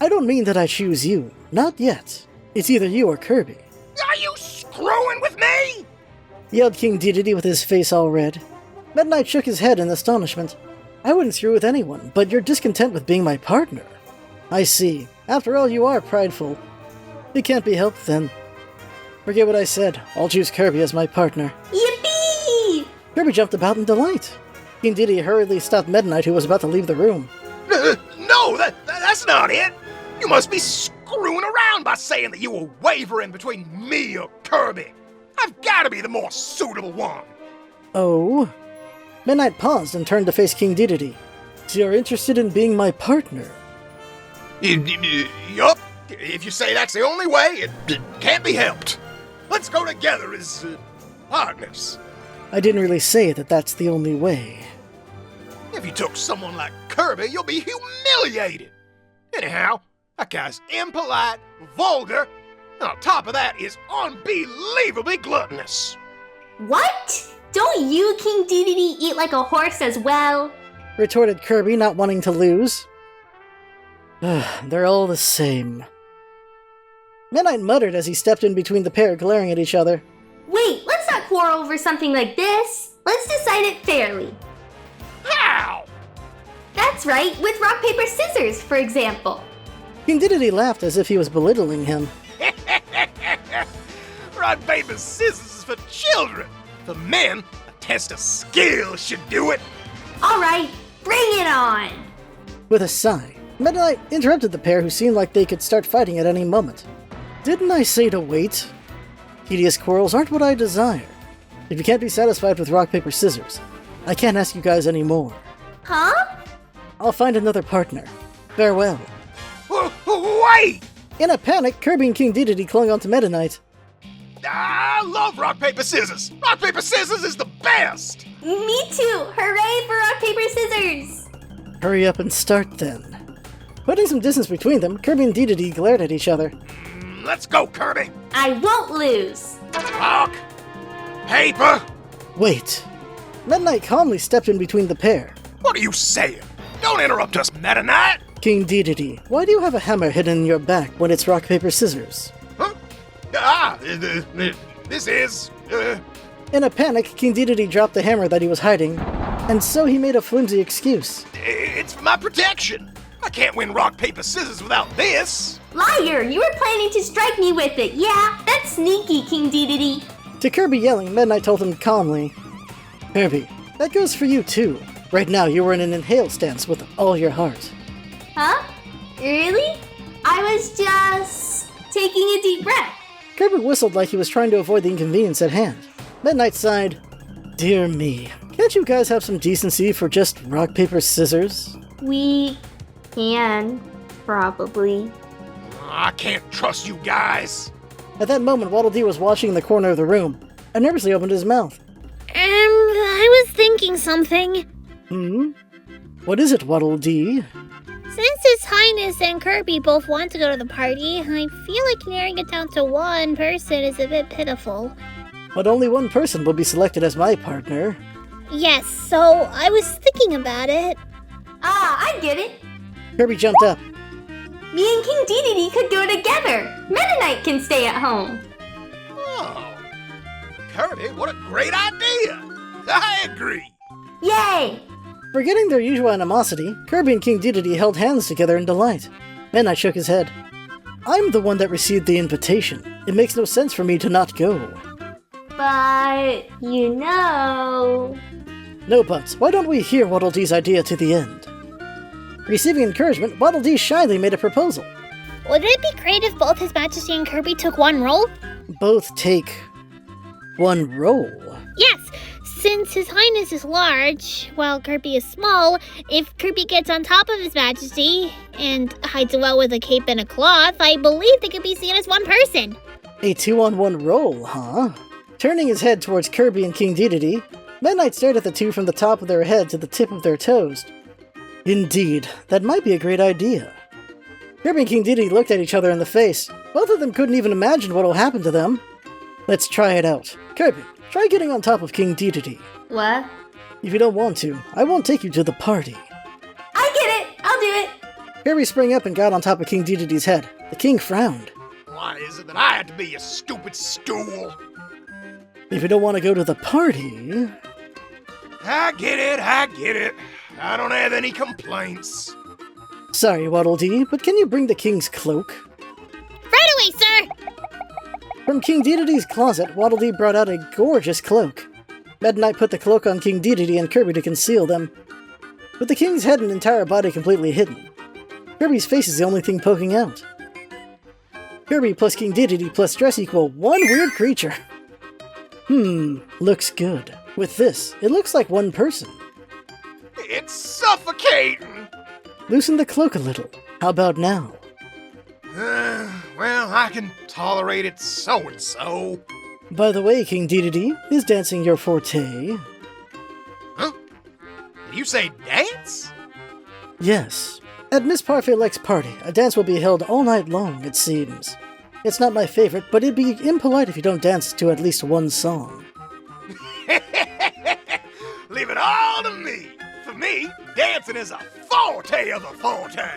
[SPEAKER 1] I don't mean that I choose you. Not yet. It's either you or Kirby.
[SPEAKER 5] Are you screwing with me?
[SPEAKER 1] Yelled King Dedede with his face all red. Meta Knight shook his head in astonishment. I wouldn't screw with anyone, but you're discontent with being my partner. I see. After all, you are prideful. It can't be helped, then. Forget what I said. I'll choose Kirby as my partner.
[SPEAKER 2] Yippee!
[SPEAKER 1] Kirby jumped about in delight. King Dedede hurriedly stopped Meta Knight, who was about to leave the room.
[SPEAKER 5] No, that's not it. You must be screwing around by saying that you were wavering between me or Kirby. I've got to be the more suitable one.
[SPEAKER 1] Oh? Meta Knight paused and turned to face King Dedede. So you're interested in being my partner?
[SPEAKER 5] Yup. If you say that's the only way, it can't be helped. Let's go together as partners.
[SPEAKER 1] I didn't really say that that's the only way.
[SPEAKER 5] If you took someone like Kirby, you'll be humiliated. Anyhow, that guy's impolite, vulgar, and on top of that is unbelievably gluttonous.
[SPEAKER 2] What? Don't you, King Dedede, eat like a horse as well?
[SPEAKER 1] Retorted Kirby, not wanting to lose. They're all the same. Meta Knight muttered as he stepped in between the pair, glaring at each other.
[SPEAKER 2] Wait, let's not quarrel over something like this. Let's decide it fairly.
[SPEAKER 5] How?
[SPEAKER 2] That's right, with rock, paper, scissors, for example.
[SPEAKER 1] King Dedede laughed as if he was belittling him.
[SPEAKER 5] Rock, paper, scissors is for children. For men, a test of skill should do it.
[SPEAKER 2] All right, bring it on.
[SPEAKER 1] With a sigh, Meta Knight interrupted the pair, who seemed like they could start fighting at any moment. Didn't I say to wait? Hideous quarrels aren't what I desire. If you can't be satisfied with rock, paper, scissors, I can't ask you guys anymore.
[SPEAKER 2] Huh?
[SPEAKER 1] I'll find another partner. Farewell.
[SPEAKER 5] Wait!
[SPEAKER 1] In a panic, Kirby and King Dedede clung onto Meta Knight.
[SPEAKER 5] I love rock, paper, scissors. Rock, paper, scissors is the best.
[SPEAKER 2] Me too! Hooray for rock, paper, scissors!
[SPEAKER 1] Hurry up and start then. Putting some distance between them, Kirby and Dedede glared at each other.
[SPEAKER 5] Let's go, Kirby.
[SPEAKER 2] I won't lose.
[SPEAKER 5] Rock, paper.
[SPEAKER 1] Wait. Meta Knight calmly stepped in between the pair.
[SPEAKER 5] What are you saying? Don't interrupt us, Meta Knight.
[SPEAKER 1] King Dedede, why do you have a hammer hidden in your back when it's rock, paper, scissors?
[SPEAKER 5] Huh? This is...
[SPEAKER 1] In a panic, King Dedede dropped the hammer that he was hiding, and so he made a flimsy excuse.
[SPEAKER 5] It's for my protection. I can't win rock, paper, scissors without this.
[SPEAKER 2] Liar! You were planning to strike me with it. Yeah, that's sneaky, King Dedede.
[SPEAKER 1] To Kirby yelling, Meta Knight told him calmly, Kirby, that goes for you too. Right now, you were in an inhale stance with all your heart.
[SPEAKER 2] Huh? Really? I was just taking a deep breath.
[SPEAKER 1] Kirby whistled like he was trying to avoid the inconvenience at hand. Meta Knight sighed, Dear me, can't you guys have some decency for just rock, paper, scissors?
[SPEAKER 2] We can, probably.
[SPEAKER 5] I can't trust you guys.
[SPEAKER 1] At that moment, Waddle Dee was watching in the corner of the room and nervously opened his mouth.
[SPEAKER 3] I was thinking something.
[SPEAKER 1] What is it, Waddle Dee?
[SPEAKER 3] Since His Highness and Kirby both want to go to the party, I feel like narrowing it down to one person is a bit pitiful.
[SPEAKER 1] But only one person will be selected as my partner.
[SPEAKER 3] Yes, so I was thinking about it.
[SPEAKER 2] Ah, I get it.
[SPEAKER 1] Kirby jumped up.
[SPEAKER 2] Me and King Dedede could go together. Meta Knight can stay at home.
[SPEAKER 5] Oh, Kirby, what a great idea. I agree.
[SPEAKER 2] Yay!
[SPEAKER 1] Forgetting their usual animosity, Kirby and King Dedede held hands together in delight. Meta Knight shook his head. I'm the one that received the invitation. It makes no sense for me to not go.
[SPEAKER 2] But, you know...
[SPEAKER 1] No buts. Why don't we hear Waddle Dee's idea to the end? Receiving encouragement, Waddle Dee shyly made a proposal.
[SPEAKER 3] Wouldn't it be great if both His Majesty and Kirby took one role?
[SPEAKER 1] Both take one role.
[SPEAKER 3] Yes, since His Highness is large, while Kirby is small, if Kirby gets on top of His Majesty and hides well with a cape and a cloth, I believe they could be seen as one person.
[SPEAKER 1] A 2-on-1 role, huh? Turning his head towards Kirby and King Dedede, Meta Knight stared at the two from the top of their head to the tip of their toes. Indeed, that might be a great idea. Kirby and King Dedede looked at each other in the face. Both of them couldn't even imagine what will happen to them. Let's try it out. Kirby, try getting on top of King Dedede.
[SPEAKER 2] What?
[SPEAKER 1] If you don't want to, I won't take you to the party.
[SPEAKER 6] I get it! I'll do it!
[SPEAKER 1] Kirby sprang up and got on top of King Dedede's head. The king frowned.
[SPEAKER 5] Why is it that I have to be a stupid stool?
[SPEAKER 1] If you don't want to go to the party...
[SPEAKER 5] I get it. I don't have any complaints.
[SPEAKER 1] Sorry, Waddle Dee, but can you bring the king's cloak?
[SPEAKER 3] Right away, sir!
[SPEAKER 1] From King Dedede's closet, Waddle Dee brought out a gorgeous cloak. Meta Knight put the cloak on King Dedede and Kirby to conceal them, with the king's head and entire body completely hidden. Kirby's face is the only thing poking out. Kirby plus King Dedede plus dress equal one weird creature. Looks good. With this, it looks like one person.
[SPEAKER 5] It's suffocating.
[SPEAKER 1] Loosen the cloak a little. How about now?
[SPEAKER 5] Well, I can tolerate it so-and-so.
[SPEAKER 1] By the way, King Dedede, is dancing your forte?
[SPEAKER 5] Huh? Did you say dance?
[SPEAKER 1] Yes. At Miss Parfait-Lec's party, a dance will be held all night long, it seems. It's not my favorite, but it'd be impolite if you don't dance to at least one song.
[SPEAKER 5] Leave it all to me. For me, dancing is a forte of the forte.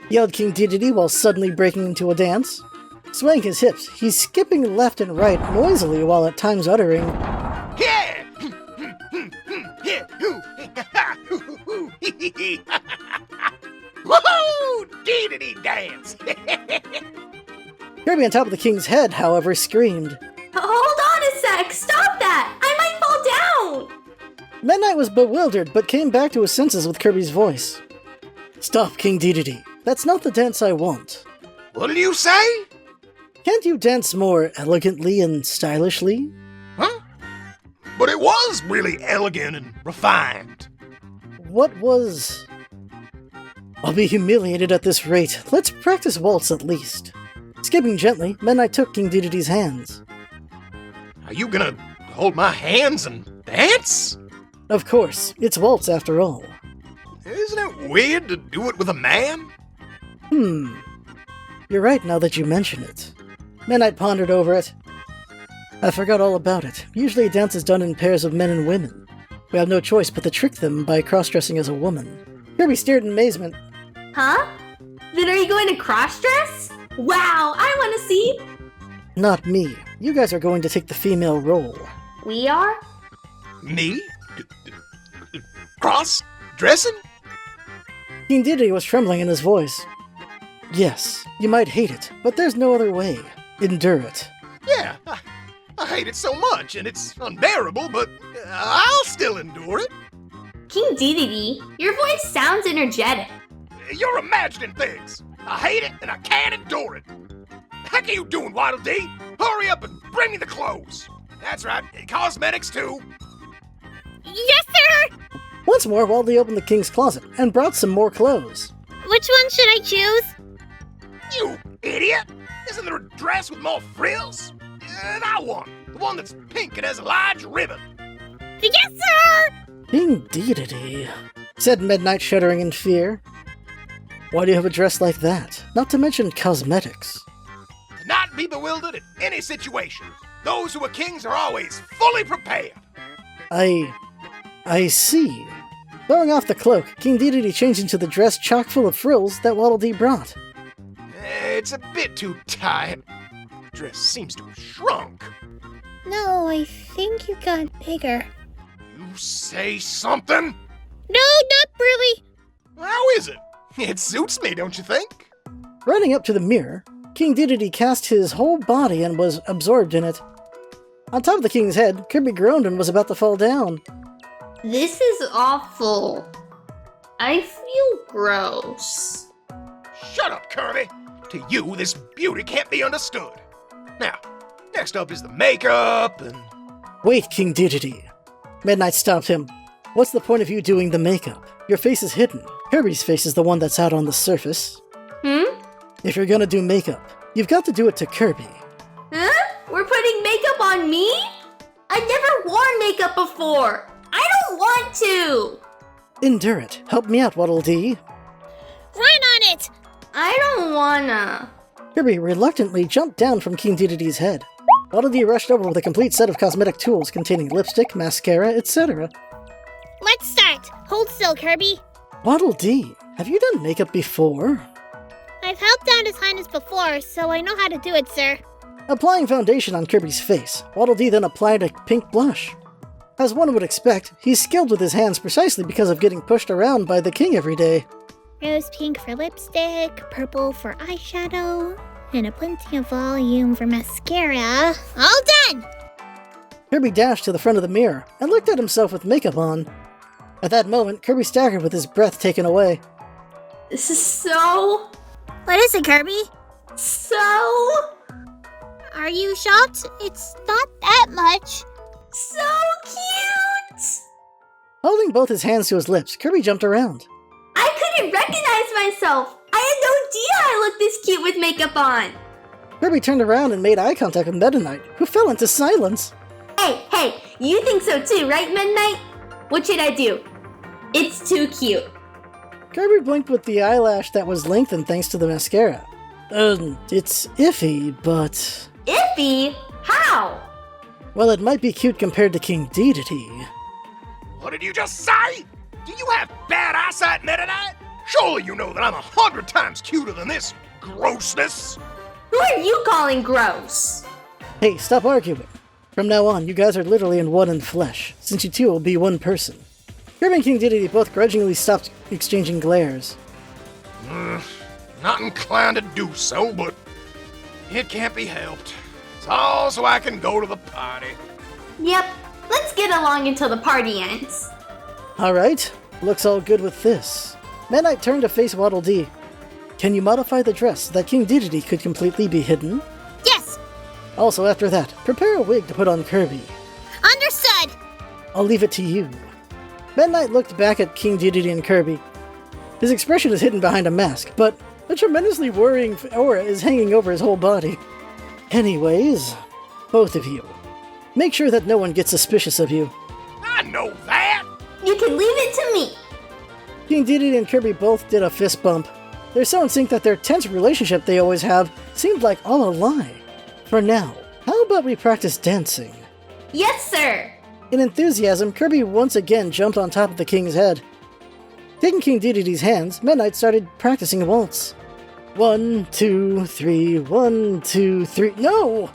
[SPEAKER 1] Yelled King Dedede while suddenly breaking into a dance. Swaying his hips, he's skipping left and right noisily while at times uttering,
[SPEAKER 5] Yeah! Woohoo! Dedede dance!
[SPEAKER 1] Kirby on top of the king's head, however, screamed.
[SPEAKER 6] Hold on a sec! Stop that! I might fall down!
[SPEAKER 1] Meta Knight was bewildered, but came back to his senses with Kirby's voice. Stop, King Dedede. That's not the dance I want.
[SPEAKER 5] What did you say?
[SPEAKER 1] Can't you dance more elegantly and stylishly?
[SPEAKER 5] Huh? But it was really elegant and refined.
[SPEAKER 1] What was... I'll be humiliated at this rate. Let's practice waltz at least. Skipping gently, Meta Knight took King Dedede's hands.
[SPEAKER 5] Are you gonna hold my hands and dance?
[SPEAKER 1] Of course, it's waltz after all.
[SPEAKER 5] Isn't it weird to do it with a man?
[SPEAKER 1] You're right now that you mention it. Meta Knight pondered over it. I forgot all about it. Usually a dance is done in pairs of men and women. We have no choice but to trick them by cross-dressing as a woman. Kirby stared in amazement.
[SPEAKER 6] Huh? Then are you going to cross-dress? Wow, I want to see!
[SPEAKER 1] Not me. You guys are going to take the female role.
[SPEAKER 2] We are?
[SPEAKER 5] Me? Cross-dressing?
[SPEAKER 1] King Dedede was trembling in his voice. Yes, you might hate it, but there's no other way. Endure it.
[SPEAKER 5] Yeah, I hate it so much, and it's unbearable, but I'll still endure it.
[SPEAKER 2] King Dedede, your voice sounds energetic.
[SPEAKER 5] You're imagining things. I hate it, and I can't endure it. Heck are you doing, Waddle Dee? Hurry up and bring me the clothes. That's right, cosmetics too.
[SPEAKER 3] Yes, sir!
[SPEAKER 1] Once more, Waddle Dee opened the king's closet and brought some more clothes.
[SPEAKER 3] Which one should I choose?
[SPEAKER 5] You idiot! Isn't there a dress with more frills? That one. The one that's pink and has a large ribbon.
[SPEAKER 3] Yes, sir!
[SPEAKER 1] King Dedede, said Meta Knight, shuddering in fear. Why do you have a dress like that? Not to mention cosmetics.
[SPEAKER 5] To not be bewildered in any situation. Those who are kings are always fully prepared.
[SPEAKER 1] I see. Throwing off the cloak, King Dedede changed into the dress chock full of frills that Waddle Dee brought.
[SPEAKER 5] It's a bit too tight. The dress seems to have shrunk.
[SPEAKER 3] No, I think you got bigger.
[SPEAKER 5] You say something?
[SPEAKER 3] No, not really.
[SPEAKER 5] How is it? It suits me, don't you think?
[SPEAKER 1] Running up to the mirror, King Dedede cast his whole body and was absorbed in it. On top of the king's head, Kirby groaned and was about to fall down.
[SPEAKER 2] This is awful. I feel gross.
[SPEAKER 5] Shut up, Kirby. To you, this beauty can't be understood. Now, next up is the makeup and...
[SPEAKER 1] Wait, King Dedede. Meta Knight stopped him. What's the point of you doing the makeup? Your face is hidden. Kirby's face is the one that's out on the surface. If you're gonna do makeup, you've got to do it to Kirby.
[SPEAKER 2] Huh? We're putting makeup on me? I've never worn makeup before. I don't want to.
[SPEAKER 1] Endure it. Help me out, Waddle Dee.
[SPEAKER 3] Run on it!
[SPEAKER 2] I don't wanna.
[SPEAKER 1] Kirby reluctantly jumped down from King Dedede's head. Waddle Dee rushed over with a complete set of cosmetic tools containing lipstick, mascara, etc.
[SPEAKER 3] Let's start. Hold still, Kirby.
[SPEAKER 1] Waddle Dee, have you done makeup before?
[SPEAKER 3] I've helped out His Highness before, so I know how to do it, sir.
[SPEAKER 1] Applying foundation on Kirby's face, Waddle Dee then applied a pink blush. As one would expect, he's skilled with his hands precisely because of getting pushed around by the king every day.
[SPEAKER 3] Rose pink for lipstick, purple for eyeshadow, and a plenty of volume for mascara. All done!
[SPEAKER 1] Kirby dashed to the front of the mirror and looked at himself with makeup on. At that moment, Kirby staggered with his breath taken away.
[SPEAKER 2] This is so...
[SPEAKER 3] What is it, Kirby?
[SPEAKER 2] so...
[SPEAKER 3] Are you shocked? It's not that much.
[SPEAKER 2] so cute!
[SPEAKER 1] Holding both his hands to his lips, Kirby jumped around.
[SPEAKER 2] I couldn't recognize myself! I had no idea I looked this cute with makeup on!
[SPEAKER 1] Kirby turned around and made eye contact with Meta Knight, who fell into silence.
[SPEAKER 2] Hey, you think so too, right, Midnight? What should I do? It's too cute.
[SPEAKER 1] Kirby blinked with the eyelash that was lengthened thanks to the mascara. It's iffy, but...
[SPEAKER 2] Iffy? How?
[SPEAKER 1] Well, it might be cute compared to King Dedede.
[SPEAKER 5] What did you just say? Do you have bad eyesight, Meta Knight? Surely you know that I'm 100 times cuter than this grossness.
[SPEAKER 2] Who are you calling gross?
[SPEAKER 1] Hey, stop arguing. From now on, you guys are literally in one in flesh, since you two will be one person. Kirby and King Dedede both grudgingly stopped exchanging glares.
[SPEAKER 5] Not inclined to do so, but it can't be helped. It's all so I can go to the party.
[SPEAKER 2] Yep, let's get along until the party ends.
[SPEAKER 1] Alright, looks all good with this. Meta Knight turned to face Waddle Dee. Can you modify the dress so that King Dedede could completely be hidden?
[SPEAKER 3] Yes!
[SPEAKER 1] Also, after that, prepare a wig to put on Kirby.
[SPEAKER 3] Understood!
[SPEAKER 1] I'll leave it to you. Meta Knight looked back at King Dedede and Kirby. His expression is hidden behind a mask, but a tremendously worrying aura is hanging over his whole body. Anyways, both of you, make sure that no one gets suspicious of you.
[SPEAKER 5] I know that!
[SPEAKER 2] You can leave it to me.
[SPEAKER 1] King Dedede and Kirby both did a fist bump. They're so in sync that their tense relationship they always have seemed like all a lie. For now, how about we practice dancing?
[SPEAKER 2] Yes, sir.
[SPEAKER 1] In enthusiasm, Kirby once again jumped on top of the king's head. Taking King Dedede's hands, Meta Knight started practicing a waltz. 1, 2, 3, 1, 2, 3. No!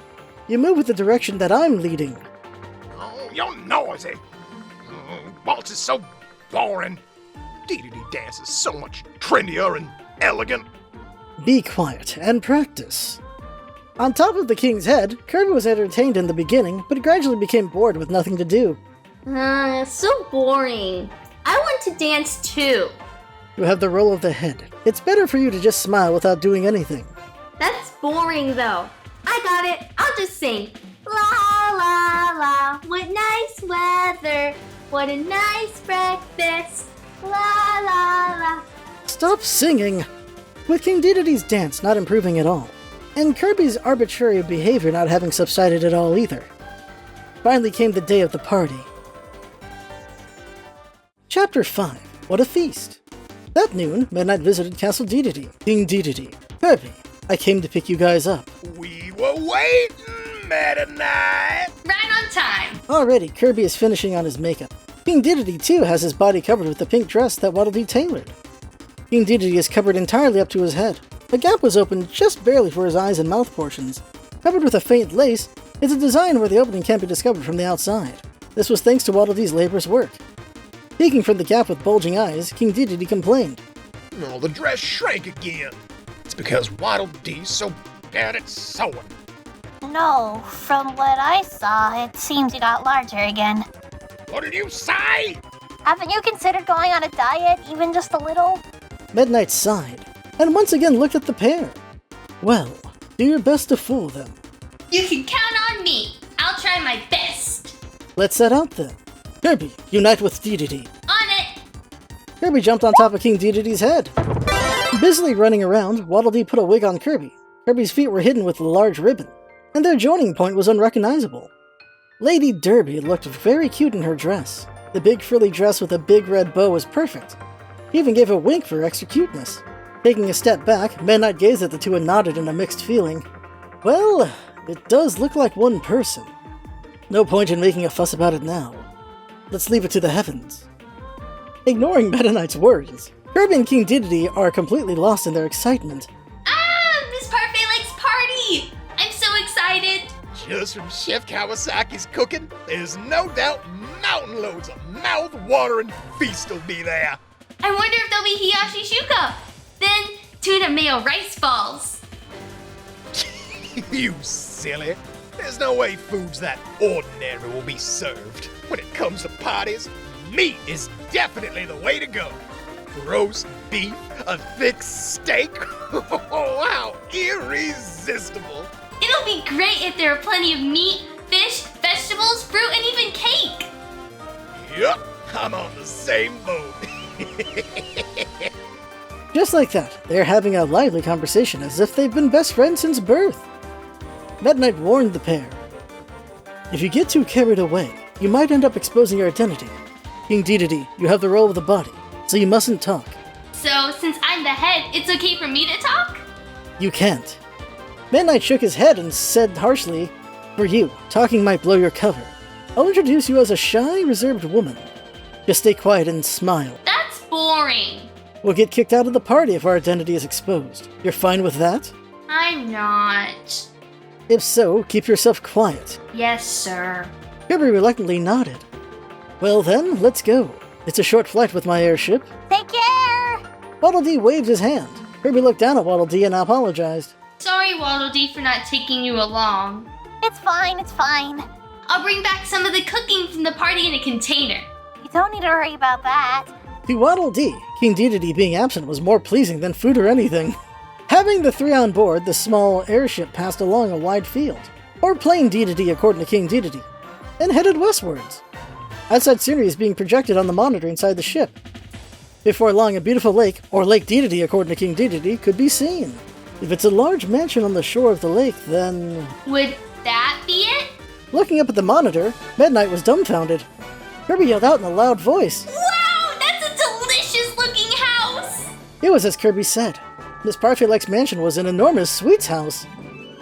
[SPEAKER 1] You move with the direction that I'm leading.
[SPEAKER 5] Oh, you're noisy. Waltz is so boring. Dedede dance is so much trendier and elegant.
[SPEAKER 1] Be quiet and practice. On top of the king's head, Kirby was entertained in the beginning, but gradually became bored with nothing to do.
[SPEAKER 2] So boring. I want to dance too.
[SPEAKER 1] You have the role of the head. It's better for you to just smile without doing anything.
[SPEAKER 2] That's boring though. I got it. I'll just sing. La la la, what nice weather. What a nice breakfast. La la la.
[SPEAKER 1] Stop singing! With King Dedede's dance not improving at all, and Kirby's arbitrary behavior not having subsided at all either. Finally came the day of the party. Chapter 5. What a feast! That noon, Meta Knight visited Castle Dedede. King Dedede, Kirby, I came to pick you guys up.
[SPEAKER 5] We were waiting, Meta Knight.
[SPEAKER 2] Right on time.
[SPEAKER 1] Already, Kirby is finishing on his makeup. King Dedede too has his body covered with the pink dress that Waddle Dee tailored. King Dedede is covered entirely up to his head. A gap was opened just barely for his eyes and mouth portions. Covered with a faint lace, it's a design where the opening can't be discovered from the outside. This was thanks to Waddle Dee's laborious work. Peeking from the gap with bulging eyes, King Dedede complained.
[SPEAKER 5] Oh, the dress shrank again. It's because Waddle Dee's so bad at sewing.
[SPEAKER 4] No, from what I saw, it seems you got larger again.
[SPEAKER 5] What did you say?
[SPEAKER 4] Haven't you considered going on a diet, even just a little?
[SPEAKER 1] Meta Knight sighed, and once again looked at the pair. Well, do your best to fool them.
[SPEAKER 2] You can count on me. I'll try my best.
[SPEAKER 1] Let's set out then. Kirby, unite with Dedede.
[SPEAKER 2] On it.
[SPEAKER 1] Kirby jumped on top of King Dedede's head. Busily running around, Waddle Dee put a wig on Kirby. Kirby's feet were hidden with a large ribbon, and their joining point was unrecognizable. Lady Derby looked very cute in her dress. The big frilly dress with a big red bow was perfect. He even gave a wink for extra cuteness. Taking a step back, Meta Knight gazed at the two and nodded in a mixed feeling. Well, It does look like one person. No point in making a fuss about it now. Let's leave it to the heavens. Ignoring Meta Knight's words, Kirby and King Dedede are completely lost in their excitement.
[SPEAKER 2] Ah, Miss Parfait likes party! I'm so excited!
[SPEAKER 5] Just from Chef Kawasaki's cooking, there's no doubt mountain loads of mouth-watering feast will be there.
[SPEAKER 2] I wonder if there'll be hiyashi shuka. Then tuna mayo rice balls.
[SPEAKER 5] You silly. There's no way foods that ordinary will be served. When it comes to parties, meat is definitely the way to go. Roast beef, a thick steak. Oh, how irresistible.
[SPEAKER 2] It'll be great if there are plenty of meat, fish, vegetables, fruit, and even cake.
[SPEAKER 5] Yup, I'm on the same boat.
[SPEAKER 1] Just like that, they're having a lively conversation as if they've been best friends since birth. Meta Knight warned the pair. If you get too carried away, you might end up exposing your identity. King Dedede, you have the role of the body, so you mustn't talk.
[SPEAKER 2] So, since I'm the head, it's okay for me to talk?
[SPEAKER 1] You can't. Meta Knight shook his head and said harshly, "For you, talking might blow your cover. I'll introduce you as a shy, reserved woman. Just stay quiet and smile.
[SPEAKER 2] That's boring.
[SPEAKER 1] We'll get kicked out of the party if our identity is exposed. You're fine with that?
[SPEAKER 2] I'm not.
[SPEAKER 1] If so, keep yourself quiet."
[SPEAKER 2] Yes, sir.
[SPEAKER 1] Kirby reluctantly nodded. Well then, let's go. It's a short flight with my airship.
[SPEAKER 4] Take care!
[SPEAKER 1] Waddle Dee waved his hand. Kirby looked down at Waddle Dee and apologized.
[SPEAKER 2] Sorry, Waddle Dee, for not taking you along.
[SPEAKER 4] It's fine, it's fine.
[SPEAKER 2] I'll bring back some of the cooking from the party in a container.
[SPEAKER 4] You don't need to worry about that.
[SPEAKER 1] To Waddle Dee, King Dedede being absent was more pleasing than food or anything. Having the three on board, the small airship passed along a wide field, or plain Dedede according to King Dedede, and headed westwards. Outside scenery is being projected on the monitor inside the ship. Before long, a beautiful lake, or Lake Dedede according to King Dedede, could be seen. If it's a large mansion on the shore of the lake, then...
[SPEAKER 2] Would that be it?
[SPEAKER 1] Looking up at the monitor, Meta Knight was dumbfounded. Kirby yelled out in a loud voice.
[SPEAKER 2] Wow, that's a delicious looking house!
[SPEAKER 1] It was as Kirby said. Miss Parfait-like's mansion was an enormous sweets house.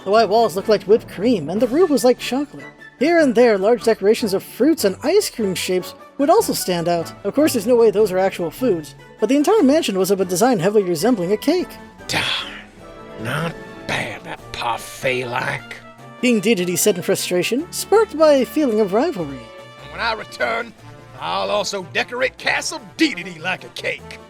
[SPEAKER 1] The white walls looked like whipped cream, and the roof was like chocolate. Here and there, large decorations of fruits and ice cream shapes would also stand out. Of course, there's no way those are actual foods, but the entire mansion was of a design heavily resembling a cake.
[SPEAKER 5] Darn, not bad, that parfait-like.
[SPEAKER 1] King Dedede said in frustration, sparked by a feeling of rivalry.
[SPEAKER 5] When I return, I'll also decorate Castle Dedede like a cake.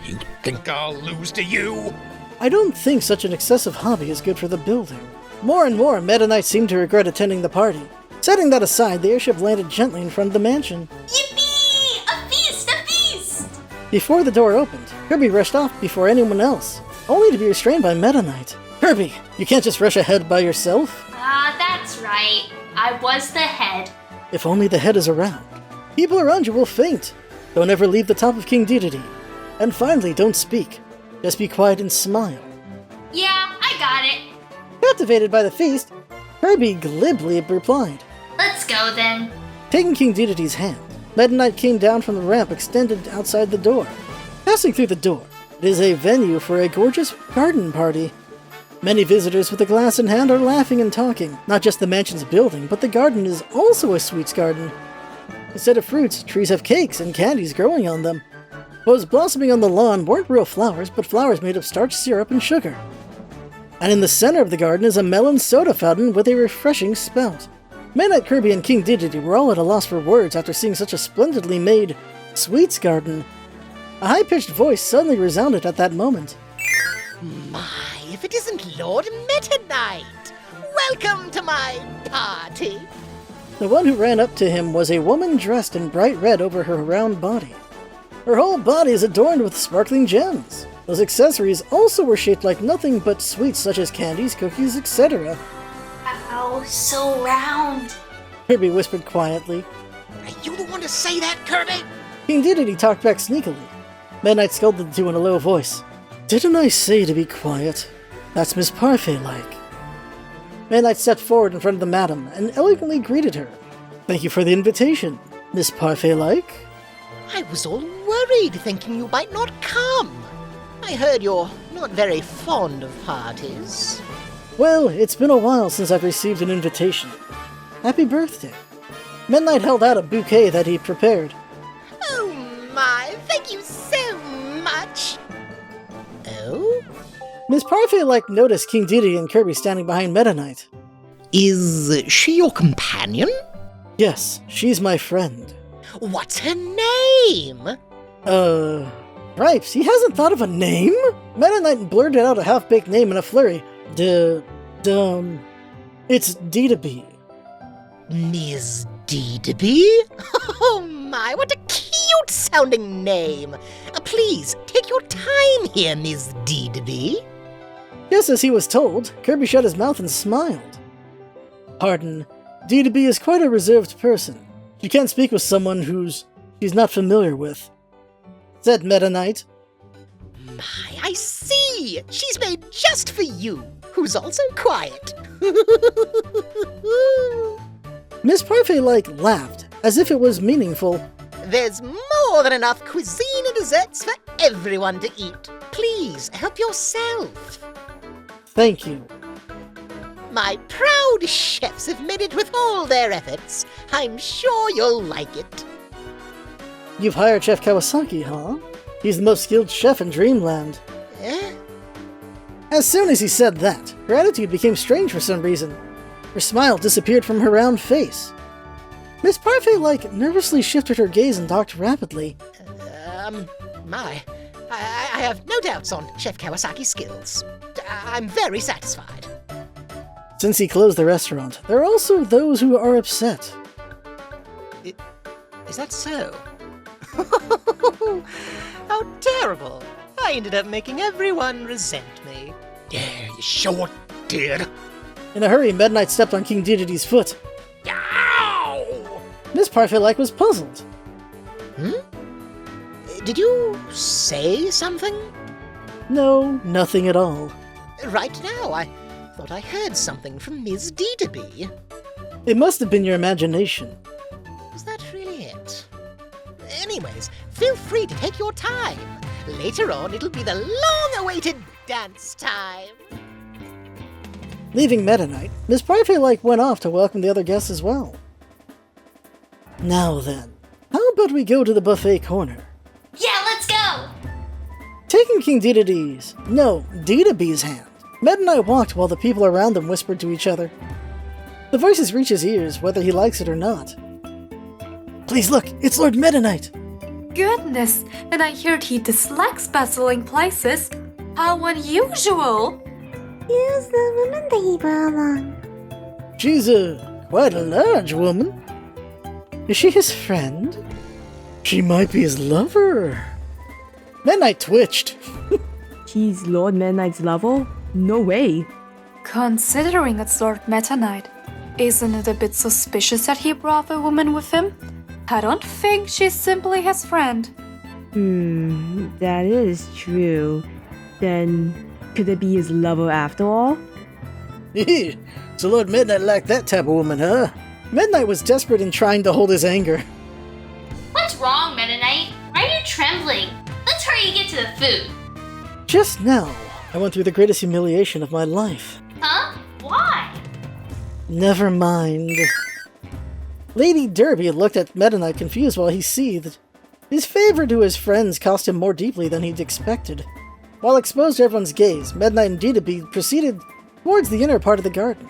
[SPEAKER 5] You think I'll lose to you?
[SPEAKER 1] I don't think such an excessive hobby is good for the building. More and more, Meta Knight seemed to regret attending the party. Setting that aside, the airship landed gently in front of the mansion.
[SPEAKER 2] Yippee! A feast! A feast!
[SPEAKER 1] Before the door opened, Kirby rushed off before anyone else, only to be restrained by Meta Knight. Kirby, you can't just rush ahead by yourself.
[SPEAKER 2] Ah, that's right. I was the head.
[SPEAKER 1] If only the head is around. People around you will faint. Don't ever leave the top of King Dedede. And finally, don't speak. Just be quiet and smile.
[SPEAKER 2] Yeah, I got it.
[SPEAKER 1] Captivated by the feast, Kirby glibly replied.
[SPEAKER 2] Let's go then.
[SPEAKER 1] Taking King Dedede's hand, Meta Knight came down from the ramp extended outside the door. Passing through the door, it is a venue for a gorgeous garden party. Many visitors with a glass in hand are laughing and talking. Not just the mansion's building, but the garden is also a sweets garden. Instead of fruits, trees have cakes and candies growing on them. What was blossoming on the lawn weren't real flowers, but flowers made of starch syrup and sugar. And in the center of the garden is a melon soda fountain with a refreshing spout. Meta Knight, Kirby, and King Dedede were all at a loss for words after seeing such a splendidly made sweets garden. A high-pitched voice suddenly resounded at that moment.
[SPEAKER 7] My, if it isn't Lord Meta Knight! Welcome to my party!
[SPEAKER 1] The one who ran up to him was a woman dressed in bright red over her round body. Her whole body is adorned with sparkling gems. Those accessories also were shaped like nothing but sweets such as candies, cookies, etc.
[SPEAKER 2] Ow, so round.
[SPEAKER 1] Kirby whispered quietly.
[SPEAKER 7] Are you the one to say that, Kirby?
[SPEAKER 1] King Dedede talked back sneakily. Meta Knight scolded the two in a low voice. Didn't I say to be quiet? That's Miss Parfait-like. Meta Knight stepped forward in front of the madam and elegantly greeted her. Thank you for the invitation, Miss Parfait-like.
[SPEAKER 7] I was all worried, thinking you might not come. I heard you're not very fond of parties.
[SPEAKER 1] Well, it's been a while since I've received an invitation. Happy birthday. Midnight held out a bouquet that he prepared.
[SPEAKER 7] Oh my, thank you so much. Oh?
[SPEAKER 1] Miss Parfait noticed King Dedede and Kirby standing behind Meta Knight.
[SPEAKER 7] Is she your companion?
[SPEAKER 1] Yes, she's my friend.
[SPEAKER 7] What's her name?
[SPEAKER 1] Ripes, he hasn't thought of a name? Meta Knight blurted out a half-baked name in a flurry. It's Dedede.
[SPEAKER 7] Ms. Dedede? Oh my, what a cute-sounding name! Please, take your time here, Ms. Dedede.
[SPEAKER 1] Just as he was told, Kirby shut his mouth and smiled. Pardon, Dedede is quite a reserved person. She can't speak with someone she's not familiar with, said Meta Knight.
[SPEAKER 7] My, I see! She's made just for you, who's also quiet.
[SPEAKER 1] Miss Parfait laughed, as if it was meaningful.
[SPEAKER 7] There's more than enough cuisine and desserts for everyone to eat. Please, help yourself.
[SPEAKER 1] Thank you.
[SPEAKER 7] My proud chefs have made it with all their efforts. I'm sure you'll like it.
[SPEAKER 1] You've hired Chef Kawasaki, huh? He's the most skilled chef in Dreamland.
[SPEAKER 7] Eh?
[SPEAKER 1] As soon as he said that, her attitude became strange for some reason. Her smile disappeared from her round face. Miss Parfait, nervously shifted her gaze and talked rapidly.
[SPEAKER 7] I have no doubts on Chef Kawasaki's skills. I'm very satisfied.
[SPEAKER 1] Since he closed the restaurant, there are also those who are upset.
[SPEAKER 5] Is that so? How terrible! I ended up making everyone resent me.
[SPEAKER 7] Yeah, you sure did.
[SPEAKER 1] In a hurry, Midnight stepped on King Dedede's foot.
[SPEAKER 7] Ow!
[SPEAKER 1] Miss Parfait was puzzled.
[SPEAKER 7] Did you say something?
[SPEAKER 1] No, nothing at all.
[SPEAKER 7] Right now, I thought I heard something from Ms. Dedede.
[SPEAKER 1] It must have been your imagination.
[SPEAKER 7] Is that really it? Anyways, feel free to take your time. Later on, it'll be the long-awaited dance time.
[SPEAKER 1] Leaving Meta Knight, Miss Parfait went off to welcome the other guests as well. Now then, how about we go to the buffet corner?
[SPEAKER 2] Yeah, let's go!
[SPEAKER 1] Taking King Dedede's hand, Meta Knight walked while the people around them whispered to each other. The voices reach his ears, whether he likes it or not. Please look, it's Lord Meta Knight!
[SPEAKER 8] Goodness, and I heard he dislikes bustling places. How unusual!
[SPEAKER 6] Who's the woman that he brought along?
[SPEAKER 1] She's quite a large woman. Is she his friend? She might be his lover. Midnight twitched.
[SPEAKER 9] She's Lord Midnight's lover? No way.
[SPEAKER 8] Considering it's Lord Meta Knight, isn't it a bit suspicious that he brought a woman with him? I don't think she's simply his friend.
[SPEAKER 9] That is true. Then, could it be his lover after all?
[SPEAKER 1] So Lord Midnight liked that type of woman, huh? Midnight was desperate in trying to hold his anger.
[SPEAKER 2] What's wrong, Meta Knight? Why are you trembling? Let's hurry and get to the food.
[SPEAKER 1] Just now, I went through the greatest humiliation of my life.
[SPEAKER 2] Huh? Why?
[SPEAKER 1] Never mind. Lady Derby looked at Meta Knight confused while he seethed. His favor to his friends cost him more deeply than he'd expected. While exposed to everyone's gaze, Meta Knight and Dedede proceeded towards the inner part of the garden.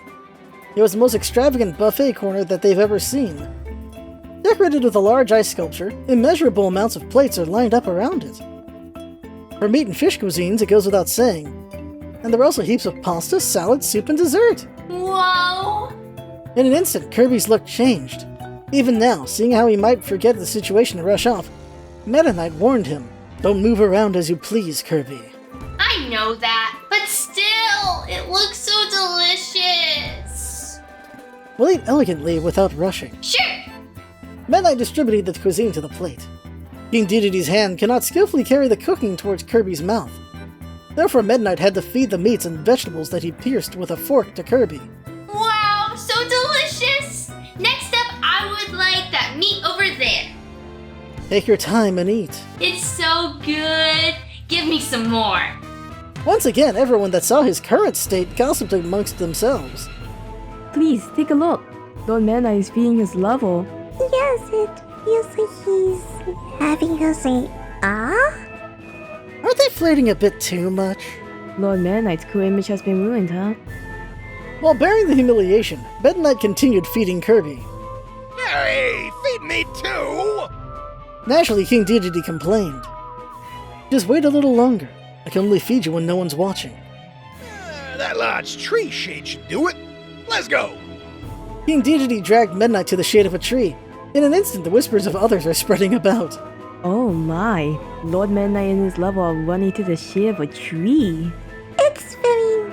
[SPEAKER 1] It was the most extravagant buffet corner that they've ever seen. Decorated with a large ice sculpture, immeasurable amounts of plates are lined up around it. For meat and fish cuisines, it goes without saying. And there are also heaps of pasta, salad, soup, and dessert.
[SPEAKER 2] Whoa!
[SPEAKER 1] In an instant, Kirby's look changed. Even now, seeing how he might forget the situation and rush off, Meta Knight warned him, "Don't move around as you please, Kirby."
[SPEAKER 2] I know that, but still, it looks so delicious.
[SPEAKER 1] We'll eat elegantly without rushing.
[SPEAKER 2] Sure.
[SPEAKER 1] Meta Knight distributed the cuisine to the plate. King Dedede's hand cannot skillfully carry the cooking towards Kirby's mouth. Therefore, Meta Knight had to feed the meats and vegetables that he pierced with a fork to Kirby.
[SPEAKER 2] Wow, so delicious! Next up, I would like that meat over there.
[SPEAKER 1] Take your time and eat.
[SPEAKER 2] It's so good. Give me some more.
[SPEAKER 1] Once again, everyone that saw his current state gossiped amongst themselves.
[SPEAKER 9] Please, take a look. Lord Meta Knight is feeding his level.
[SPEAKER 6] Yes, it feels like he's having us say, ah?
[SPEAKER 1] Aren't they flirting a bit too much?
[SPEAKER 9] Lord Meta Knight's cool image has been ruined, huh?
[SPEAKER 1] While bearing the humiliation, Meta Knight continued feeding Kirby.
[SPEAKER 5] Hey, feed me too!
[SPEAKER 1] Naturally, King Dedede complained. Just wait a little longer. I can only feed you when no one's watching.
[SPEAKER 5] That large tree shade should do it. Let's go!
[SPEAKER 1] King Dedede dragged Meta Knight to the shade of a tree. In an instant, the whispers of others are spreading about.
[SPEAKER 9] Oh my, Lord Meta Knight and his level are running to the shade of a tree.
[SPEAKER 6] It's very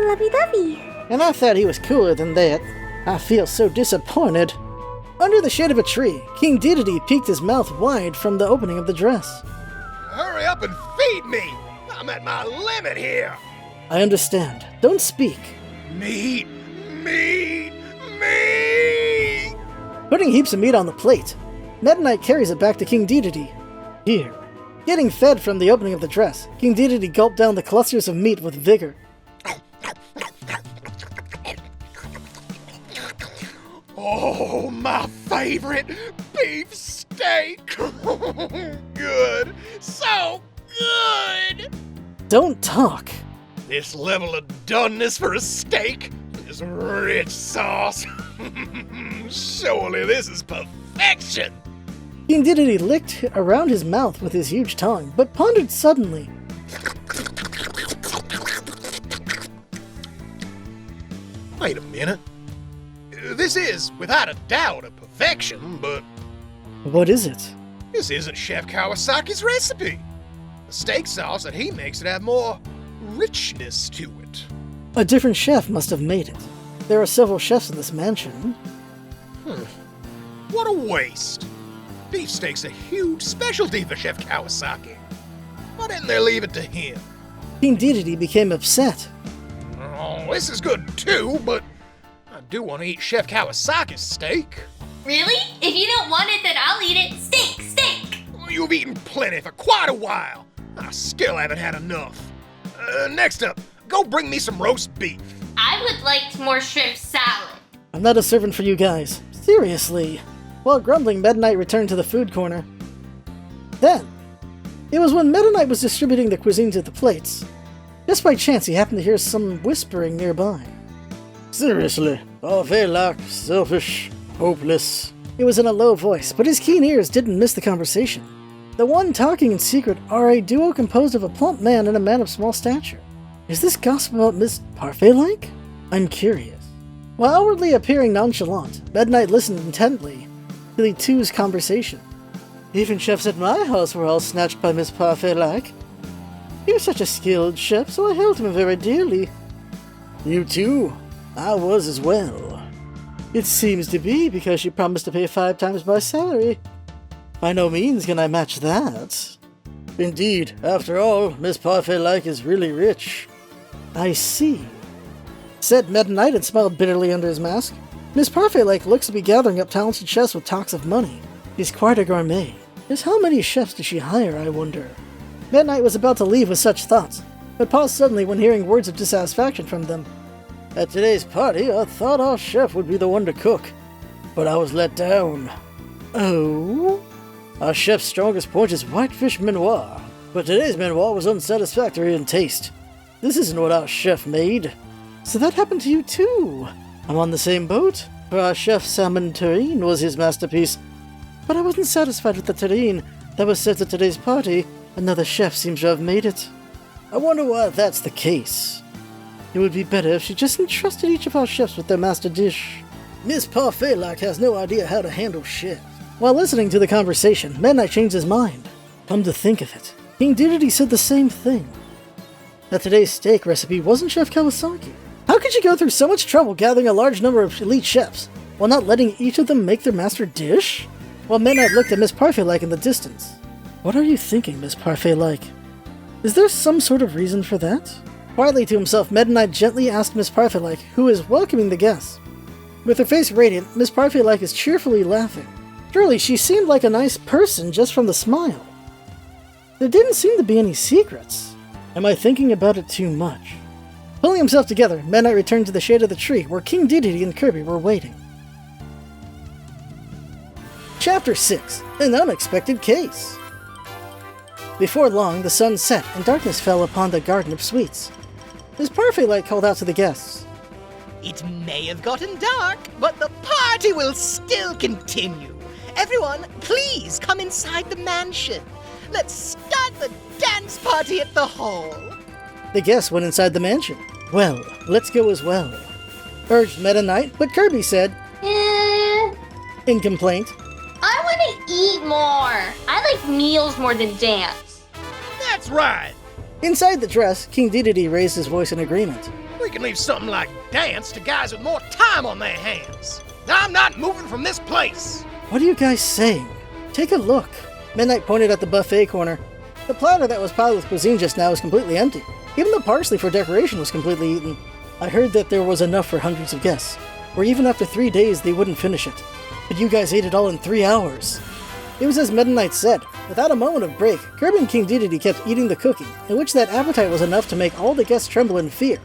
[SPEAKER 6] lovey-dovey.
[SPEAKER 1] And I thought he was cooler than that. I feel so disappointed. Under the shade of a tree, King Dedede peeked his mouth wide from the opening of the dress.
[SPEAKER 5] Hurry up and feed me! I'm at my limit here!
[SPEAKER 1] I understand. Don't speak.
[SPEAKER 5] Meat! Meat! Meat!
[SPEAKER 1] Putting heaps of meat on the plate, Meta Knight carries it back to King Dedede. Here. Getting fed from the opening of the dress, King Dedede gulped down the clusters of meat with vigor.
[SPEAKER 5] Oh, my favorite beef steak! Good! So good!
[SPEAKER 1] Don't talk.
[SPEAKER 5] This level of doneness for a steak, this rich sauce. Surely this is perfection!
[SPEAKER 1] King Dedede licked around his mouth with his huge tongue, but pondered suddenly.
[SPEAKER 5] Wait a minute. This is, without a doubt, a perfection, but
[SPEAKER 1] What is it?
[SPEAKER 5] this isn't Chef Kawasaki's recipe. The steak sauce that he makes it have more richness to it.
[SPEAKER 1] A different chef must have made it. There are several chefs in this mansion.
[SPEAKER 5] What a waste. Beefsteak's a huge specialty for Chef Kawasaki. Why didn't they leave it to him?
[SPEAKER 1] King Dedede became upset.
[SPEAKER 5] Oh, this is good too, but I do want to eat Chef Kawasaki's steak.
[SPEAKER 2] Really? If you don't want it, then I'll eat it. Steak, steak!
[SPEAKER 5] You've eaten plenty for quite a while. I still haven't had enough. Next up, go bring me some roast beef.
[SPEAKER 2] I would like more shrimp salad.
[SPEAKER 1] I'm not a servant for you guys. Seriously. While grumbling, Meta Knight returned to the food corner. Then, it was when Meta Knight was distributing the cuisine to the plates. Just by chance, he happened to hear some whispering nearby. Seriously, like selfish, hopeless. It was in a low voice, but his keen ears didn't miss the conversation. The one talking in secret are a duo composed of a plump man and a man of small stature. Is this gossip about Miss Parfait-like? I'm curious. While outwardly appearing nonchalant, Meta Knight listened intently to the two's conversation. Even chefs at my house were all snatched by Miss Parfait-like. He was such a skilled chef, so I held him very dearly. You too? I was as well. It seems to be because she promised to pay 5 times my salary. By no means can I match that. Indeed, after all, Miss Parfait-like is really rich. I see, said Meta Knight and smiled bitterly under his mask. Miss Parfait-like looks to be gathering up talented chefs with talks of money. She's quite a gourmet. Just how many chefs does she hire, I wonder? Meta Knight was about to leave with such thoughts, but paused suddenly when hearing words of dissatisfaction from them. At today's party, I thought our chef would be the one to cook, but I was let down. Oh? Our chef's strongest point is whitefish minoir, but today's minoir was unsatisfactory in taste. This isn't what our chef made. So that happened to you too. I'm on the same boat, for our chef salmon terrine was his masterpiece, but I wasn't satisfied with the terrine that was served at today's party. Another chef seems to have made it. I wonder why that's the case. It would be better if she just entrusted each of our chefs with their master dish. Miss Parfait-like has no idea how to handle chefs. While listening to the conversation, Meta Knight changed his mind. Come to think of it, King Dedede said the same thing. That today's steak recipe wasn't Chef Kawasaki. How could you go through so much trouble gathering a large number of elite chefs, while not letting each of them make their master dish? While Meta Knight looked at Miss Parfait-like in the distance. What are you thinking, Miss Parfait-like? Is there some sort of reason for that? Quietly to himself, Meta Knight gently asked Miss Parfait-like, who is welcoming the guests. With her face radiant, Miss Parfait-like is cheerfully laughing. Surely she seemed like a nice person just from the smile. There didn't seem to be any secrets. Am I thinking about it too much? Pulling himself together, Meta Knight returned to the shade of the tree where King Dedede and Kirby were waiting. Chapter 6. An Unexpected Case. Before long, the sun set and darkness fell upon the Garden of Sweets. Miss Parfait called out to the guests.
[SPEAKER 7] It may have gotten dark, but the party will still continue. Everyone, please come inside the mansion. Let's start the dance party at the hall.
[SPEAKER 1] The guests went inside the mansion. Well, let's go as well, urged Meta Knight, but Kirby said, in complaint,
[SPEAKER 2] I want to eat more. I like meals more than dance.
[SPEAKER 5] That's right.
[SPEAKER 1] Inside the dress, King Dedede raised his voice in agreement.
[SPEAKER 5] We can leave something like dance to guys with more time on their hands. I'm not moving from this place.
[SPEAKER 1] What are you guys saying? Take a look. Midnight pointed at the buffet corner. The platter that was piled with cuisine just now was completely empty. Even the parsley for decoration was completely eaten. I heard that there was enough for hundreds of guests, or even after 3 days they wouldn't finish it. But you guys ate it all in 3 hours. It was as Meta Knight said. Without a moment of break, Kirby and King Dedede kept eating the cooking, in which that appetite was enough to make all the guests tremble in fear.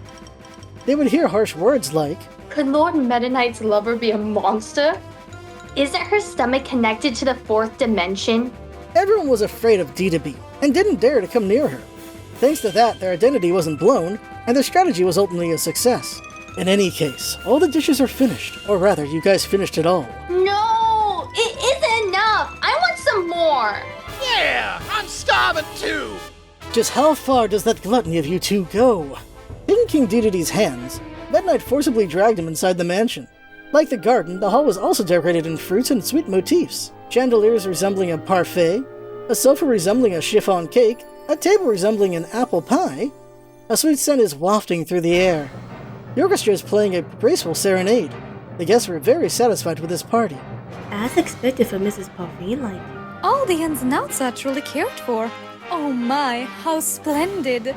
[SPEAKER 1] They would hear harsh words like,
[SPEAKER 2] Could Lord Meta Knight's lover be a monster? Isn't her stomach connected to the 4th dimension?
[SPEAKER 1] Everyone was afraid of Dedede, and didn't dare to come near her. Thanks to that, their identity wasn't blown, and their strategy was ultimately a success. In any case, all the dishes are finished, or rather, you guys finished it all.
[SPEAKER 2] No! It isn't enough! I want some more!
[SPEAKER 5] Yeah, I'm starving too.
[SPEAKER 1] Just how far does that gluttony of you two go? In King Dedede's hands, Meta Knight forcibly dragged him inside the mansion. Like the garden, the hall was also decorated in fruits and sweet motifs. Chandeliers resembling a parfait, a sofa resembling a chiffon cake, a table resembling an apple pie. A sweet scent is wafting through the air. The orchestra is playing a graceful serenade. The guests were very satisfied with this party.
[SPEAKER 9] As expected for Mrs. Parfait Light.
[SPEAKER 8] All the ins and outs are truly cared for. Oh my, how splendid!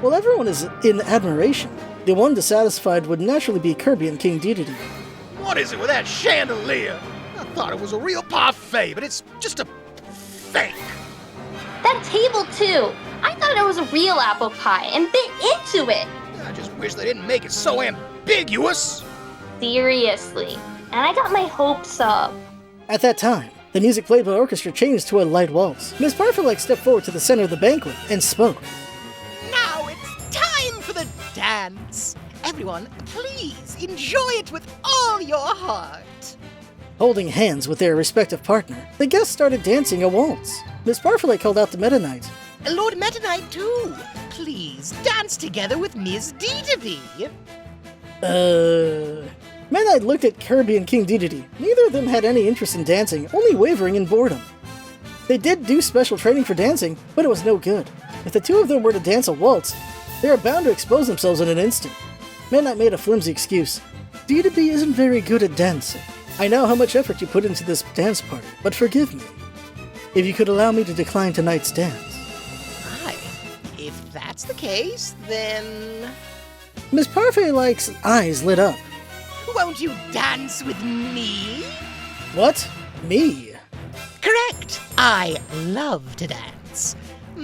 [SPEAKER 1] While everyone is in admiration, the one dissatisfied would naturally be Kirby and King Dedede.
[SPEAKER 5] What is it with that chandelier? I thought it was a real parfait, but it's just a fake.
[SPEAKER 2] That table too! I thought it was a real apple pie and bit into it!
[SPEAKER 5] I just wish they didn't make it so ambiguous.
[SPEAKER 2] Seriously. And I got my hopes up.
[SPEAKER 1] At that time, the music played by the orchestra changed to a light waltz. Miss Parfait stepped forward to the center of the banquet and spoke.
[SPEAKER 7] Now it's time for the dance. Everyone, please enjoy it with all your heart.
[SPEAKER 1] Holding hands with their respective partner, the guests started dancing a waltz. Miss Parfait called out to Meta Knight.
[SPEAKER 7] Lord Meta Knight too. Please dance together with Miss Dedede.
[SPEAKER 1] Meta Knight looked at Kirby and King Dedede. Neither of them had any interest in dancing, only wavering in boredom. They did do special training for dancing, but it was no good. If the two of them were to dance a waltz, they were bound to expose themselves in an instant. Meta Knight made a flimsy excuse. Dedede isn't very good at dancing. I know how much effort you put into this dance party, but forgive me. If you could allow me to decline tonight's dance.
[SPEAKER 7] Aye, if that's the case, then...
[SPEAKER 1] Miss Parfait's eyes lit up.
[SPEAKER 7] Won't you dance with me?
[SPEAKER 1] What? Me?
[SPEAKER 7] Correct. I love to dance.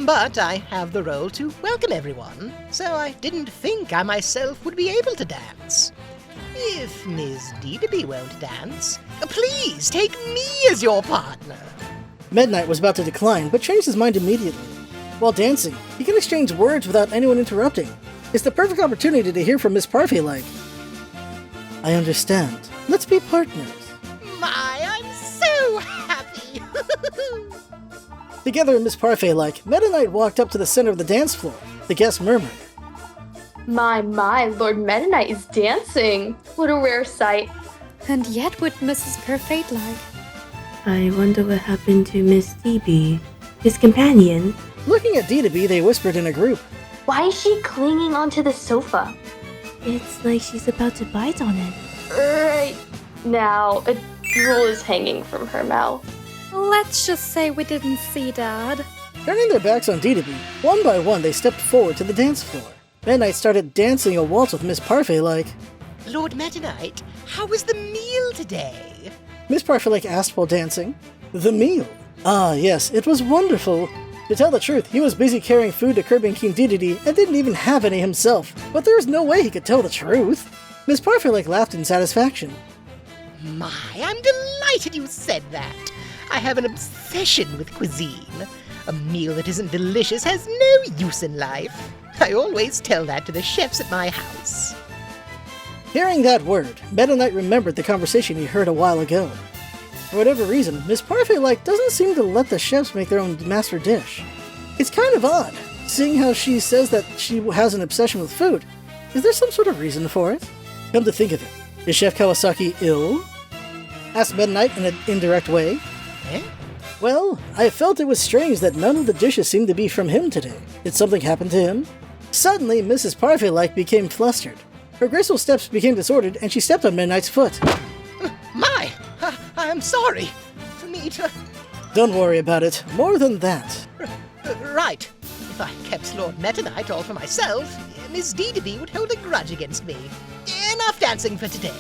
[SPEAKER 7] But I have the role to welcome everyone, so I didn't think I myself would be able to dance. If Miss Dedede won't dance, please take me as your partner.
[SPEAKER 1] Meta Knight was about to decline, but changed his mind immediately. While dancing, he can exchange words without anyone interrupting. It's the perfect opportunity to hear from Miss Parfait. I understand. Let's be partners.
[SPEAKER 7] My, I'm so happy!
[SPEAKER 1] Together in Miss Parfait, Meta Knight walked up to the center of the dance floor. The guests murmured.
[SPEAKER 2] My, Lord Meta Knight is dancing! What a rare sight.
[SPEAKER 8] And yet would Mrs. Perfect like?
[SPEAKER 9] I wonder what happened to Miss DB, his companion.
[SPEAKER 1] Looking at Dedede, they whispered in a group.
[SPEAKER 2] Why is she clinging onto the sofa?
[SPEAKER 9] It's like she's about to bite on it.
[SPEAKER 2] Right now, a drool is hanging from her mouth.
[SPEAKER 8] Let's just say we didn't see Dad.
[SPEAKER 1] Turning their backs on Dedede, one by one they stepped forward to the dance floor. Meta Knight started dancing a waltz with Miss Parfait
[SPEAKER 7] Lord Meta Knight, how was the meal today?
[SPEAKER 1] Miss Parfait asked while dancing. The meal? Ah, yes, it was wonderful. To tell the truth, he was busy carrying food to Kirby and King Dedede and didn't even have any himself, but there was no way he could tell the truth. Miss Parfairlike laughed in satisfaction.
[SPEAKER 7] My, I'm delighted you said that. I have an obsession with cuisine. A meal that isn't delicious has no use in life. I always tell that to the chefs at my house.
[SPEAKER 1] Hearing that word, Meta Knight remembered the conversation he heard a while ago. For whatever reason, Miss Parfairlike doesn't seem to let the chefs make their own master dish. It's kind of odd, seeing how she says that she has an obsession with food. Is there some sort of reason for it? Come to think of it, is Chef Kawasaki ill? Asked Meta Knight in an indirect way.
[SPEAKER 7] Eh?
[SPEAKER 1] Well, I felt it was strange that none of the dishes seemed to be from him today. Did something happen to him? Suddenly, Mrs. Parfairlike became flustered. Her graceful steps became disordered, and she stepped on Meta Knight's foot.
[SPEAKER 7] My, I'm sorry. For me to...
[SPEAKER 1] Don't worry about it. More than that.
[SPEAKER 7] Right. If I kept Lord Meta Knight all for myself, Miss Dedede would hold a grudge against me. Enough dancing for today.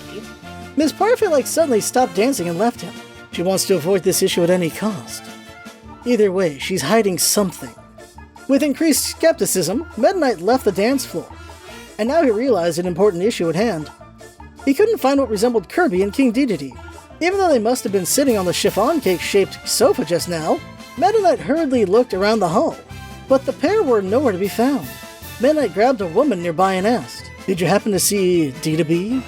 [SPEAKER 1] Miss Parfairlike suddenly stopped dancing and left him. She wants to avoid this issue at any cost. Either way, she's hiding something. With increased skepticism, Meta Knight left the dance floor. And now he realized an important issue at hand. He couldn't find what resembled Kirby and King Dedede. Even though they must have been sitting on the chiffon cake-shaped sofa just now, Meta Knight hurriedly looked around the hall. But the pair were nowhere to be found. Meta Knight grabbed a woman nearby and asked, "Did you happen to see Dedede?"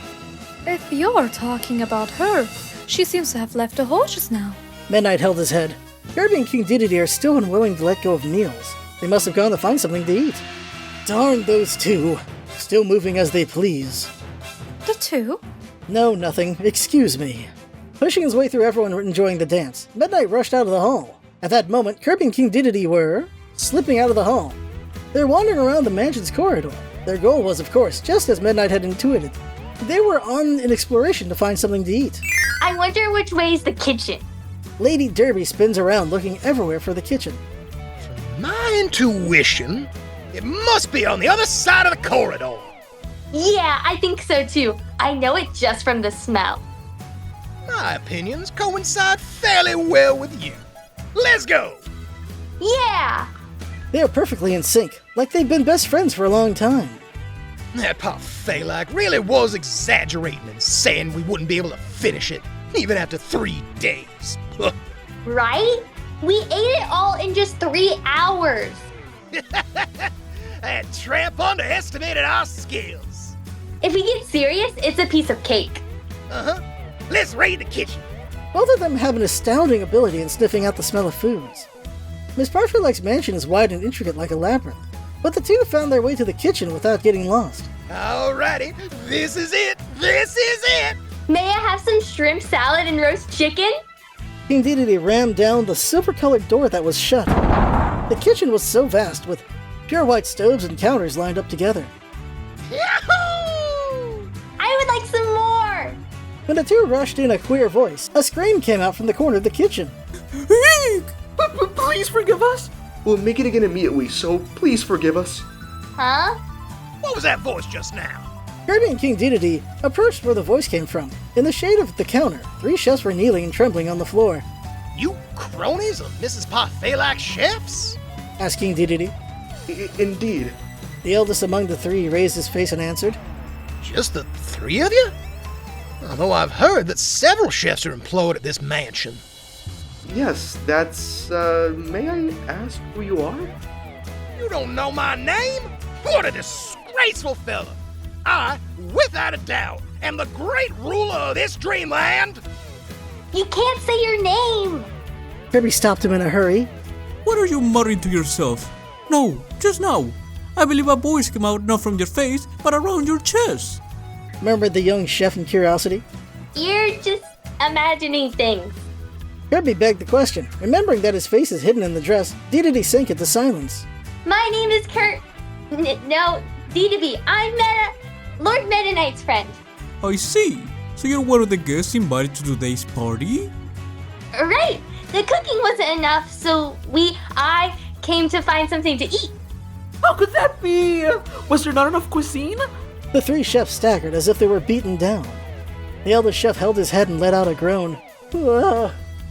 [SPEAKER 8] If you're talking about her, she seems to have left the hall just now.
[SPEAKER 1] Meta Knight held his head. Kirby and King Dedede are still unwilling to let go of meals. They must have gone to find something to eat. Darn those two. Still moving as they please.
[SPEAKER 8] The two?
[SPEAKER 1] No, nothing. Excuse me. Pushing his way through everyone enjoying the dance, Meta Knight rushed out of the hall. At that moment, Kirby and King Dedede were slipping out of the hall. They were wandering around the mansion's corridor. Their goal was, of course, just as Meta Knight had intuited. They were on an exploration to find something to eat.
[SPEAKER 2] I wonder which way is the kitchen.
[SPEAKER 1] Lady Derby spins around looking everywhere for the kitchen.
[SPEAKER 5] My intuition, it must be on the other side of the corridor.
[SPEAKER 2] Yeah, I think so too. I know it just from the smell.
[SPEAKER 5] My opinions coincide fairly well with you. Let's go!
[SPEAKER 2] Yeah!
[SPEAKER 1] They are perfectly in sync, like they've been best friends for a long time.
[SPEAKER 5] That Parfairlike really was exaggerating and saying we wouldn't be able to finish it, even after 3 days.
[SPEAKER 2] Right? We ate it all in just 3 hours.
[SPEAKER 5] That tramp underestimated our skills.
[SPEAKER 2] If we get serious, it's a piece of cake.
[SPEAKER 5] Uh-huh. Let's raid the kitchen.
[SPEAKER 1] Both of them have an astounding ability in sniffing out the smell of foods. Miss Parfairlike's mansion is wide and intricate like a labyrinth, but the two found their way to the kitchen without getting lost.
[SPEAKER 5] Alrighty, this is it! This is it!
[SPEAKER 2] May I have some shrimp salad and roast chicken?
[SPEAKER 1] King Dedede rammed down the silver-colored door that was shut. The kitchen was so vast, with pure white stoves and counters lined up together.
[SPEAKER 5] Yahoo!
[SPEAKER 2] I would like some more!
[SPEAKER 1] When the two rushed in a queer voice, a scream came out from the corner of the kitchen.
[SPEAKER 10] Please forgive us. We'll make it again immediately, so please forgive us.
[SPEAKER 2] Huh?
[SPEAKER 5] What was that voice just now?
[SPEAKER 1] Kirby and King Dedede approached where the voice came from. In the shade of the counter, 3 chefs were kneeling and trembling on the floor.
[SPEAKER 5] You cronies of Mrs. Parfairlike's chefs?
[SPEAKER 1] Asked King Dedede.
[SPEAKER 10] Indeed.
[SPEAKER 1] The eldest among the 3 raised his face and answered,
[SPEAKER 5] Just the 3 of you? Although I've heard that several chefs are employed at this mansion.
[SPEAKER 10] Yes, that's, may I ask who you are?
[SPEAKER 5] You don't know my name? What a disgraceful fella! I, without a doubt, am the great ruler of this dreamland!
[SPEAKER 2] You can't say your name!
[SPEAKER 1] Kirby stopped him in a hurry.
[SPEAKER 11] What are you muttering to yourself? No, just now. I believe a voice came out not from your face, but around your chest.
[SPEAKER 1] Murmured the young chef in curiosity.
[SPEAKER 2] You're just imagining things.
[SPEAKER 1] Kirby begged the question. Remembering that his face is hidden in the dress, Dedede sank into silence.
[SPEAKER 2] My name is No, Dedede. I'm Lord Meta Knight's friend.
[SPEAKER 11] I see. So you're one of the guests invited to today's party?
[SPEAKER 2] Right. The cooking wasn't enough, so I came to find something to eat.
[SPEAKER 12] How could that be? Was there not enough cuisine?
[SPEAKER 1] The 3 chefs staggered as if they were beaten down. The eldest chef held his head and let out a groan.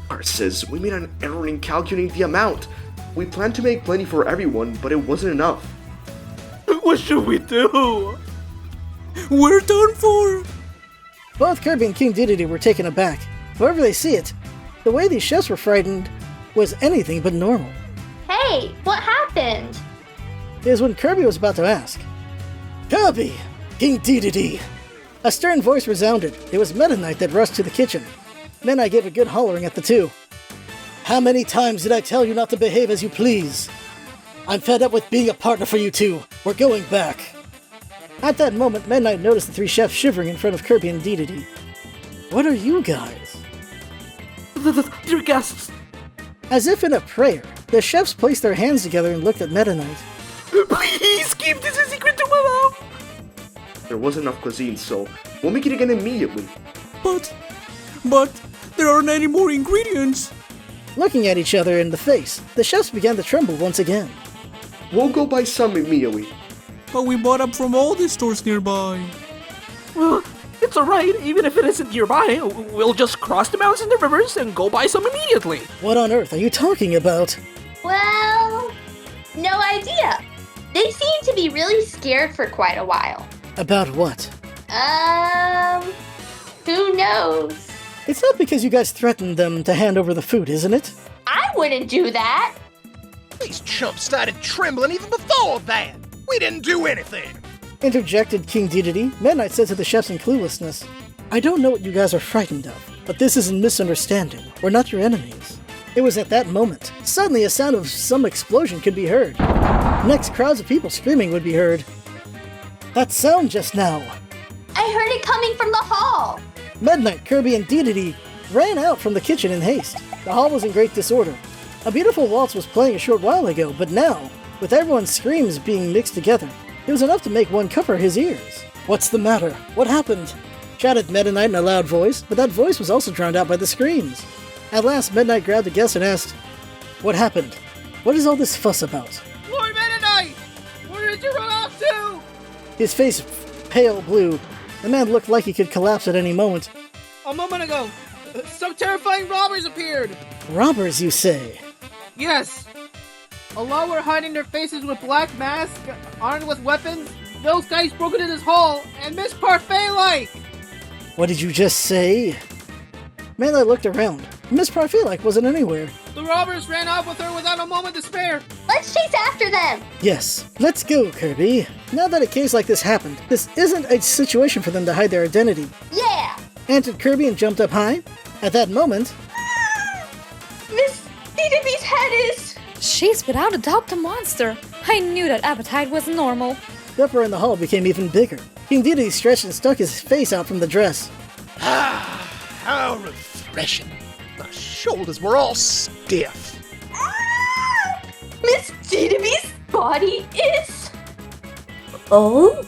[SPEAKER 10] Art says we made an error in calculating the amount. We planned to make plenty for everyone, but it wasn't enough.
[SPEAKER 12] What should we do?
[SPEAKER 11] We're done for!
[SPEAKER 1] Both Kirby and King Dedede were taken aback. However they see it, the way these chefs were frightened was anything but normal.
[SPEAKER 2] Hey, what happened?
[SPEAKER 1] It was when Kirby was about to ask. Kirby! King Dedede! A stern voice resounded. It was Meta Knight that rushed to the kitchen. Meta Knight gave a good hollering at the two. How many times did I tell you not to behave as you please? I'm fed up with being a partner for you two. We're going back. At that moment, Meta Knight noticed the three chefs shivering in front of Kirby and Dedede. What are you guys?
[SPEAKER 12] Dear guests,
[SPEAKER 1] As if in a prayer, the chefs placed their hands together and looked at Meta Knight.
[SPEAKER 12] please keep this a secret to my mom.
[SPEAKER 10] There wasn't enough cuisine, so we'll make it again immediately.
[SPEAKER 11] But there aren't any more ingredients.
[SPEAKER 1] Looking at each other in the face, the chefs began to tremble once again.
[SPEAKER 10] We'll go buy some immediately.
[SPEAKER 11] But we bought up from all the stores nearby.
[SPEAKER 12] Well, it's alright, even if it isn't nearby. We'll just cross the mountains and the rivers and go buy some immediately.
[SPEAKER 1] What on earth are you talking about?
[SPEAKER 2] Well, no idea. They seemed to be really scared for quite a while.
[SPEAKER 1] About what?
[SPEAKER 2] Who knows?
[SPEAKER 1] It's not because you guys threatened them to hand over the food, isn't it?
[SPEAKER 2] I wouldn't do that.
[SPEAKER 5] These chumps started trembling even before that. We didn't do anything.
[SPEAKER 1] Interjected King Dedede. Meta Knight said to the chefs in cluelessness. I don't know what you guys are frightened of, but this is a misunderstanding. We're not your enemies. It was at that moment. Suddenly a sound of some explosion could be heard. Next, crowds of people screaming would be heard. That sound just now.
[SPEAKER 2] I heard it coming from the hall.
[SPEAKER 1] Meta Knight, Kirby, and Dedede ran out from the kitchen in haste. The hall was in great disorder. A beautiful waltz was playing a short while ago, but now, with everyone's screams being mixed together, it was enough to make one cover his ears. What's the matter? What happened? Shouted Meta Knight in a loud voice, but that voice was also drowned out by the screams. At last, Meta Knight grabbed the guest and asked, What happened? What is all this fuss about?
[SPEAKER 13] Lord Meta Knight! Where did you run off to?
[SPEAKER 1] His face pale blue. The man looked like he could collapse at any moment.
[SPEAKER 13] A moment ago, some terrifying robbers appeared!
[SPEAKER 1] Robbers, you say?
[SPEAKER 13] Yes! Although we're hiding their faces with black masks, armed with weapons, those guys broke into this hall, and Miss Parfait-like!
[SPEAKER 1] What did you just say? Meta looked around. Miss Parfait-like wasn't anywhere.
[SPEAKER 13] The robbers ran off with her without a moment to spare!
[SPEAKER 2] Let's chase after them!
[SPEAKER 1] Yes, let's go, Kirby. Now that a case like this happened, this isn't a situation for them to hide their identity.
[SPEAKER 2] Yeah!
[SPEAKER 1] Answered Kirby and jumped up high. At that moment...
[SPEAKER 2] Miss Dedede's head is...
[SPEAKER 8] She's without a doubt a monster. I knew that appetite was normal.
[SPEAKER 1] The uproar in the hall became even bigger. King Dedede stretched and stuck his face out from the dress.
[SPEAKER 5] Ah, how refreshing. My shoulders were all stiff.
[SPEAKER 2] Miss Dedede's body is...
[SPEAKER 9] Oh?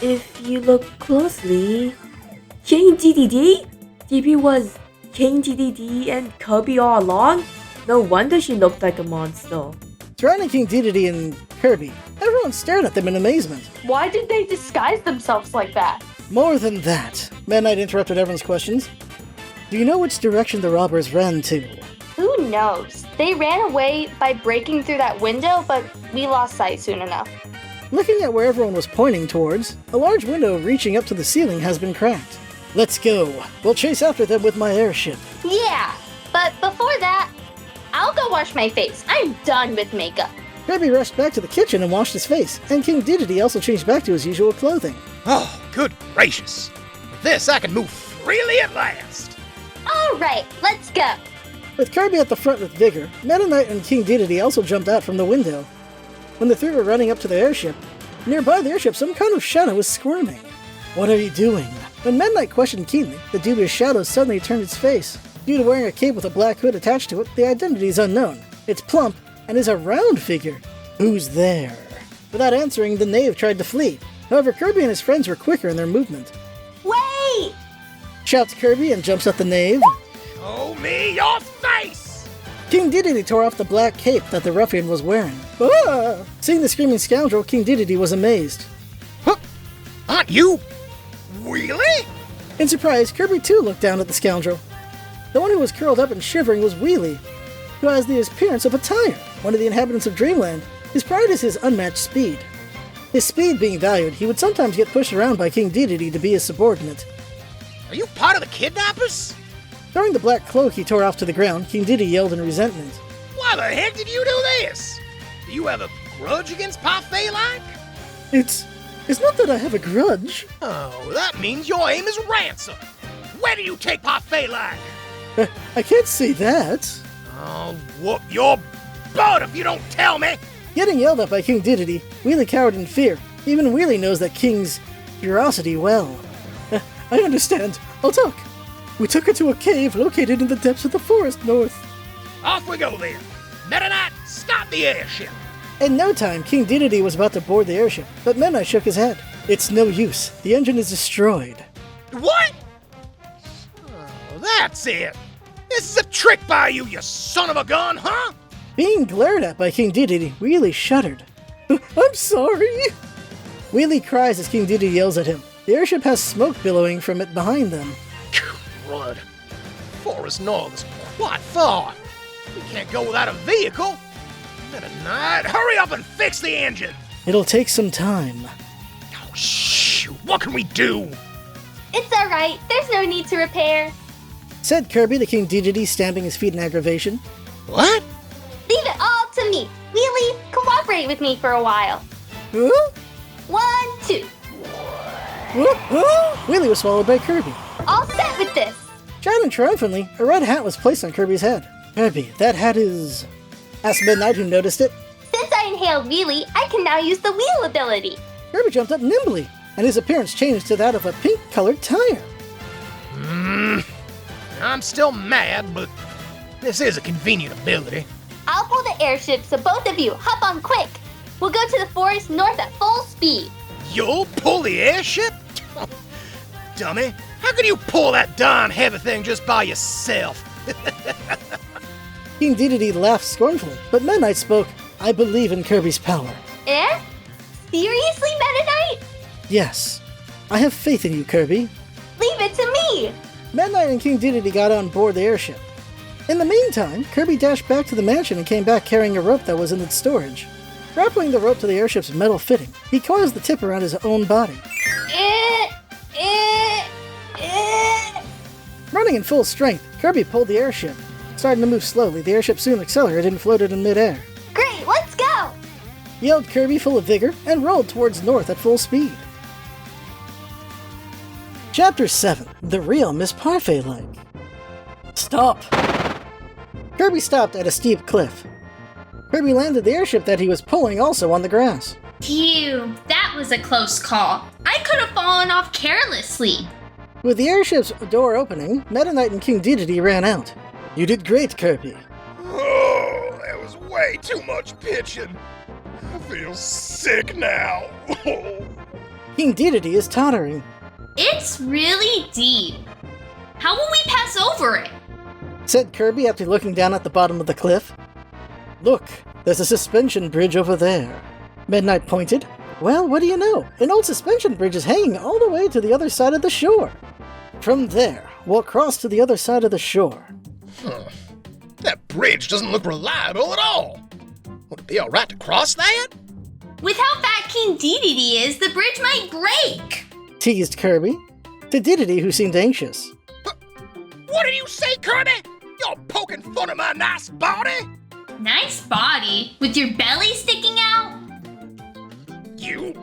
[SPEAKER 9] If you look closely, King Dedede? DB was King Dedede and Kirby all along? No wonder she looked like a monster.
[SPEAKER 1] Surrounding King Dedede and Kirby, everyone stared at them in amazement.
[SPEAKER 2] Why did they disguise themselves like that?
[SPEAKER 1] More than that, Meta Knight interrupted everyone's questions. Do you know which direction the robbers ran to?
[SPEAKER 2] Who knows? They ran away by breaking through that window, but we lost sight soon enough.
[SPEAKER 1] Looking at where everyone was pointing towards, a large window reaching up to the ceiling has been cracked. Let's go. We'll chase after them with my airship.
[SPEAKER 2] Yeah, but before that, I'll go wash my face. I'm done with makeup.
[SPEAKER 1] Kirby rushed back to the kitchen and washed his face, and King Dedede also changed back to his usual clothing.
[SPEAKER 5] Oh, good gracious. With this, I can move freely at last.
[SPEAKER 2] All right, let's go.
[SPEAKER 1] With Kirby at the front with vigor, Meta Knight and King Dedede also jumped out from the window. When the three were running up to the airship, nearby the airship some kind of shadow was squirming. What are you doing? When Meta Knight questioned keenly, the dubious shadow suddenly turned its face. Due to wearing a cape with a black hood attached to it, the identity is unknown. It's plump and is a round figure. Who's there? Without answering, the knave tried to flee. However, Kirby and his friends were quicker in their movement.
[SPEAKER 2] Wait!
[SPEAKER 1] Shouts Kirby and jumps at the knave.
[SPEAKER 5] Show me your face!
[SPEAKER 1] King Dedede tore off the black cape that the ruffian was wearing. Ah! Seeing the screaming scoundrel, King Dedede was amazed.
[SPEAKER 5] Huh? Aren't you Wheelie?
[SPEAKER 1] In surprise, Kirby too looked down at the scoundrel. The one who was curled up and shivering was Wheelie, who has the appearance of a tire. one of the inhabitants of Dreamland, his pride is his unmatched speed. His speed being valued, he would sometimes get pushed around by King Dedede to be his subordinate.
[SPEAKER 5] Are you part of the kidnappers?
[SPEAKER 1] Throwing the black cloak he tore off to the ground, King Dedede yelled in resentment.
[SPEAKER 5] Why the heck did you do this? Do you have a grudge against Parfait like?
[SPEAKER 1] It's not that I have a grudge.
[SPEAKER 5] Oh, that means your aim is ransom. Where do you take Parfait like?
[SPEAKER 1] I can't say that.
[SPEAKER 5] I'll whoop your butt if you don't tell me.
[SPEAKER 1] Getting yelled at by King Dedede, Wheelie cowered in fear. Even Wheelie knows that King's curiosity well. I understand. I'll talk. We took her to a cave located in the depths of the forest north.
[SPEAKER 5] Off we go then. Meta Knight, stop the airship.
[SPEAKER 1] In no time, King Dedede was about to board the airship, but Meta Knight shook his head. It's no use. The engine is destroyed.
[SPEAKER 5] What? Oh, that's it. This is a trick by you, you son of a gun, huh?
[SPEAKER 1] Being glared at by King Dedede, Wheelie shuddered. I'm sorry. Wheelie cries as King Dedede yells at him. The airship has smoke billowing from it behind them.
[SPEAKER 5] Crud. Forest North is quite far. We can't go without a vehicle. Meta Knight, hurry up and fix the engine.
[SPEAKER 1] It'll take some time.
[SPEAKER 5] Oh, shoot. What can we do?
[SPEAKER 2] It's alright. There's no need to repair.
[SPEAKER 1] Said Kirby to King Dedede, stamping his feet in aggravation.
[SPEAKER 5] What?
[SPEAKER 2] Leave it all to me. Wheelie, cooperate with me for a while.
[SPEAKER 1] Huh?
[SPEAKER 2] 1, 2.
[SPEAKER 1] Wheelie was swallowed by Kirby.
[SPEAKER 2] All set with this.
[SPEAKER 1] Shouting triumphantly, a red hat was placed on Kirby's head. Kirby, that hat is... asked Midnight, who noticed it.
[SPEAKER 2] Since I inhaled Wheelie, I can now use the wheel ability.
[SPEAKER 1] Kirby jumped up nimbly, and his appearance changed to that of a pink-colored tire.
[SPEAKER 5] I'm still mad, but this is a convenient ability.
[SPEAKER 2] I'll pull the airship so both of you hop on quick. We'll go to the forest north at full speed.
[SPEAKER 5] You'll pull the airship? Dummy, how can you pull that darn heavy thing just by yourself?
[SPEAKER 1] King Dedede laughed scornfully, but Meta Knight spoke, I believe in Kirby's power.
[SPEAKER 2] Eh? Seriously, Meta Knight?
[SPEAKER 1] Yes. I have faith in you, Kirby.
[SPEAKER 2] Leave it to me.
[SPEAKER 1] Meta Knight and King Dedede got on board the airship. In the meantime, Kirby dashed back to the mansion and came back carrying a rope that was in its storage. Grappling the rope to the airship's metal fitting, he coils the tip around his own body. Running in full strength, Kirby pulled the airship. Starting to move slowly, the airship soon accelerated and floated in midair.
[SPEAKER 2] Great, let's go!
[SPEAKER 1] Yelled Kirby full of vigor and rolled towards north at full speed. Chapter 7. The Real Miss Parfait-like. Stop! Kirby stopped at a steep cliff. Kirby landed the airship that he was pulling also on the grass.
[SPEAKER 2] Phew, that was a close call. I could have fallen off carelessly.
[SPEAKER 1] With the airship's door opening, Meta Knight and King Dedede ran out. You did great, Kirby.
[SPEAKER 5] Oh, that was way too much pitching. I feel sick now.
[SPEAKER 1] King Dedede is tottering.
[SPEAKER 2] It's really deep. How will we pass over it?
[SPEAKER 1] Said Kirby after looking down at the bottom of the cliff. Look, there's a suspension bridge over there. Meta Knight pointed. Well, what do you know? An old suspension bridge is hanging all the way to the other side of the shore. From there, we'll cross to the other side of the shore.
[SPEAKER 5] That bridge doesn't look reliable at all. Would it be alright to cross that?
[SPEAKER 2] With how fat King Dedede is, the bridge might break.
[SPEAKER 1] Teased Kirby. To Dedede, who seemed anxious.
[SPEAKER 5] What did you say, Kirby? You're poking fun at my nice body?
[SPEAKER 2] Nice body? With your belly sticking out?
[SPEAKER 5] You?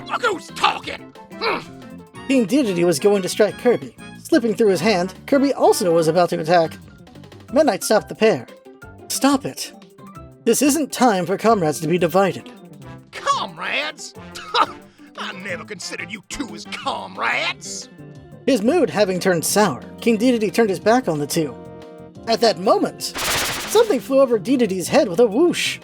[SPEAKER 5] Look who's talking!
[SPEAKER 1] King Dedede was going to strike Kirby. Slipping through his hand, Kirby also was about to attack. Meta Knight stopped the pair. Stop it. This isn't time for comrades to be divided.
[SPEAKER 5] Comrades? I never considered you two as comrades.
[SPEAKER 1] His mood having turned sour, King Dedede turned his back on the two. At that moment, something flew over Dedede's head with a whoosh.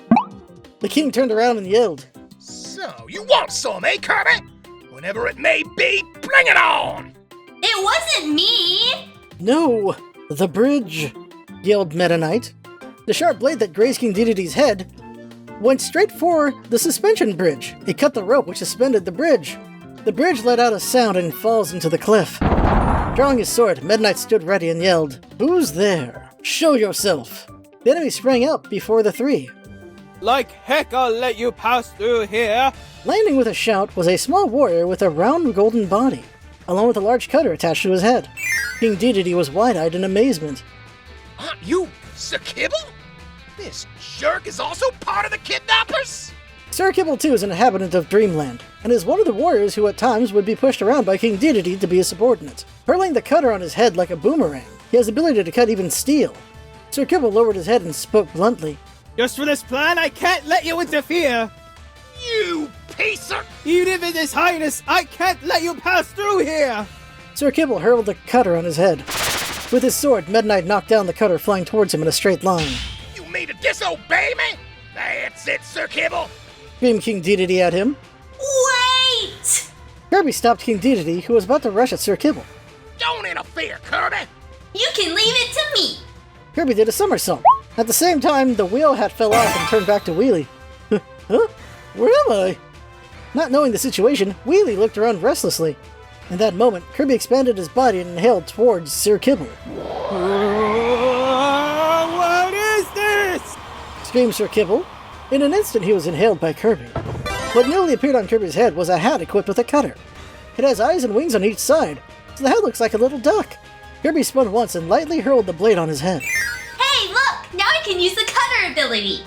[SPEAKER 1] The king turned around and yelled,
[SPEAKER 5] So, you want some, eh, Kirby? Whenever it may be, bring it on!
[SPEAKER 2] It wasn't me!
[SPEAKER 1] No, the bridge, yelled Meta Knight. The sharp blade that grazed King Dedede's head went straight for the suspension bridge. It cut the rope which suspended the bridge. The bridge let out a sound and falls into the cliff. Drawing his sword, Meta Knight stood ready and yelled, Who's there? Show yourself! The enemy sprang up before the three.
[SPEAKER 13] Like heck I'll let you pass through here!
[SPEAKER 1] Landing with a shout was a small warrior with a round golden body, along with a large cutter attached to his head. King Dedede was wide-eyed in amazement.
[SPEAKER 5] Aren't you Sir Kibble? This jerk is also part of the kidnappers?
[SPEAKER 1] Sir Kibble too is an inhabitant of Dreamland, and is one of the warriors who at times would be pushed around by King Dedede to be a subordinate. Hurling the cutter on his head like a boomerang, he has the ability to cut even steel. Sir Kibble lowered his head and spoke bluntly.
[SPEAKER 13] Just for this plan, I can't let you interfere!
[SPEAKER 5] You piece of...
[SPEAKER 13] Even if it is Highness, I can't let you pass through here!
[SPEAKER 1] Sir Kibble hurled the cutter on his head. With his sword, Meta Knight knocked down the cutter, flying towards him in a straight line.
[SPEAKER 5] You mean to disobey me? That's it, Sir Kibble!
[SPEAKER 1] Screamed King Dedede at him.
[SPEAKER 2] Wait!
[SPEAKER 1] Kirby stopped King Dedede, who was about to rush at Sir Kibble.
[SPEAKER 5] Don't interfere, Kirby!
[SPEAKER 2] You can leave it to me!
[SPEAKER 1] Kirby did a somersault. At the same time, the wheel hat fell off and turned back to Wheelie. Huh? Where am I? Not knowing the situation, Wheelie looked around restlessly. In that moment, Kirby expanded his body and inhaled towards Sir Kibble.
[SPEAKER 13] What is this?
[SPEAKER 1] Screamed Sir Kibble. In an instant, he was inhaled by Kirby. What newly appeared on Kirby's head was a hat equipped with a cutter. It has eyes and wings on each side, so the head looks like a little duck. Kirby spun once and lightly hurled the blade on his head.
[SPEAKER 2] Hey, look! Now I can use the cutter ability!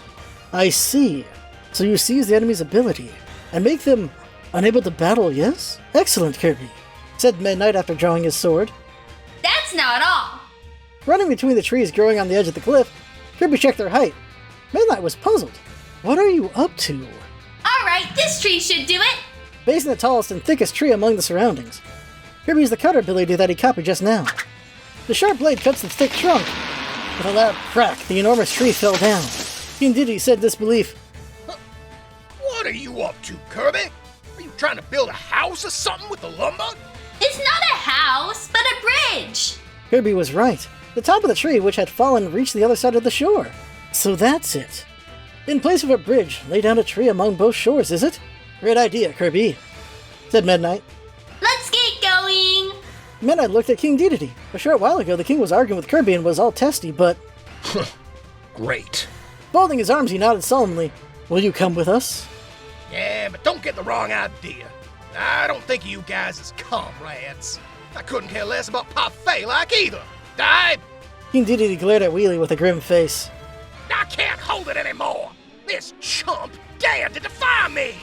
[SPEAKER 1] I see. So you seize the enemy's ability and make them unable to battle, yes? Excellent, Kirby, said Meta Knight after drawing his sword.
[SPEAKER 2] That's not all!
[SPEAKER 1] Running between the trees growing on the edge of the cliff, Kirby checked their height. Meta Knight was puzzled. What are you up to?
[SPEAKER 2] Alright, this tree should do it!
[SPEAKER 1] Facing the tallest and thickest tree among the surroundings, Kirby used the cutter ability that he copied just now. The sharp blade cuts the thick trunk. With a loud crack, the enormous tree fell down. King Dedede said in disbelief.
[SPEAKER 5] What are you up to, Kirby? Are you trying to build a house or something with the lumber?
[SPEAKER 2] It's not a house, but a bridge!
[SPEAKER 1] Kirby was right. The top of the tree, which had fallen, reached the other side of the shore. So that's it. In place of a bridge, lay down a tree among both shores, is it? Great idea, Kirby, said Meta Knight.
[SPEAKER 2] Let's get going!
[SPEAKER 1] Meta Knight looked at King Dedede. A short while ago, the king was arguing with Kirby and was all testy, but...
[SPEAKER 5] Great.
[SPEAKER 1] Folding his arms, he nodded solemnly. Will you come with us?
[SPEAKER 5] Yeah, but don't get the wrong idea. I don't think of you guys as comrades. I couldn't care less about Parfait like either.
[SPEAKER 1] King Dedede glared at Wheelie with a grim face.
[SPEAKER 5] I can't hold it anymore. This chump dared to defy me.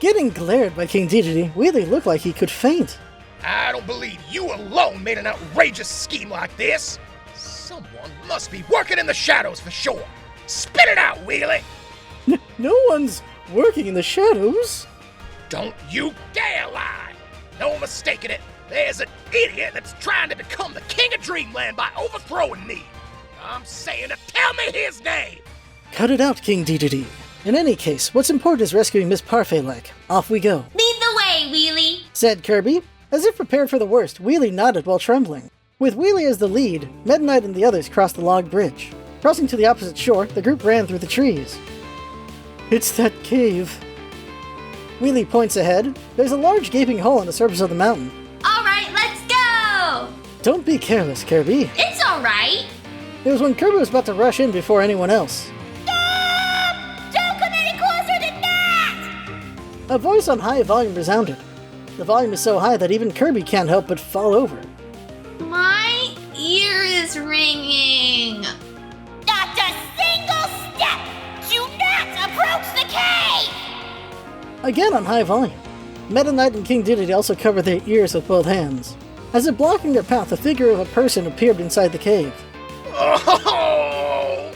[SPEAKER 1] Getting glared by King Dedede, Wheelie looked like he could faint.
[SPEAKER 5] I don't believe you alone made an outrageous scheme like this. Someone must be working in the shadows for sure. Spit it out, Wheelie.
[SPEAKER 1] No one's working in the shadows.
[SPEAKER 5] Don't you dare lie. No mistaking it. There's an idiot that's trying to become the king of Dreamland by overthrowing me. I'm saying to tell me his name.
[SPEAKER 1] Cut it out, King Dedede. In any case, what's important is rescuing Miss Parfait-like. Off we go.
[SPEAKER 2] Lead the way, Wheelie,
[SPEAKER 1] said Kirby. As if prepared for the worst, Wheelie nodded while trembling. With Wheelie as the lead, Meta Knight and the others crossed the log bridge. Crossing to the opposite shore, the group ran through the trees. It's that cave. Wheelie points ahead. There's a large gaping hole on the surface of the mountain.
[SPEAKER 2] Alright, let's go!
[SPEAKER 1] Don't be careless, Kirby.
[SPEAKER 2] It's alright!
[SPEAKER 1] It was when Kirby was about to rush in before anyone else.
[SPEAKER 4] Stop! Don't come any closer than that!
[SPEAKER 1] A voice on high volume resounded. The volume is so high that even Kirby can't help but fall over.
[SPEAKER 2] My ear is ringing.
[SPEAKER 4] Not a single step! Do not approach the cave!
[SPEAKER 1] Again on high volume. Meta Knight and King Dedede also covered their ears with both hands. As if blocking their path, the figure of a person appeared inside the cave.
[SPEAKER 5] Oh!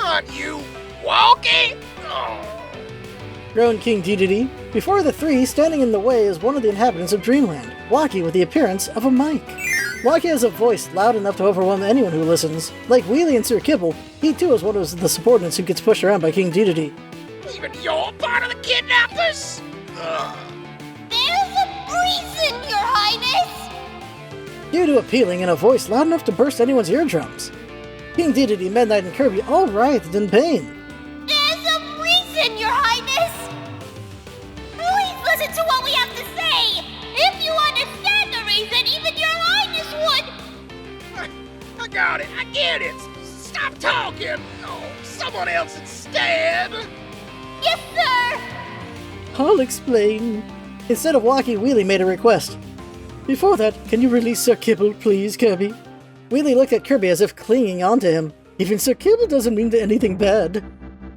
[SPEAKER 5] Aren't you Walkie? Oh.
[SPEAKER 1] Groaned King Dedede. Before the three, standing in the way is one of the inhabitants of Dreamland, Walkie with the appearance of a mic. Walkie has a voice loud enough to overwhelm anyone who listens. Like Wheelie and Sir Kibble, he too is one of the subordinates who gets pushed around by King Dedede.
[SPEAKER 5] Even you're part of the kidnappers? Ugh.
[SPEAKER 4] There's a reason, Your Highness!
[SPEAKER 1] Due to appealing in a voice loud enough to burst anyone's eardrums. King Dedede, Meta Knight, and Kirby all writhed in pain.
[SPEAKER 4] There's a reason, Your Highness! Please listen to what we have to say! If you understand the reason, even Your Highness would!
[SPEAKER 5] I got it. I get it. Stop talking. Oh, someone else instead.
[SPEAKER 4] Yes, sir!
[SPEAKER 1] I'll explain. Instead of Walkie, Wheelie made a request. Before that, can you release Sir Kibble, please, Kirby? Wheelie looked at Kirby as if clinging onto him. Even Sir Kibble doesn't mean anything bad.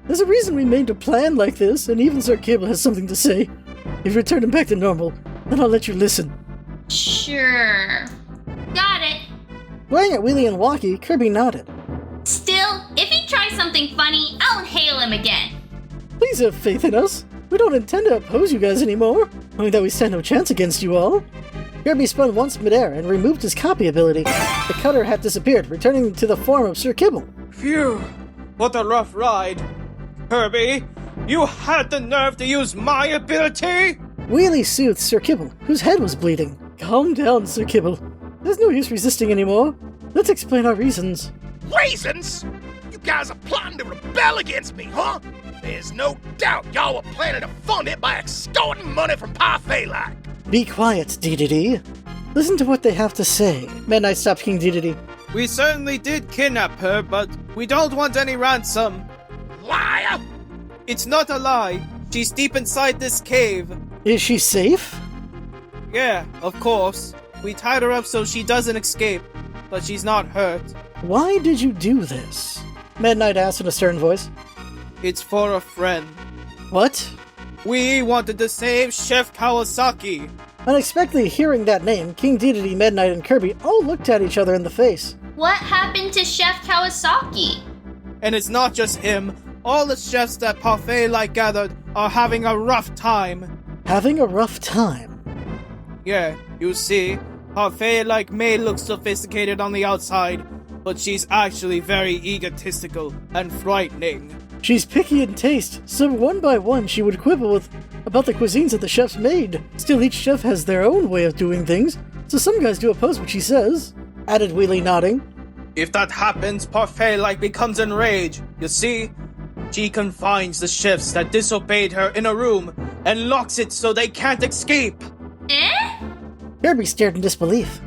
[SPEAKER 1] There's a reason we made a plan like this, and even Sir Kibble has something to say. If you return him back to normal, then I'll let you listen.
[SPEAKER 2] Sure. Got it.
[SPEAKER 1] Glaring at Wheelie and Walkie, Kirby nodded.
[SPEAKER 2] Still, if he tries something funny, I'll inhale him again.
[SPEAKER 1] Please have faith in us. We don't intend to oppose you guys anymore, only that we stand no chance against you all. Kirby spun once midair and removed his copy ability. The cutter had disappeared, returning to the form of Sir Kibble.
[SPEAKER 14] Phew! What a rough ride. Kirby, you had the nerve to use my ability?
[SPEAKER 1] Wheelie soothed Sir Kibble, whose head was bleeding. Calm down, Sir Kibble. There's no use resisting anymore. Let's explain our reasons.
[SPEAKER 5] Reasons? You guys are plotting to rebel against me, huh? There's no doubt y'all were planning to fund it by extorting money from Parfait like.
[SPEAKER 1] Be quiet, Dedede. Listen to what they have to say. Midnight stopped King Dedede.
[SPEAKER 14] We certainly did kidnap her, but we don't want any ransom.
[SPEAKER 5] Liar!
[SPEAKER 14] It's not a lie. She's deep inside this cave.
[SPEAKER 1] Is she safe?
[SPEAKER 14] Yeah, of course. We tied her up so she doesn't escape, but she's not hurt.
[SPEAKER 1] Why did you do this? Midnight asked in a stern voice.
[SPEAKER 14] It's for a friend.
[SPEAKER 1] What?
[SPEAKER 14] We wanted to save Chef Kawasaki.
[SPEAKER 1] Unexpectedly hearing that name, King Dedede, Midnight, and Kirby all looked at each other in the face.
[SPEAKER 2] What happened to Chef Kawasaki?
[SPEAKER 14] And it's not just him. All the chefs that Parfait like gathered are having a rough time.
[SPEAKER 1] Having a rough time?
[SPEAKER 14] Yeah, you see, Parfait like may look sophisticated on the outside, but she's actually very egotistical and frightening.
[SPEAKER 1] She's picky in taste, so one by one she would quibble about the cuisines that the chefs made. Still, each chef has their own way of doing things, so some guys do oppose what she says, added Wheelie, nodding.
[SPEAKER 14] If that happens, Parfait like becomes enraged. You see, she confines the chefs that disobeyed her in a room and locks it so they can't escape.
[SPEAKER 2] Eh?
[SPEAKER 1] Kirby stared in disbelief.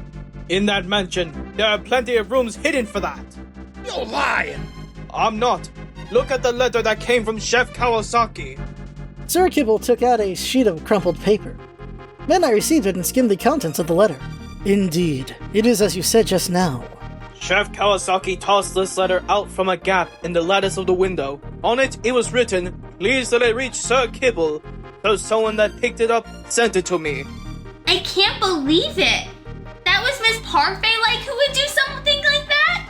[SPEAKER 14] In that mansion, there are plenty of rooms hidden for that.
[SPEAKER 5] You're lying.
[SPEAKER 14] I'm not. Look at the letter that came from Chef Kawasaki.
[SPEAKER 1] Sir Kibble took out a sheet of crumpled paper. Midnight received it and skimmed the contents of the letter. Indeed, it is as you said just now.
[SPEAKER 14] Chef Kawasaki tossed this letter out from a gap in the lattice of the window. On it was written, "Please let it reach Sir Kibble." So someone that picked it up sent it to me.
[SPEAKER 2] I can't believe it! That was Miss Parfait like who would do something like that?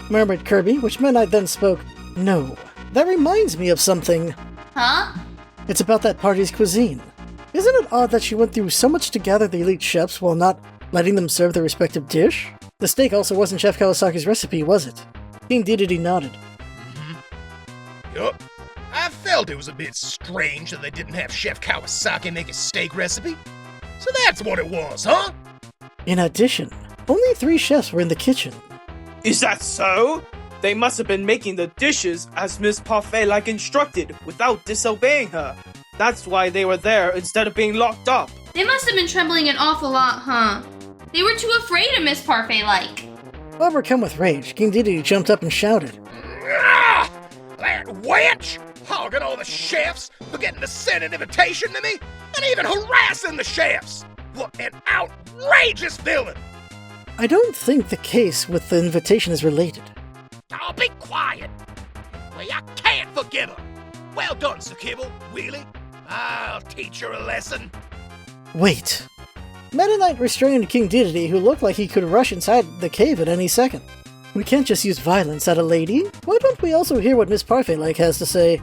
[SPEAKER 1] Murmured Kirby, which Midnight then spoke. No, that reminds me of something.
[SPEAKER 2] Huh?
[SPEAKER 1] It's about that party's cuisine. Isn't it odd that she went through so much to gather the elite chefs while not letting them serve their respective dish? The steak also wasn't Chef Kawasaki's recipe, was it? King Dedede nodded.
[SPEAKER 5] Yup. I felt it was a bit strange that they didn't have Chef Kawasaki make a steak recipe. So that's what it was, huh?
[SPEAKER 1] In addition, only 3 chefs were in the kitchen.
[SPEAKER 14] Is that so? They must have been making the dishes as Miss Parfait like instructed without disobeying her. That's why they were there instead of being locked up.
[SPEAKER 2] They must have been trembling an awful lot, huh? They were too afraid of Miss Parfait like.
[SPEAKER 1] Overcome with rage, King Dedede jumped up and shouted.
[SPEAKER 5] Ah! That wench! Hogging all the chefs, forgetting to send an invitation to me, and even harassing the chefs! What an outrageous villain!
[SPEAKER 1] I don't think the case with the invitation is related.
[SPEAKER 5] I'll be quiet! Well, I can't forgive her! Well done, Sir Kibble, Wheelie. I'll teach her a lesson.
[SPEAKER 1] Wait. Meta Knight restrained King Dedede, who looked like he could rush inside the cave at any second. We can't just use violence at a lady. Why don't we also hear what Miss Parfait has to say?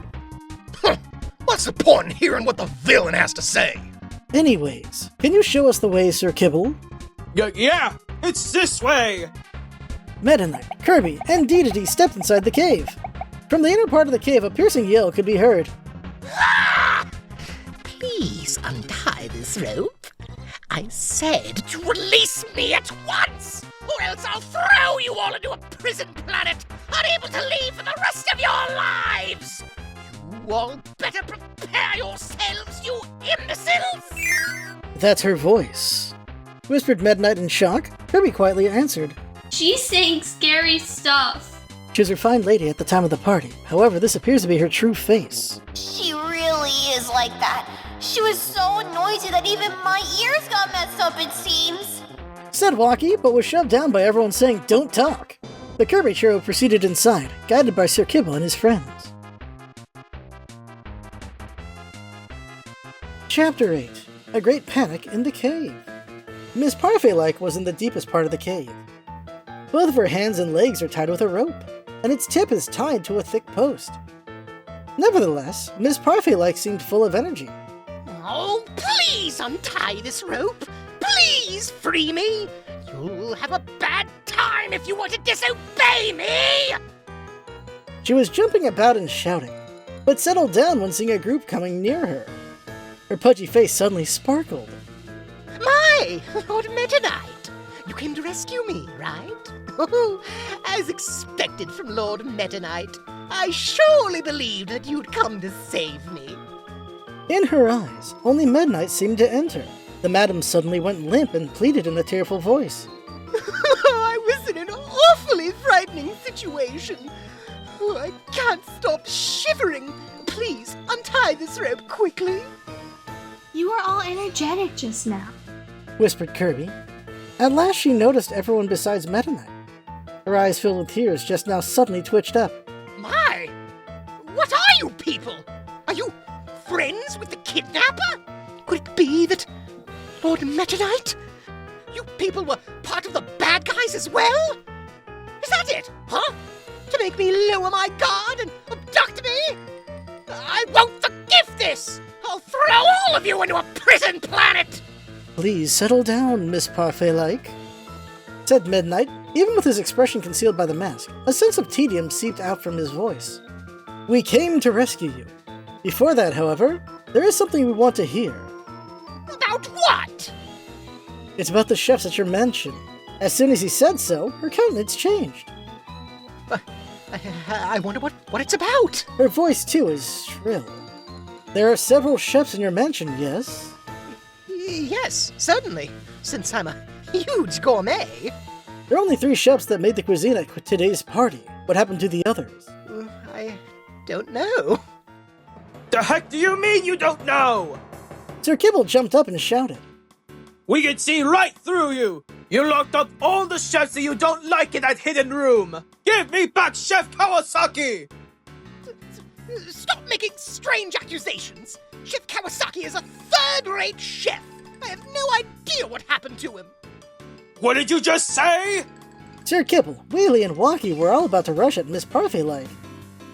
[SPEAKER 5] What's the point in hearing what the villain has to say?
[SPEAKER 1] Anyways, can you show us the way, Sir Kibble?
[SPEAKER 14] Yeah, it's this way!
[SPEAKER 1] Meta Knight, Kirby, and Dedede stepped inside the cave. From the inner part of the cave, a piercing yell could be heard.
[SPEAKER 7] Ah! Please untie this rope. I said to release me at once, or else I'll throw you all into a prison planet, unable to leave for the rest of your lives! You all better prepare yourselves, you imbeciles!
[SPEAKER 1] That's her voice. Whispered Meta Knight in shock. Kirby quietly answered.
[SPEAKER 2] She's saying scary stuff.
[SPEAKER 1] She was a refined lady at the time of the party. However, this appears to be her true face.
[SPEAKER 4] She really like that. She was so noisy that even my ears got messed up, it seems.
[SPEAKER 1] Said Walkie, but was shoved down by everyone saying, "Don't talk." The Kirby trio proceeded inside, guided by Sir Kibble and his friends. Chapter 8. A Great Panic in the Cave. Miss Parfait-like was in the deepest part of the cave. Both of her hands and legs are tied with a rope, and its tip is tied to a thick post. Nevertheless, Miss Parfait-like seemed full of energy.
[SPEAKER 7] Oh, please untie this rope! Please free me! You'll have a bad time if you want to disobey me!
[SPEAKER 1] She was jumping about and shouting, but settled down when seeing a group coming near her. Her pudgy face suddenly sparkled.
[SPEAKER 7] My, Lord Meta Knight! You came to rescue me, right? Oh, as expected from Lord Meta Knight. I surely believed that you'd come to save me.
[SPEAKER 1] In her eyes, only midnight seemed to enter. The madam suddenly went limp and pleaded in a tearful voice.
[SPEAKER 7] I was in an awfully frightening situation. Oh, I can't stop shivering. Please, untie this rope quickly.
[SPEAKER 2] You were all energetic just now,
[SPEAKER 1] whispered Kirby. At last she noticed everyone besides Meta Knight. Her eyes filled with tears just now suddenly twitched up.
[SPEAKER 7] My! What are you people? Are you friends with the kidnapper? Could it be that Lord Meta Knight? You people were part of the bad guys as well? Is that it, huh? To make me lower my guard and abduct me? I won't forgive this! I'll throw all of you into a prison planet!
[SPEAKER 1] Please settle down, Miss Parfait-like, said Midnight. Even with his expression concealed by the mask, a sense of tedium seeped out from his voice. We came to rescue you. Before that, however, there is something we want to hear.
[SPEAKER 7] About what?
[SPEAKER 1] It's about the chefs at your mansion. As soon as he said so, her countenance changed.
[SPEAKER 7] I wonder what it's about.
[SPEAKER 1] Her voice, too, is shrill. There are several chefs in your mansion, yes?
[SPEAKER 7] Yes, certainly, since I'm a huge gourmet.
[SPEAKER 1] There are only 3 chefs that made the cuisine at today's party. What happened to the others?
[SPEAKER 7] I don't know.
[SPEAKER 14] The heck do you mean you don't know?
[SPEAKER 1] Sir Kibble jumped up and shouted.
[SPEAKER 14] We can see right through you! You locked up all the chefs that you don't like in that hidden room! Give me back Chef Kawasaki!
[SPEAKER 7] Stop making strange accusations! Chef Kawasaki is a third-rate chef! I have no idea what happened to him!
[SPEAKER 14] What did you just say?
[SPEAKER 1] Sir Kibble, Wheelie, and Walkie were all about to rush at Miss Parfait-like.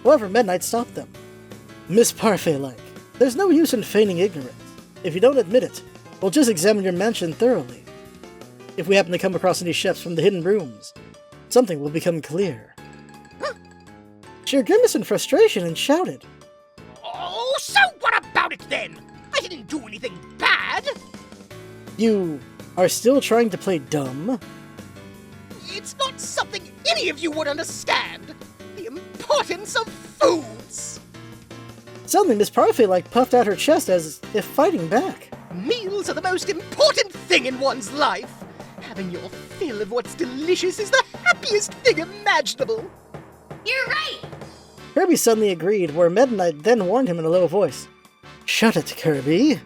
[SPEAKER 1] However, Midnight stopped them. Miss Parfait-like, there's no use in feigning ignorance. If you don't admit it, we'll just examine your mansion thoroughly. If we happen to come across any chefs from the hidden rooms, something will become clear. She grimaced in frustration and shouted.
[SPEAKER 7] Oh, so what about it then? I didn't do anything bad!
[SPEAKER 1] You are still trying to play dumb?
[SPEAKER 7] It's not something any of you would understand! The importance of foods!
[SPEAKER 1] Suddenly, Miss Parfait-like puffed out her chest as if fighting back.
[SPEAKER 7] Meals are the most important thing in one's life! Having your fill of what's delicious is the happiest thing imaginable!
[SPEAKER 2] You're right!
[SPEAKER 1] Kirby suddenly agreed, where Meta Knight then warned him in a low voice. Shut it, Kirby!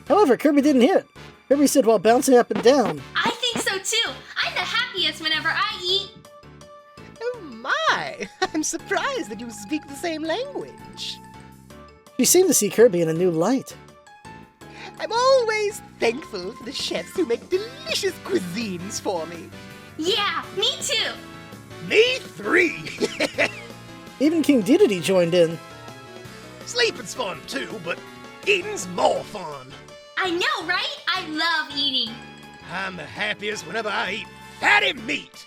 [SPEAKER 1] However, Kirby didn't hear it. Kirby said while bouncing up and down.
[SPEAKER 2] I think so too! I'm the happiest whenever I eat!
[SPEAKER 7] Oh my! I'm surprised that you speak the same language.
[SPEAKER 1] She seemed to see Kirby in a new light.
[SPEAKER 7] I'm always thankful for the chefs who make delicious cuisines for me.
[SPEAKER 2] Yeah, me too!
[SPEAKER 7] Me 3!
[SPEAKER 1] Even King Dedede joined in.
[SPEAKER 5] Sleeping's fun too, but eating's more fun.
[SPEAKER 2] I know, right? I love eating.
[SPEAKER 5] I'm the happiest whenever I eat fatty meat.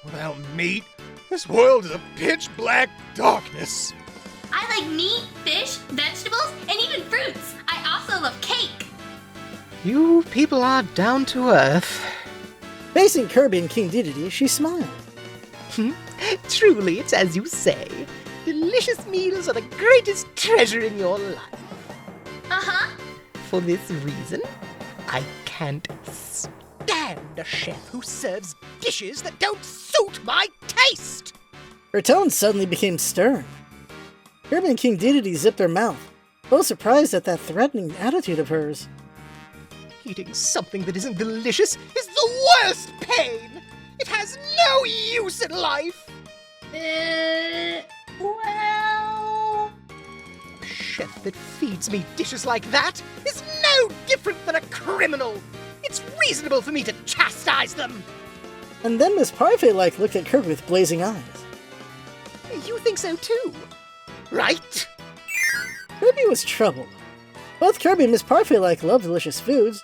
[SPEAKER 5] Without meat, this world is a pitch black darkness.
[SPEAKER 2] I like meat, fish, vegetables, and even fruits. I also love cake.
[SPEAKER 7] You people are down to earth.
[SPEAKER 1] Facing Kirby and King Dedede, she smiled.
[SPEAKER 7] Truly, it's as you say. Delicious meals are the greatest treasure in your life.
[SPEAKER 2] Uh-huh.
[SPEAKER 7] For this reason, I can't stand a chef who serves dishes that don't suit my taste!
[SPEAKER 1] Her tone suddenly became stern. Kirby and King Dedede zipped their mouth. both surprised at that threatening attitude of hers.
[SPEAKER 7] Eating something that isn't delicious is the worst pain! It has no use in life!
[SPEAKER 2] Well...
[SPEAKER 7] A chef that feeds me dishes like that is no different than a criminal! It's reasonable for me to chastise them!
[SPEAKER 1] And then Miss Parfait looked at Kirby with blazing eyes.
[SPEAKER 7] You think so too, right?
[SPEAKER 1] Kirby was troubled. Both Kirby and Miss Parfait love delicious foods,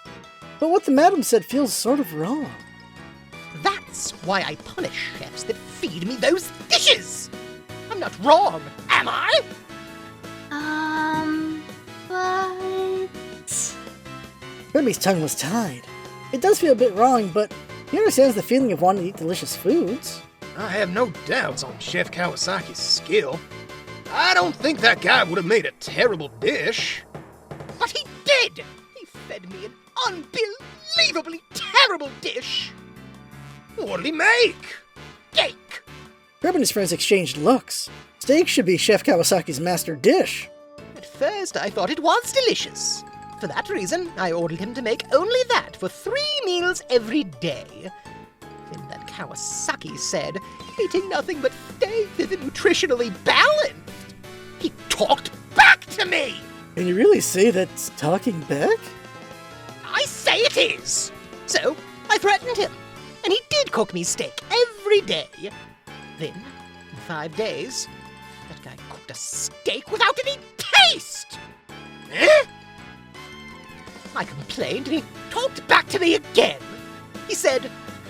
[SPEAKER 1] but what the madam said feels sort of wrong.
[SPEAKER 7] That's why I punish chefs that feed me those dishes! I'm not wrong, am I?
[SPEAKER 2] But...
[SPEAKER 1] Kirby's tongue was tied. It does feel a bit wrong, but he understands the feeling of wanting to eat delicious foods.
[SPEAKER 5] I have no doubts on Chef Kawasaki's skill. I don't think that guy would have made a terrible dish.
[SPEAKER 7] But he did! He fed me an unbelievably terrible dish!
[SPEAKER 5] What did he make?
[SPEAKER 7] Steak!
[SPEAKER 1] Kirby and his friends exchanged looks. Steak should be Chef Kawasaki's master dish.
[SPEAKER 7] At first I thought it was delicious. For that reason, I ordered him to make only that for 3 meals every day. Then that Kawasaki said, eating nothing but steak isn't nutritionally balanced. He talked back to me!
[SPEAKER 1] Can you really say that's talking back?
[SPEAKER 7] I say it is! So, I threatened him, and he did cook me steak every day. Then, in 5 days, that guy cooked a steak without any taste!
[SPEAKER 5] Eh?
[SPEAKER 7] I complained, and he talked back to me again. He said,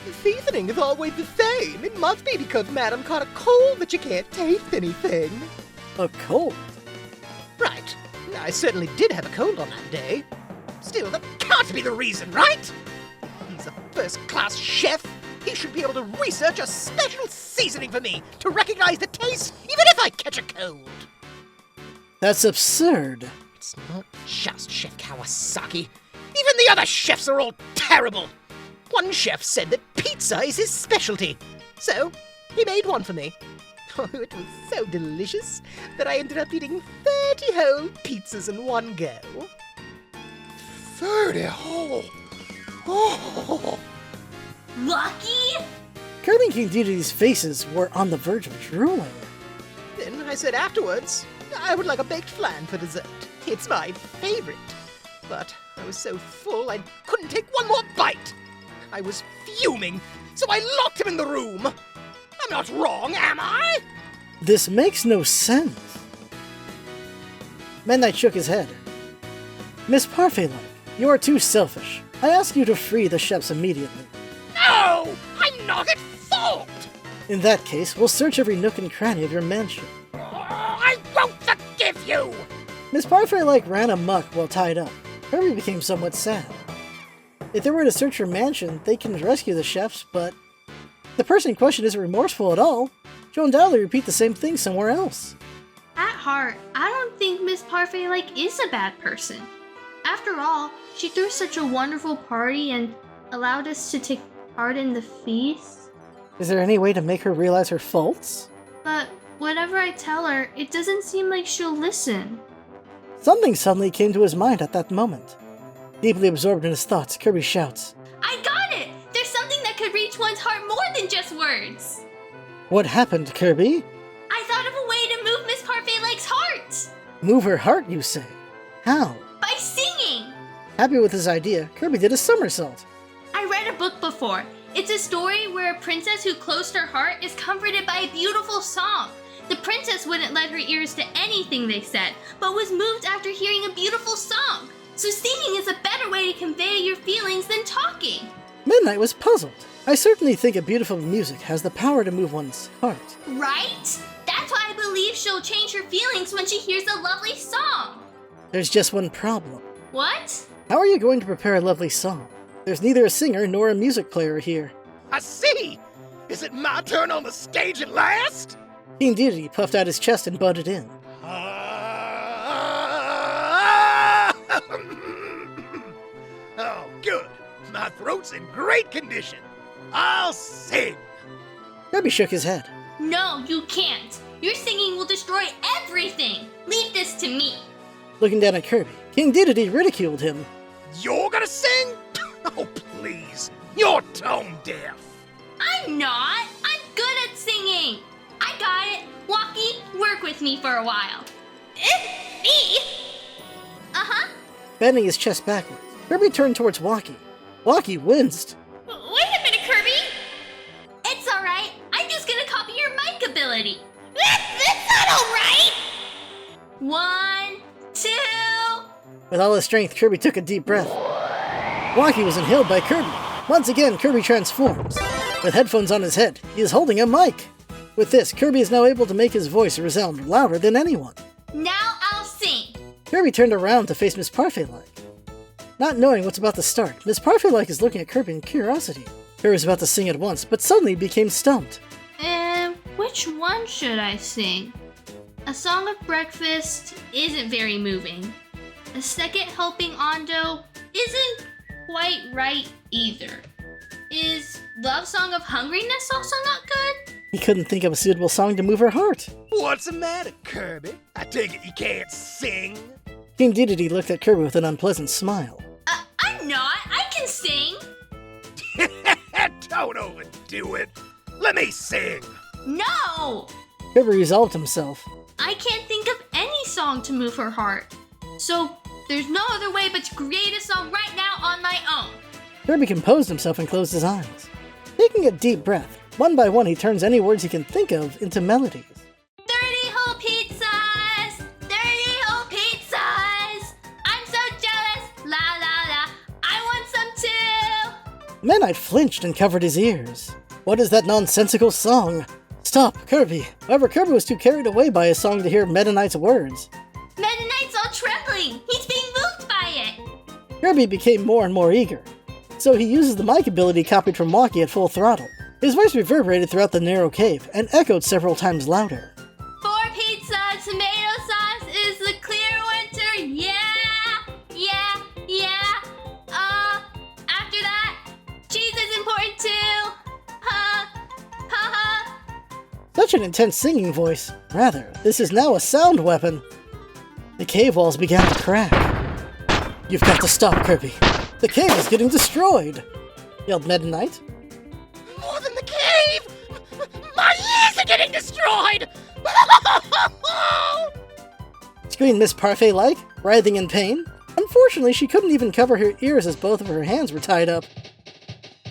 [SPEAKER 7] the seasoning is always the same. It must be because Madam caught a cold that you can't taste anything.
[SPEAKER 1] A cold?
[SPEAKER 7] Right. I certainly did have a cold on that day. Still, that can't be the reason, right? He's a first-class chef. He should be able to research a special seasoning for me to recognize the taste, even if I catch a cold.
[SPEAKER 1] That's absurd.
[SPEAKER 7] It's not just Chef Kawasaki. Even the other chefs are all terrible. One chef said that pizza is his specialty. So, he made one for me. Oh, it was so delicious that I ended up eating 30 whole pizzas in one go.
[SPEAKER 5] 30 whole? Oh!
[SPEAKER 2] Lucky?
[SPEAKER 1] Kirby and King Dedede's faces were on the verge of drooling.
[SPEAKER 7] Then I said afterwards, I would like a baked flan for dessert. It's my favorite. But I was so full I couldn't take one more bite. I was fuming, so I locked him in the room. I'm not wrong, am I?
[SPEAKER 1] This makes no sense. Midnight shook his head. Miss Parfait, you are too selfish. I ask you to free the chefs immediately.
[SPEAKER 7] No! I'm not at fault!
[SPEAKER 1] In that case, we'll search every nook and cranny of your mansion.
[SPEAKER 7] I won't forgive you!
[SPEAKER 1] Miss Parfait ran amok while tied up. Kirby became somewhat sad. If they were to search her mansion, they can rescue the chefs, but the person in question isn't remorseful at all. She'll undoubtedly repeat the same thing somewhere else.
[SPEAKER 2] At heart, I don't think Miss Parfait is a bad person. After all, she threw such a wonderful party and allowed us to take part in the feast.
[SPEAKER 1] Is there any way to make her realize her faults?
[SPEAKER 2] But whatever I tell her, it doesn't seem like she'll listen.
[SPEAKER 1] Something suddenly came to his mind at that moment. Deeply absorbed in his thoughts, Kirby shouts,
[SPEAKER 2] I got it! There's something that could reach one's heart more than just words!
[SPEAKER 1] What happened, Kirby?
[SPEAKER 2] I thought of a way to move Miss Parfait-like's heart!
[SPEAKER 1] Move her heart, you say? How?
[SPEAKER 2] By singing!
[SPEAKER 1] Happy with his idea, Kirby did a somersault.
[SPEAKER 2] I read a book before. It's a story where a princess who closed her heart is comforted by a beautiful song. The princess wouldn't let her ears to anything they said, but was moved after hearing a beautiful song. So singing is a better way to convey your feelings than talking.
[SPEAKER 1] Midnight was puzzled. I certainly think a beautiful music has the power to move one's heart.
[SPEAKER 2] Right? That's why I believe she'll change her feelings when she hears a lovely song.
[SPEAKER 1] There's just one problem.
[SPEAKER 2] What?
[SPEAKER 1] How are you going to prepare a lovely song? There's neither a singer nor a music player here.
[SPEAKER 5] I see! Is it my turn on the stage at last?
[SPEAKER 1] King Dedede puffed out his chest and butted in.
[SPEAKER 5] Oh, good. My throat's in great condition. I'll sing.
[SPEAKER 1] Kirby shook his head.
[SPEAKER 2] No, you can't. Your singing will destroy everything. Leave this to me.
[SPEAKER 1] Looking down at Kirby, King Dedede ridiculed him.
[SPEAKER 5] You're gonna sing? Oh, please. You're tone deaf.
[SPEAKER 2] I'm not. I'm good at singing. I got it. Walkie, work with me for a while. Me? Uh-huh.
[SPEAKER 1] Bending his chest backwards, Kirby turned towards Walkie. Walkie winced.
[SPEAKER 2] Wait a minute, Kirby. It's alright. I'm just gonna copy your mic ability. That's not alright. 1, 2.
[SPEAKER 1] With all his strength, Kirby took a deep breath. Walkie was inhaled by Kirby. Once again, Kirby transforms. With headphones on his head, he is holding a mic. With this, Kirby is now able to make his voice resound louder than anyone.
[SPEAKER 2] Now I'll sing.
[SPEAKER 1] Kirby turned around to face Miss Parfait-like. Not knowing what's about to start, Miss Parfait-like is looking at Kirby in curiosity. Kirby was about to sing at once, but suddenly became stumped.
[SPEAKER 2] Which one should I sing? A Song of Breakfast isn't very moving. A Second Helping Ondo isn't quite right either. Is Love Song of Hungriness also not good?
[SPEAKER 1] He couldn't think of a suitable song to move her heart.
[SPEAKER 5] What's the matter, Kirby? I take it you can't sing?
[SPEAKER 1] King Dedede looked at Kirby with an unpleasant smile.
[SPEAKER 2] I'm not. I can sing.
[SPEAKER 5] Don't overdo it. Let me sing.
[SPEAKER 2] No!
[SPEAKER 1] Kirby resolved himself.
[SPEAKER 2] I can't think of any song to move her heart. So there's no other way but to create a song right now on my own.
[SPEAKER 1] Kirby composed himself and closed his eyes. Taking a deep breath, one by one he turns any words he can think of into melodies.
[SPEAKER 2] 30 whole pizzas! 30 whole pizzas! I'm so jealous! La la la! I want some too!
[SPEAKER 1] Meta Knight flinched and covered his ears. What is that nonsensical song? Stop, Kirby! However, Kirby was too carried away by his song to hear Meta Knight's words.
[SPEAKER 2] Meta Knight's all trembling! He's being moved by it!
[SPEAKER 1] Kirby became more and more eager. So he uses the mic ability copied from Walkie at full throttle. His voice reverberated throughout the narrow cave and echoed several times louder.
[SPEAKER 2] 4 pizza, tomato sauce is the clear winter, yeah! After that, cheese is important too!
[SPEAKER 1] Such an intense singing voice. Rather, this is now a sound weapon. The cave walls began to crack. You've got to stop, Kirby. The cave is getting destroyed! Yelled Meta Knight.
[SPEAKER 7] More than the cave! My ears are getting destroyed!
[SPEAKER 1] Screamed Miss Parfait-like, writhing in pain. Unfortunately, she couldn't even cover her ears as both of her hands were tied up.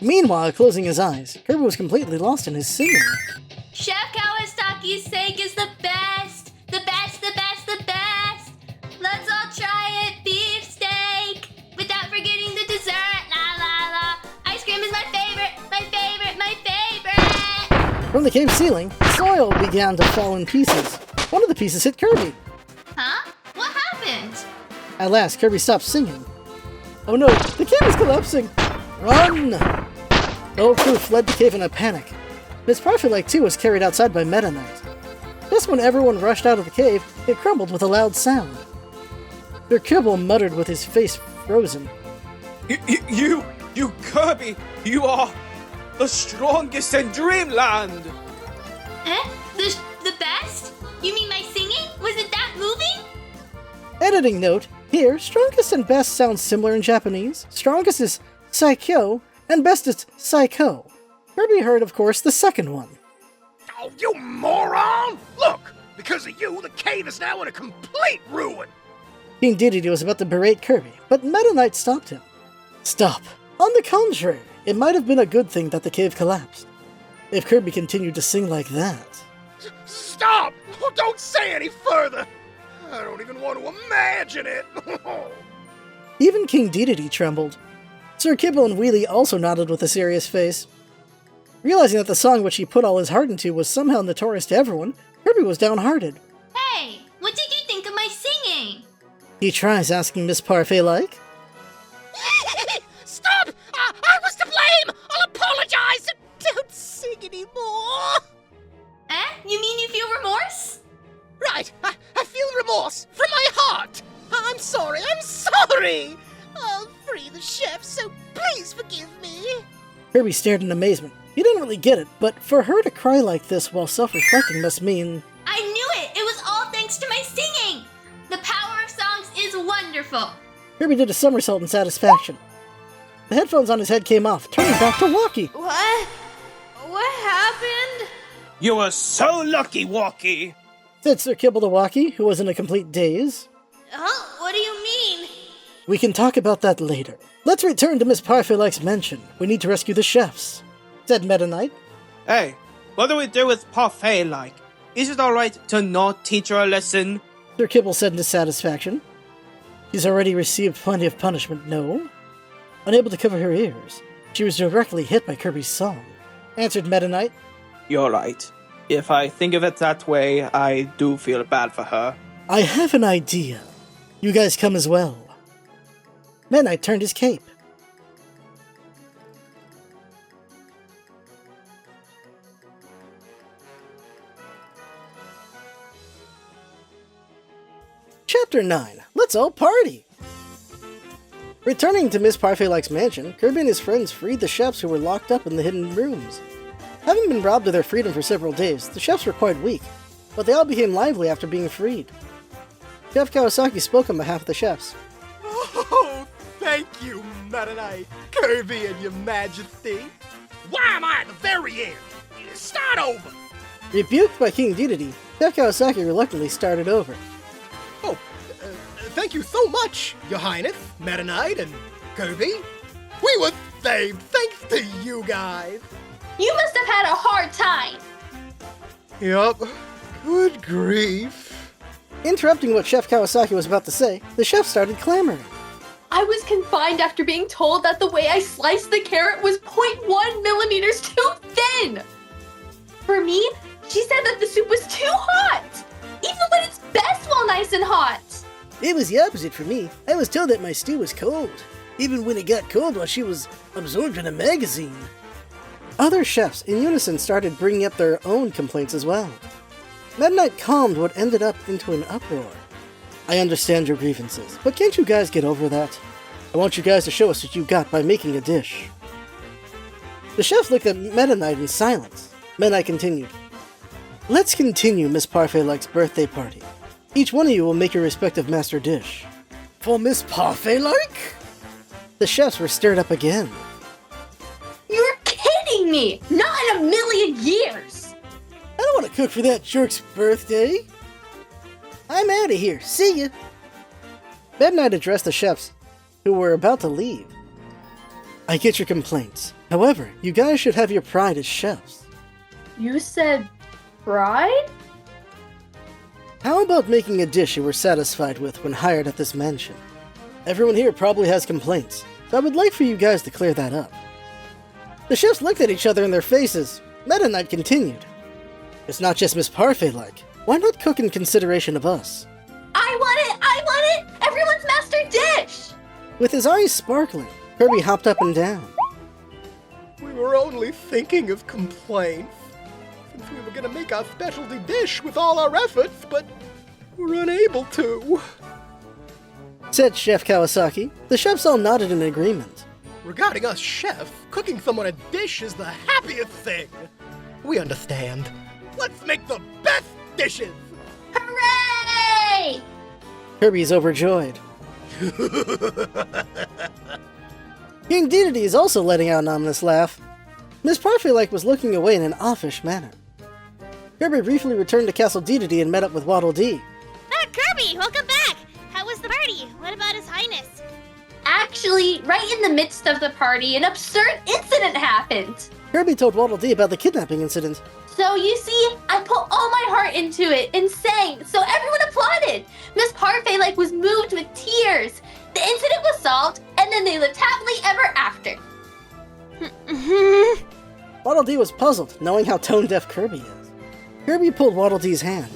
[SPEAKER 1] Meanwhile, closing his eyes, Kirby was completely lost in his singing.
[SPEAKER 2] Chef Kawasaki's steak is the best! The best, the best, the best! Let's all try it, beef steak! Without forgetting the dessert, la la la! Ice cream is my favorite, my favorite, my favorite!
[SPEAKER 1] From the cave ceiling, soil began to fall in pieces. One of the pieces hit Kirby.
[SPEAKER 2] Huh? What happened?
[SPEAKER 1] At last, Kirby stopped singing. Oh no, the cave is collapsing! Run! The whole crew fled the cave in a panic. Miss Parfait-like too was carried outside by Meta Knight. Just when everyone rushed out of the cave, it crumbled with a loud sound. Sir Kibble muttered with his face frozen.
[SPEAKER 14] You Kirby, you are the strongest in Dreamland!
[SPEAKER 2] The best? You mean my singing? Was it that moving?
[SPEAKER 1] Editing note, here, strongest and best sound similar in Japanese. Strongest is Saikyo, and best is Saiko. Kirby heard, of course, the second one.
[SPEAKER 5] Oh, you moron! Look, because of you, the cave is now in a complete ruin!
[SPEAKER 1] King Dedede was about to berate Kirby, but Meta Knight stopped him. Stop. On the contrary, it might have been a good thing that the cave collapsed. If Kirby continued to sing like that.
[SPEAKER 5] Stop! Oh, don't say any further! I don't even want to imagine it!
[SPEAKER 1] Even King Dedede trembled. Sir Kibble and Wheelie also nodded with a serious face. Realizing that the song which he put all his heart into was somehow notorious to everyone, Kirby was downhearted.
[SPEAKER 2] Hey, what did you think of my singing?
[SPEAKER 1] He tries asking Miss Parfait-like.
[SPEAKER 7] Stop! I was to blame! I'll apologize! Don't sing anymore!
[SPEAKER 2] You mean you feel remorse?
[SPEAKER 7] Right, I feel remorse from my heart! I'm sorry! I'll free the chef, so please forgive me!
[SPEAKER 1] Kirby stared in amazement. He didn't really get it, but for her to cry like this while self-reflecting must mean...
[SPEAKER 2] I knew it! It was all thanks to my singing! The power of songs is is wonderful!
[SPEAKER 1] Kirby did a somersault in satisfaction. The headphones on his head came off, turning back to Walkie.
[SPEAKER 2] What? What happened?
[SPEAKER 14] You were so lucky, Walkie!
[SPEAKER 1] Said Sir Kibble to Walkie, who was in a complete daze.
[SPEAKER 2] Huh? What do you mean?
[SPEAKER 1] We can talk about that later. Let's return to Miss Parfait-like's mansion. We need to rescue the chefs, said Meta Knight.
[SPEAKER 14] Hey, what do we do with Parfait-like? Is it alright to not teach her a lesson?
[SPEAKER 1] Sir Kibble said in dissatisfaction. She's already received plenty of punishment, no? Unable to cover her ears, she was directly hit by Kirby's song, answered Meta Knight.
[SPEAKER 14] You're right. If I think of it that way, I do feel bad for her.
[SPEAKER 1] I have an idea. You guys come as well. Meta Knight turned his cape. Chapter 9. Let's all party! Returning to Miss Parfait-like's mansion, Kirby and his friends freed the chefs who were locked up in the hidden rooms. Having been robbed of their freedom for several days, the chefs were quite weak, but they all became lively after being freed. Chef Kawasaki spoke on behalf of the chefs.
[SPEAKER 5] Oh, thank you, Meta Knight, Kirby, and your majesty. Why am I at the very end? Start over!
[SPEAKER 1] Rebuked by King Dedede, Chef Kawasaki reluctantly started over.
[SPEAKER 5] Oh, thank you so much, Your Highness, Meta Knight, and Kirby. We were saved thanks to you guys.
[SPEAKER 2] You must have had a hard time!
[SPEAKER 5] Yup. Good grief.
[SPEAKER 1] Interrupting what Chef Kawasaki was about to say, the chef started clamoring.
[SPEAKER 15] I was confined after being told that the way I sliced the carrot was 0.1 millimeters too thin! For me, she said that the soup was too hot! Even when it's best while nice and hot!
[SPEAKER 1] It was the opposite for me. I was told that my stew was cold, even when it got cold while she was absorbed in a magazine. Other chefs in unison started bringing up their own complaints as well. Meta Knight calmed what ended up into an uproar. I understand your grievances, but can't you guys get over that? I want you guys to show us what you got by making a dish. The chefs looked at Meta Knight in silence. Meta Knight continued. Let's continue Miss Parfait-like's birthday party. Each one of you will make your respective master dish. For Miss Parfait-like? The chefs were stirred up again.
[SPEAKER 15] You're kidding me! Not in a million years!
[SPEAKER 1] I don't want to cook for that jerk's birthday. I'm out of here. See ya. Meta Knight addressed the chefs, who were about to leave. I get your complaints. However, you guys should have your pride as chefs.
[SPEAKER 15] You said pride?
[SPEAKER 1] How about making a dish you were satisfied with when hired at this mansion? Everyone here probably has complaints, so I would like for you guys to clear that up. The chefs looked at each other in their faces. Meta Knight continued. It's not just Miss Parfait-like. Why not cook in consideration of us?
[SPEAKER 15] I want it! I want it! Everyone's master dish!
[SPEAKER 1] With his eyes sparkling, Kirby hopped up and down.
[SPEAKER 5] We were only thinking of complaints. Since we were gonna make our specialty dish with all our efforts, but we're unable to.
[SPEAKER 1] Said Chef Kawasaki. The chefs all nodded in agreement.
[SPEAKER 5] Regarding us chefs, cooking someone a dish is the happiest thing. We understand. Let's make the best dishes!
[SPEAKER 15] Hooray!
[SPEAKER 1] Kirby's overjoyed. King Dedede is also letting out an ominous laugh. Miss Parfait-like was looking away in an offish manner. Kirby briefly returned to Castle Dedede and met up with Waddle Dee.
[SPEAKER 4] Ah, Kirby, welcome back! How was the party? What about His Highness?
[SPEAKER 15] Actually, right in the midst of the party, an absurd incident happened.
[SPEAKER 1] Kirby told Waddle Dee about the kidnapping incident.
[SPEAKER 15] So you see, I put all my heart into it and sang, so everyone applauded. Miss Parfait-like was moved with tears. The incident was solved, and then they lived happily ever after.
[SPEAKER 1] Waddle Dee was puzzled, knowing how tone-deaf Kirby is. Kirby pulled Waddle Dee's hand.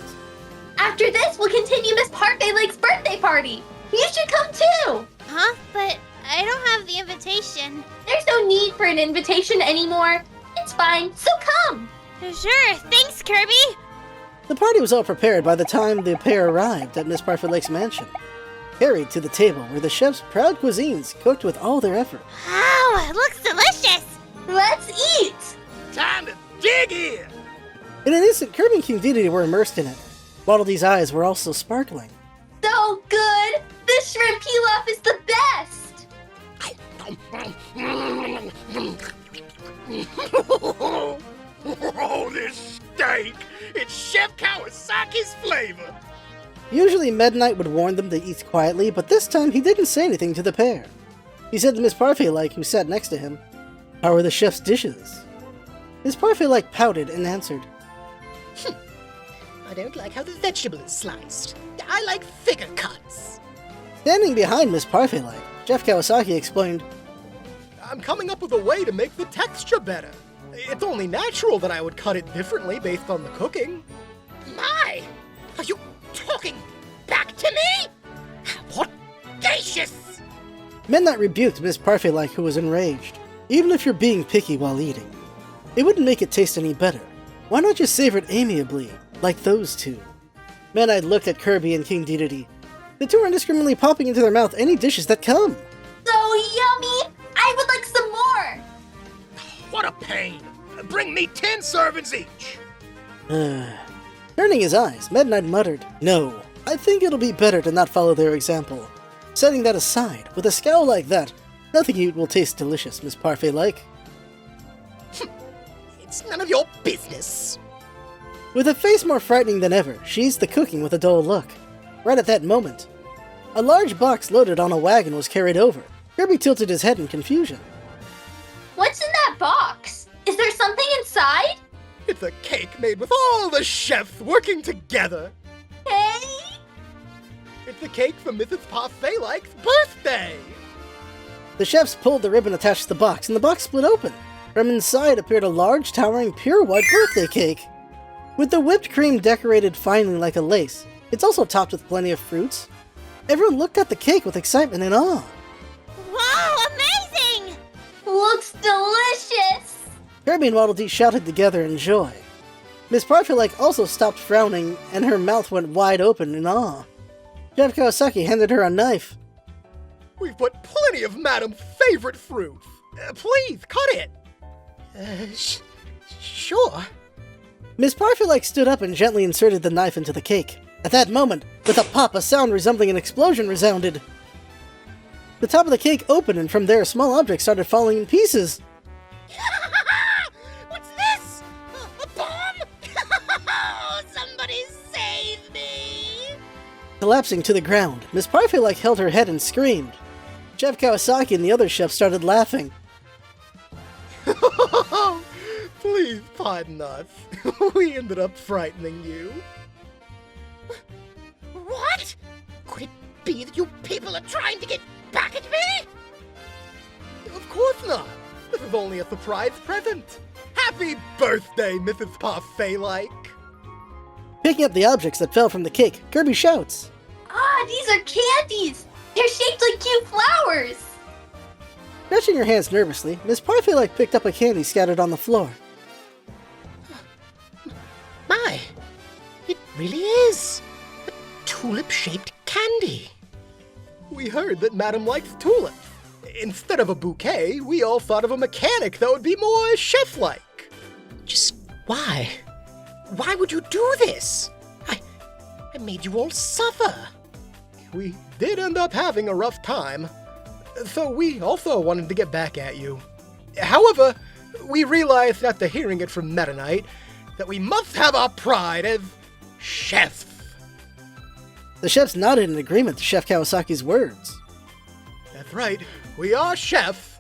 [SPEAKER 15] After this, we'll continue Miss Parfait-like's birthday party. You should come too.
[SPEAKER 4] Huh? But I don't have the invitation.
[SPEAKER 15] There's no need for an invitation anymore. It's fine, so come.
[SPEAKER 4] Sure, thanks, Kirby.
[SPEAKER 1] The party was all prepared by the time the pair arrived at Miss Parfait-like's mansion. Carried to the table where the chef's proud cuisines cooked with all their effort.
[SPEAKER 4] Wow, it looks delicious.
[SPEAKER 15] Let's eat.
[SPEAKER 5] Time to dig in!
[SPEAKER 1] In an instant, Kirby and King Dedede were immersed in it. Waddle Dee's eyes were also sparkling.
[SPEAKER 15] So good. This stuff is the best!
[SPEAKER 5] Oh, this steak! It's Chef Kawasaki's flavor!
[SPEAKER 1] Usually Meta Knight would warn them to eat quietly, but this time he didn't say anything to the pair. He said to Miss Parfait-like, who sat next to him, "How are the chef's dishes?" Miss Parfait-like pouted and answered,
[SPEAKER 7] I don't like how the vegetable is sliced. I like figure cuts.
[SPEAKER 1] Standing behind Miss Parfait-like, Chef Kawasaki explained,
[SPEAKER 16] I'm coming up with a way to make the texture better. It's only natural that I would cut it differently based on the cooking.
[SPEAKER 7] My! Are you talking back to me? Audacious!
[SPEAKER 1] Meta Knight rebuked Miss Parfait-like, who was enraged. Even if you're being picky while eating, it wouldn't make it taste any better. Why not just savor it amiably, like those two? Meta Knight looked at Kirby and King Dedede. The two are indiscriminately popping into their mouth any dishes that come.
[SPEAKER 15] So yummy! I would like some more!
[SPEAKER 5] What a pain! Bring me 10 servings each!
[SPEAKER 1] Turning his eyes, Meta Knight muttered, "No, I think it'll be better to not follow their example. Setting that aside, with a scowl like that, nothing you eat will taste delicious, Miss Parfait-like."
[SPEAKER 7] It's none of your business.
[SPEAKER 1] With a face more frightening than ever, she eats the cooking with a dull look. Right at that moment, a large box loaded on a wagon was carried over. Kirby tilted his head in confusion.
[SPEAKER 15] What's in that box? Is there something inside?
[SPEAKER 16] It's a cake made with all the chefs working together.
[SPEAKER 15] Hey!
[SPEAKER 16] It's a cake for Mrs. Parfait-like's birthday.
[SPEAKER 1] The chefs pulled the ribbon attached to the box, and the box split open. From inside appeared a large, towering, pure white birthday cake. With the whipped cream decorated finely like a lace, it's also topped with plenty of fruits. Everyone looked at the cake with excitement and awe.
[SPEAKER 4] Wow, amazing!
[SPEAKER 15] Looks delicious!
[SPEAKER 1] Kirby and Waddle Dee shouted together in joy. Miss Parfait-like also stopped frowning, and her mouth went wide open in awe. Chef Kawasaki handed her a knife.
[SPEAKER 16] We've put plenty of Madam's favorite fruit. Please, cut it.
[SPEAKER 7] Sure.
[SPEAKER 1] Miss Parfait-like stood up and gently inserted the knife into the cake. At that moment, with a pop, a sound resembling an explosion resounded. The top of the cake opened, and from there, small objects started falling in pieces.
[SPEAKER 7] What's this? A bomb? Somebody save me!
[SPEAKER 1] Collapsing to the ground, Miss Parfait-like held her head and screamed. Chef Kawasaki and the other chefs started laughing.
[SPEAKER 16] Please pardon us. We ended up frightening you.
[SPEAKER 7] What? Could it be that you people are trying to get back at me?
[SPEAKER 16] Of course not. This is only a surprise present. Happy birthday, Mrs. Parfait-like.
[SPEAKER 1] Picking up the objects that fell from the cake, Kirby shouts.
[SPEAKER 15] Ah, these are candies! They're shaped like cute flowers!
[SPEAKER 1] Stretching her hands nervously, Miss Parfait-like picked up a candy scattered on the floor.
[SPEAKER 7] My, it really is a tulip-shaped candy.
[SPEAKER 16] We heard that Madam likes tulips. Instead of a bouquet, we all thought of a mechanic that would be more chef-like.
[SPEAKER 7] Just why? Why would you do this? I made you all suffer.
[SPEAKER 16] We did end up having a rough time, so we also wanted to get back at you. However, we realized after hearing it from Meta Knight that we must have our pride as chefs.
[SPEAKER 1] The chefs nodded in agreement to Chef Kawasaki's words.
[SPEAKER 16] That's right, we are chefs.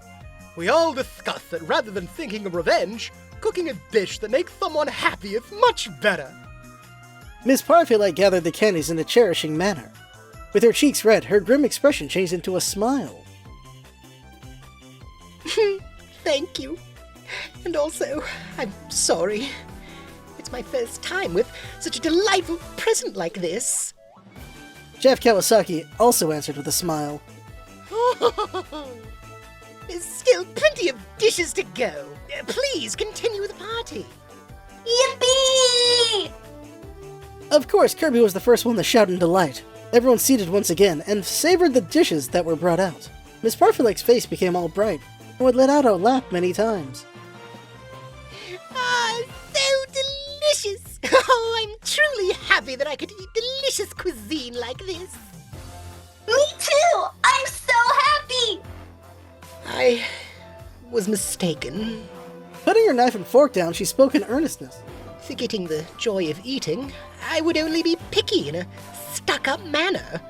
[SPEAKER 16] We all discussed that rather than thinking of revenge, cooking a dish that makes someone happy is much better.
[SPEAKER 1] Miss Parfait-like gathered the candies in a cherishing manner. With her cheeks red, her grim expression changed into a smile.
[SPEAKER 7] Thank you. And also, I'm sorry. It's my first time with such a delightful present like this.
[SPEAKER 1] Chef Kawasaki also answered with a smile.
[SPEAKER 7] There's still plenty of dishes to go. Please continue the party.
[SPEAKER 15] Yippee!
[SPEAKER 1] Of course, Kirby was the first one to shout in delight. Everyone seated once again and savored the dishes that were brought out. Miss Parfait-like's face became all bright and would let out a laugh many times.
[SPEAKER 7] Ah, so delicious! Oh, I'm truly happy that I could eat delicious cuisine like this.
[SPEAKER 4] Me too! I'm so happy!
[SPEAKER 7] I was mistaken.
[SPEAKER 1] Putting her knife and fork down, she spoke in earnestness.
[SPEAKER 7] Forgetting the joy of eating, I would only be picky in a stuck-up manner,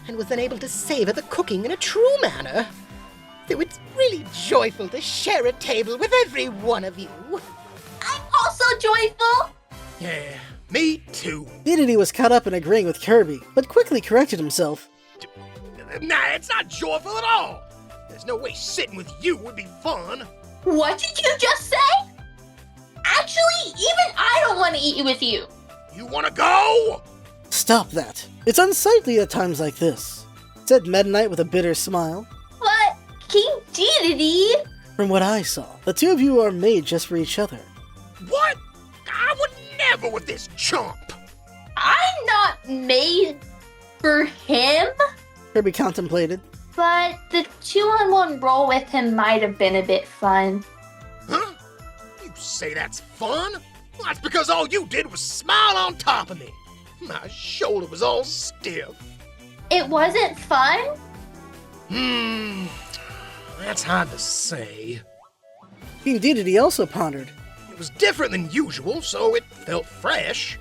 [SPEAKER 7] and was unable to savor the cooking in a true manner. Though it's really joyful to share a table with every one of you.
[SPEAKER 4] I'm also joyful!
[SPEAKER 16] Yeah, me too.
[SPEAKER 1] Dedede was caught up in agreeing with Kirby, but quickly corrected himself.
[SPEAKER 16] Nah, it's not joyful at all. There's no way sitting with you would be fun.
[SPEAKER 4] What did you just say? Actually, even I don't want to eat with you.
[SPEAKER 16] You want to go?
[SPEAKER 1] Stop that. It's unsightly at times like this, said Meta Knight with a bitter smile.
[SPEAKER 4] But, King Dedede...
[SPEAKER 1] From what I saw, the two of you are made just for each other.
[SPEAKER 16] What? I would never with this chump.
[SPEAKER 4] I'm not made for him.
[SPEAKER 1] Kirby contemplated.
[SPEAKER 15] But the 2-on-1 roll with him might have been a bit fun.
[SPEAKER 16] Huh? You say that's fun? Well, that's because all you did was smile on top of me. My shoulder was all stiff.
[SPEAKER 15] It wasn't fun?
[SPEAKER 16] That's hard to say.
[SPEAKER 1] King Dedede also pondered.
[SPEAKER 16] It was different than usual, so it felt fresh.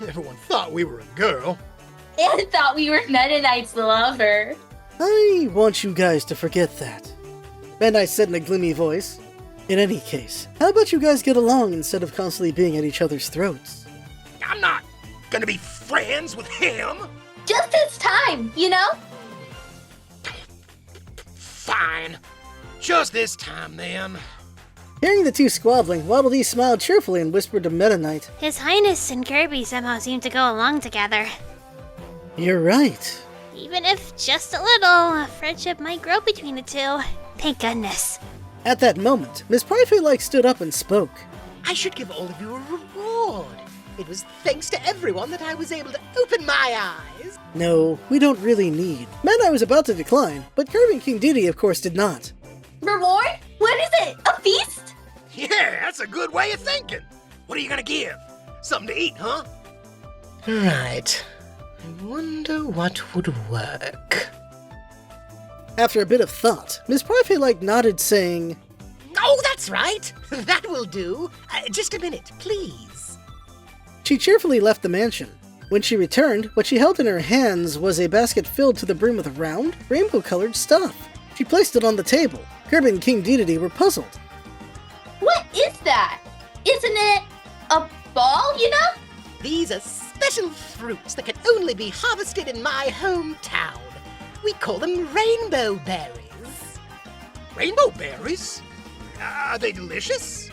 [SPEAKER 16] Everyone thought we were a girl.
[SPEAKER 15] And thought we were Meta Knight's lover.
[SPEAKER 1] I want you guys to forget that, Meta Knight said in a gloomy voice. In any case, how about you guys get along instead of constantly being at each other's throats?
[SPEAKER 16] I'm not gonna be friends with him.
[SPEAKER 15] Just his time, you know?
[SPEAKER 16] Fine. Just this time, then.
[SPEAKER 1] Hearing the two squabbling, Waddle Dee smiled cheerfully and whispered to Meta Knight.
[SPEAKER 3] His Highness and Kirby somehow seem to go along together.
[SPEAKER 1] You're right.
[SPEAKER 3] Even if just a little, a friendship might grow between the two. Thank goodness.
[SPEAKER 1] At that moment, Miss Pryfait stood up and spoke.
[SPEAKER 7] I should give all of you a reward. It was thanks to everyone that I was able to open my eyes.
[SPEAKER 1] No, we don't really need. Meta Knight was about to decline, but Kirby and King Dedede, of course, did not.
[SPEAKER 4] Reward? What is it? A feast?
[SPEAKER 16] Yeah, that's a good way of thinking. What are you gonna give? Something to eat, huh?
[SPEAKER 7] Right. I wonder what would work.
[SPEAKER 1] After a bit of thought, Miss Pryfait nodded, saying,
[SPEAKER 7] Oh, that's right. That will do. Just a minute, please.
[SPEAKER 1] She cheerfully left the mansion. When she returned, what she held in her hands was a basket filled to the brim with round, rainbow-colored stuff. She placed it on the table. Kirby and King Dedede were puzzled.
[SPEAKER 4] What is that? Isn't it a ball, you know?
[SPEAKER 7] These are special fruits that can only be harvested in my hometown. We call them rainbow berries.
[SPEAKER 16] Rainbow berries? Are they delicious?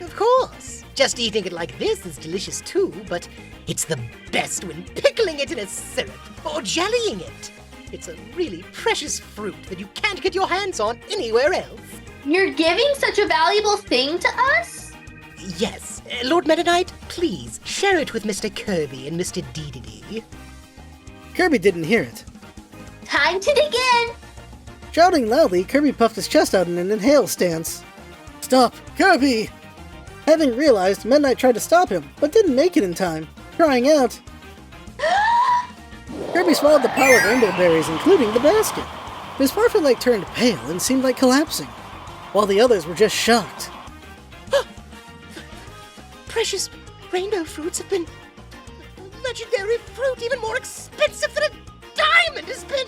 [SPEAKER 7] Of course. Just eating it like this is delicious too, but it's the best when pickling it in a syrup or jellying it. It's a really precious fruit that you can't get your hands on anywhere else.
[SPEAKER 15] You're giving such a valuable thing to us?
[SPEAKER 7] Yes. Lord Meta Knight, please share it with Mr. Kirby and Mr. Dedede.
[SPEAKER 1] Kirby didn't hear it.
[SPEAKER 4] Time to dig in!
[SPEAKER 1] Shouting loudly, Kirby puffed his chest out in an inhale stance. Stop, Kirby! Having realized, Meta Knight tried to stop him, but didn't make it in time, crying out. Kirby swallowed the pile of rainbow berries, including the basket. Miss Pryfait turned pale and seemed like collapsing, while the others were just shocked.
[SPEAKER 7] Precious rainbow fruits have been legendary fruit, even more expensive than a diamond has been.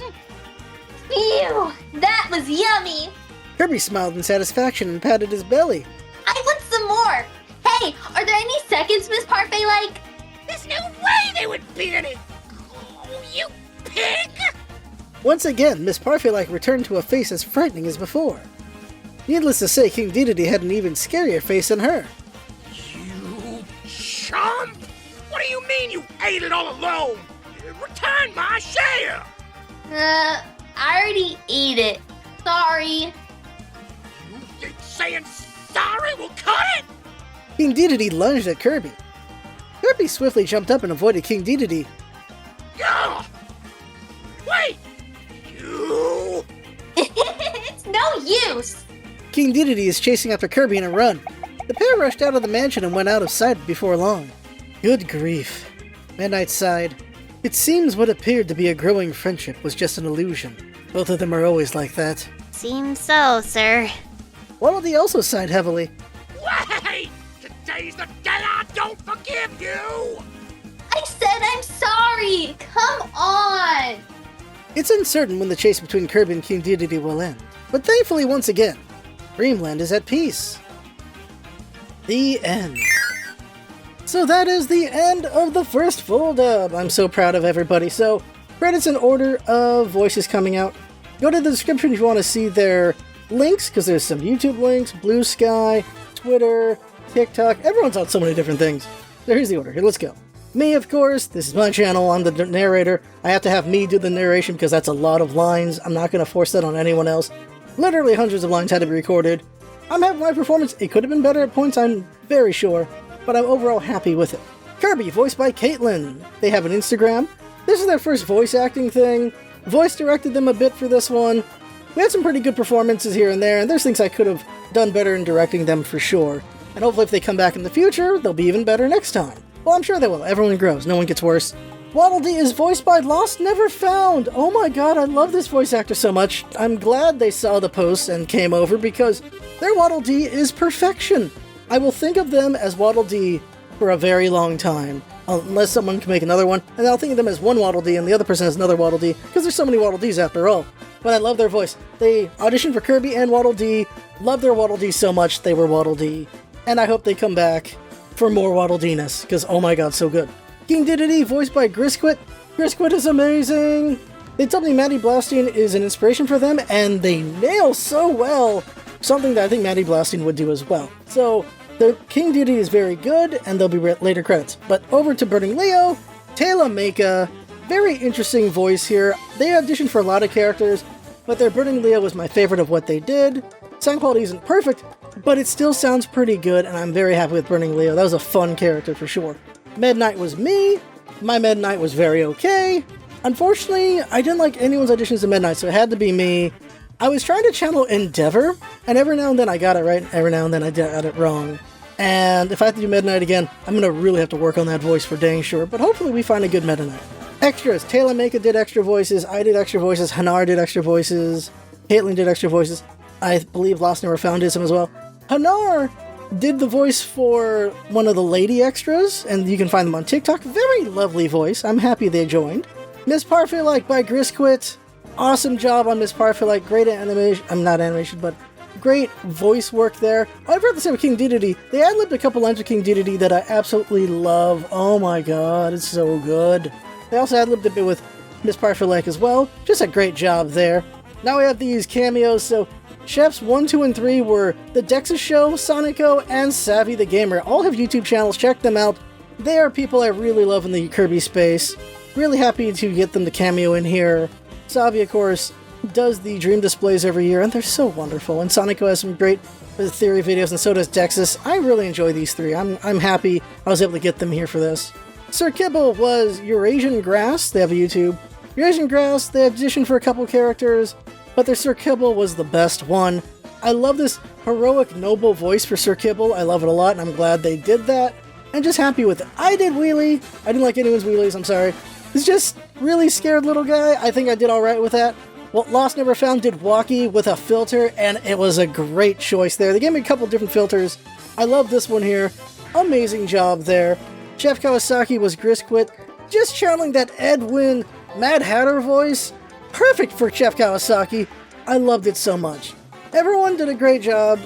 [SPEAKER 4] Ew, that was yummy.
[SPEAKER 1] Kirby smiled in satisfaction and patted his belly.
[SPEAKER 4] I want some more. Hey, are there any seconds, Miss Pryfait?
[SPEAKER 16] There's no way there would be any. Oh, you pig!
[SPEAKER 1] Once again, Miss Pryfait returned to a face as frightening as before. Needless to say, King Dedede had an even scarier face than her.
[SPEAKER 16] You chump! What do you mean you ate it all alone? Return my share!
[SPEAKER 4] I already ate it. Sorry.
[SPEAKER 16] You think saying sorry will cut it?
[SPEAKER 1] King Dedede lunged at Kirby. Kirby swiftly jumped up and avoided King Dedede.
[SPEAKER 16] Ugh! Wait! You!
[SPEAKER 4] It's no use!
[SPEAKER 1] King Dedede is chasing after Kirby in a run. The pair rushed out of the mansion and went out of sight before long. Good grief. Meta Knight sighed. It seems what appeared to be a growing friendship was just an illusion. Both of them are always like that.
[SPEAKER 3] Seems so, sir.
[SPEAKER 1] Waddle Dee also sighed heavily.
[SPEAKER 5] Wait! Today's the day I don't forgive you!
[SPEAKER 15] I said I'm sorry! Come on!
[SPEAKER 1] It's uncertain when the chase between Kirby and King Dedede will end, but thankfully once again, Dreamland is at peace. The end. So that is the end of the first full dub. I'm so proud of everybody. So, credits in order of voices coming out. Go to the description if you want to see their links, because there's some YouTube links, Blue Sky, Twitter, TikTok. Everyone's on so many different things. So here's the order. Here, let's go. Me, of course. This is my channel. I'm the narrator. I have to have me do the narration because that's a lot of lines. I'm not going to force that on anyone else. Literally hundreds of lines had to be recorded. I'm happy with my performance. It could have been better at points, I'm very sure, but I'm overall happy with it. Kirby, voiced by Caitlin. They have an Instagram. This is their first voice acting thing. Voice directed them a bit for this one. We had some pretty good performances here and there, and there's things I could have done better in directing them for sure. And hopefully if they come back in the future, they'll be even better next time. Well, I'm sure they will. Everyone grows. No one gets worse. Waddle Dee is voiced by LostNeverFound. Oh my god, I love this voice actor so much. I'm glad they saw the posts and came over because their Waddle Dee is perfection. I will think of them as Waddle Dee for a very long time. Unless someone can make another one, and I'll think of them as one Waddle Dee and the other person has another Waddle Dee, because there's so many Waddle Dees after all. But I love their voice. They auditioned for Kirby and Waddle Dee, love their Waddle Dee so much they were Waddle Dee. And I hope they come back for more Waddle Dee-ness, because oh my god, so good. King Dedede, voiced by Griscuit. Griscuit is amazing! They told me Maddie Blaustein is an inspiration for them, and they nail so well something that I think Maddie Blaustein would do as well. So, the King Dedede is very good, and there'll be later credits. But over to Burning Leo, Taylor Maka. Very interesting voice here. They auditioned for a lot of characters, but their Burning Leo was my favorite of what they did. Sound quality isn't perfect, but it still sounds pretty good, and I'm very happy with Burning Leo. That was a fun character for sure. Med Knight was me. My Med Knight was very okay. Unfortunately, I didn't like anyone's auditions to Med Knight, so it had to be me. I was trying to channel Endeavor, and every now and then I got it right, every now and then I got it wrong. And if I have to do Med Knight again, I'm going to really have to work on that voice for dang sure, but hopefully we find a good Meta Knight. Extras. Taylor Maka did extra voices, I did extra voices, Hanar did extra voices, Caitlin did extra voices, I believe LostNeverFound did some as well. Hanar did the voice for one of the lady extras, and you can find them on TikTok. Very lovely voice. I'm happy they joined. Miss Parfait by Griscuit. Awesome job on Miss Parfait. Great animation. I'm not animation, but great voice work there. Oh, I forgot to say with King Dedede. They ad-libbed a couple lines of King Dedede that I absolutely love. Oh my god, it's so good. They also ad-libbed a bit with Miss Parfait as well. Just a great job there. Now we have these cameos, so Chefs 1, 2, and 3 were The Dexys Show, Sonico, and Savvy the Gamer. All have YouTube channels, check them out. They are people I really love in the Kirby space. Really happy to get them to cameo in here. Savvy, of course, does the dream displays every year, and they're so wonderful. And Sonico has some great theory videos, and so does Dexys. I really enjoy these three. I'm happy I was able to get them here for this. Sir Kibble was Eurasian Grass. They have a YouTube. Eurasian Grass, they auditioned for a couple characters, but their Sir Kibble was the best one. I love this heroic, noble voice for Sir Kibble. I love it a lot, and I'm glad they did that. I'm just happy with it. I did Wheelie. I didn't like anyone's Wheelies, I'm sorry. He's just really scared little guy. I think I did alright with that. Well, LostNeverFound did Walkie with a filter, and it was a great choice there. They gave me a couple different filters. I love this one here. Amazing job there. Chef Kawasaki was Griscuit. Just channeling that Edwin Mad Hatter voice. Perfect for Chef Kawasaki. I loved it so much. Everyone did a great job.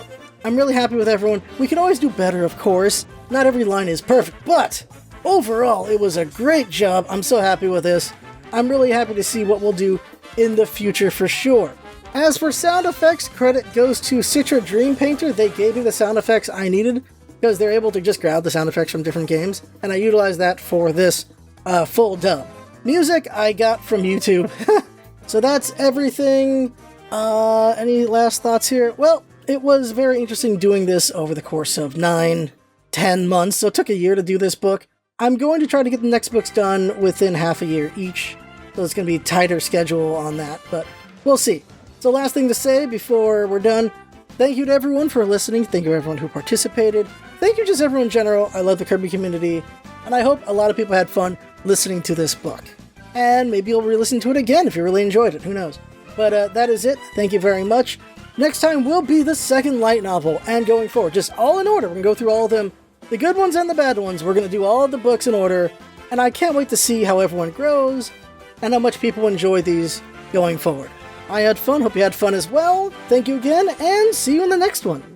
[SPEAKER 1] I'm really happy with everyone. We can always do better, of course. Not every line is perfect, but overall, it was a great job. I'm so happy with this. I'm really happy to see what we'll do in the future for sure. As for sound effects, credit goes to CitraDreamPainter. They gave me the sound effects I needed because they're able to just grab the sound effects from different games, and I utilized that for this full dub. Music I got from YouTube. So that's everything. Any last thoughts here? Well, it was very interesting doing this over the course of 9-10 months, so it took a year to do this book. I'm going to try to get the next books done within half a year each, so it's going to be a tighter schedule on that, but we'll see. So last thing to say before we're done, thank you to everyone for listening, thank you to everyone who participated, thank you just everyone in general. I love the Kirby community, and I hope a lot of people had fun listening to this book. and maybe you'll re-listen to it again if you really enjoyed it, who knows. But that is it, thank you very much. Next time will be the second light novel, and going forward, just all in order. We're going to go through all of them, the good ones and the bad ones. We're going to do all of the books in order, and I can't wait to see how everyone grows, and how much people enjoy these going forward. I had fun, hope you had fun as well. Thank you again, and see you in the next one.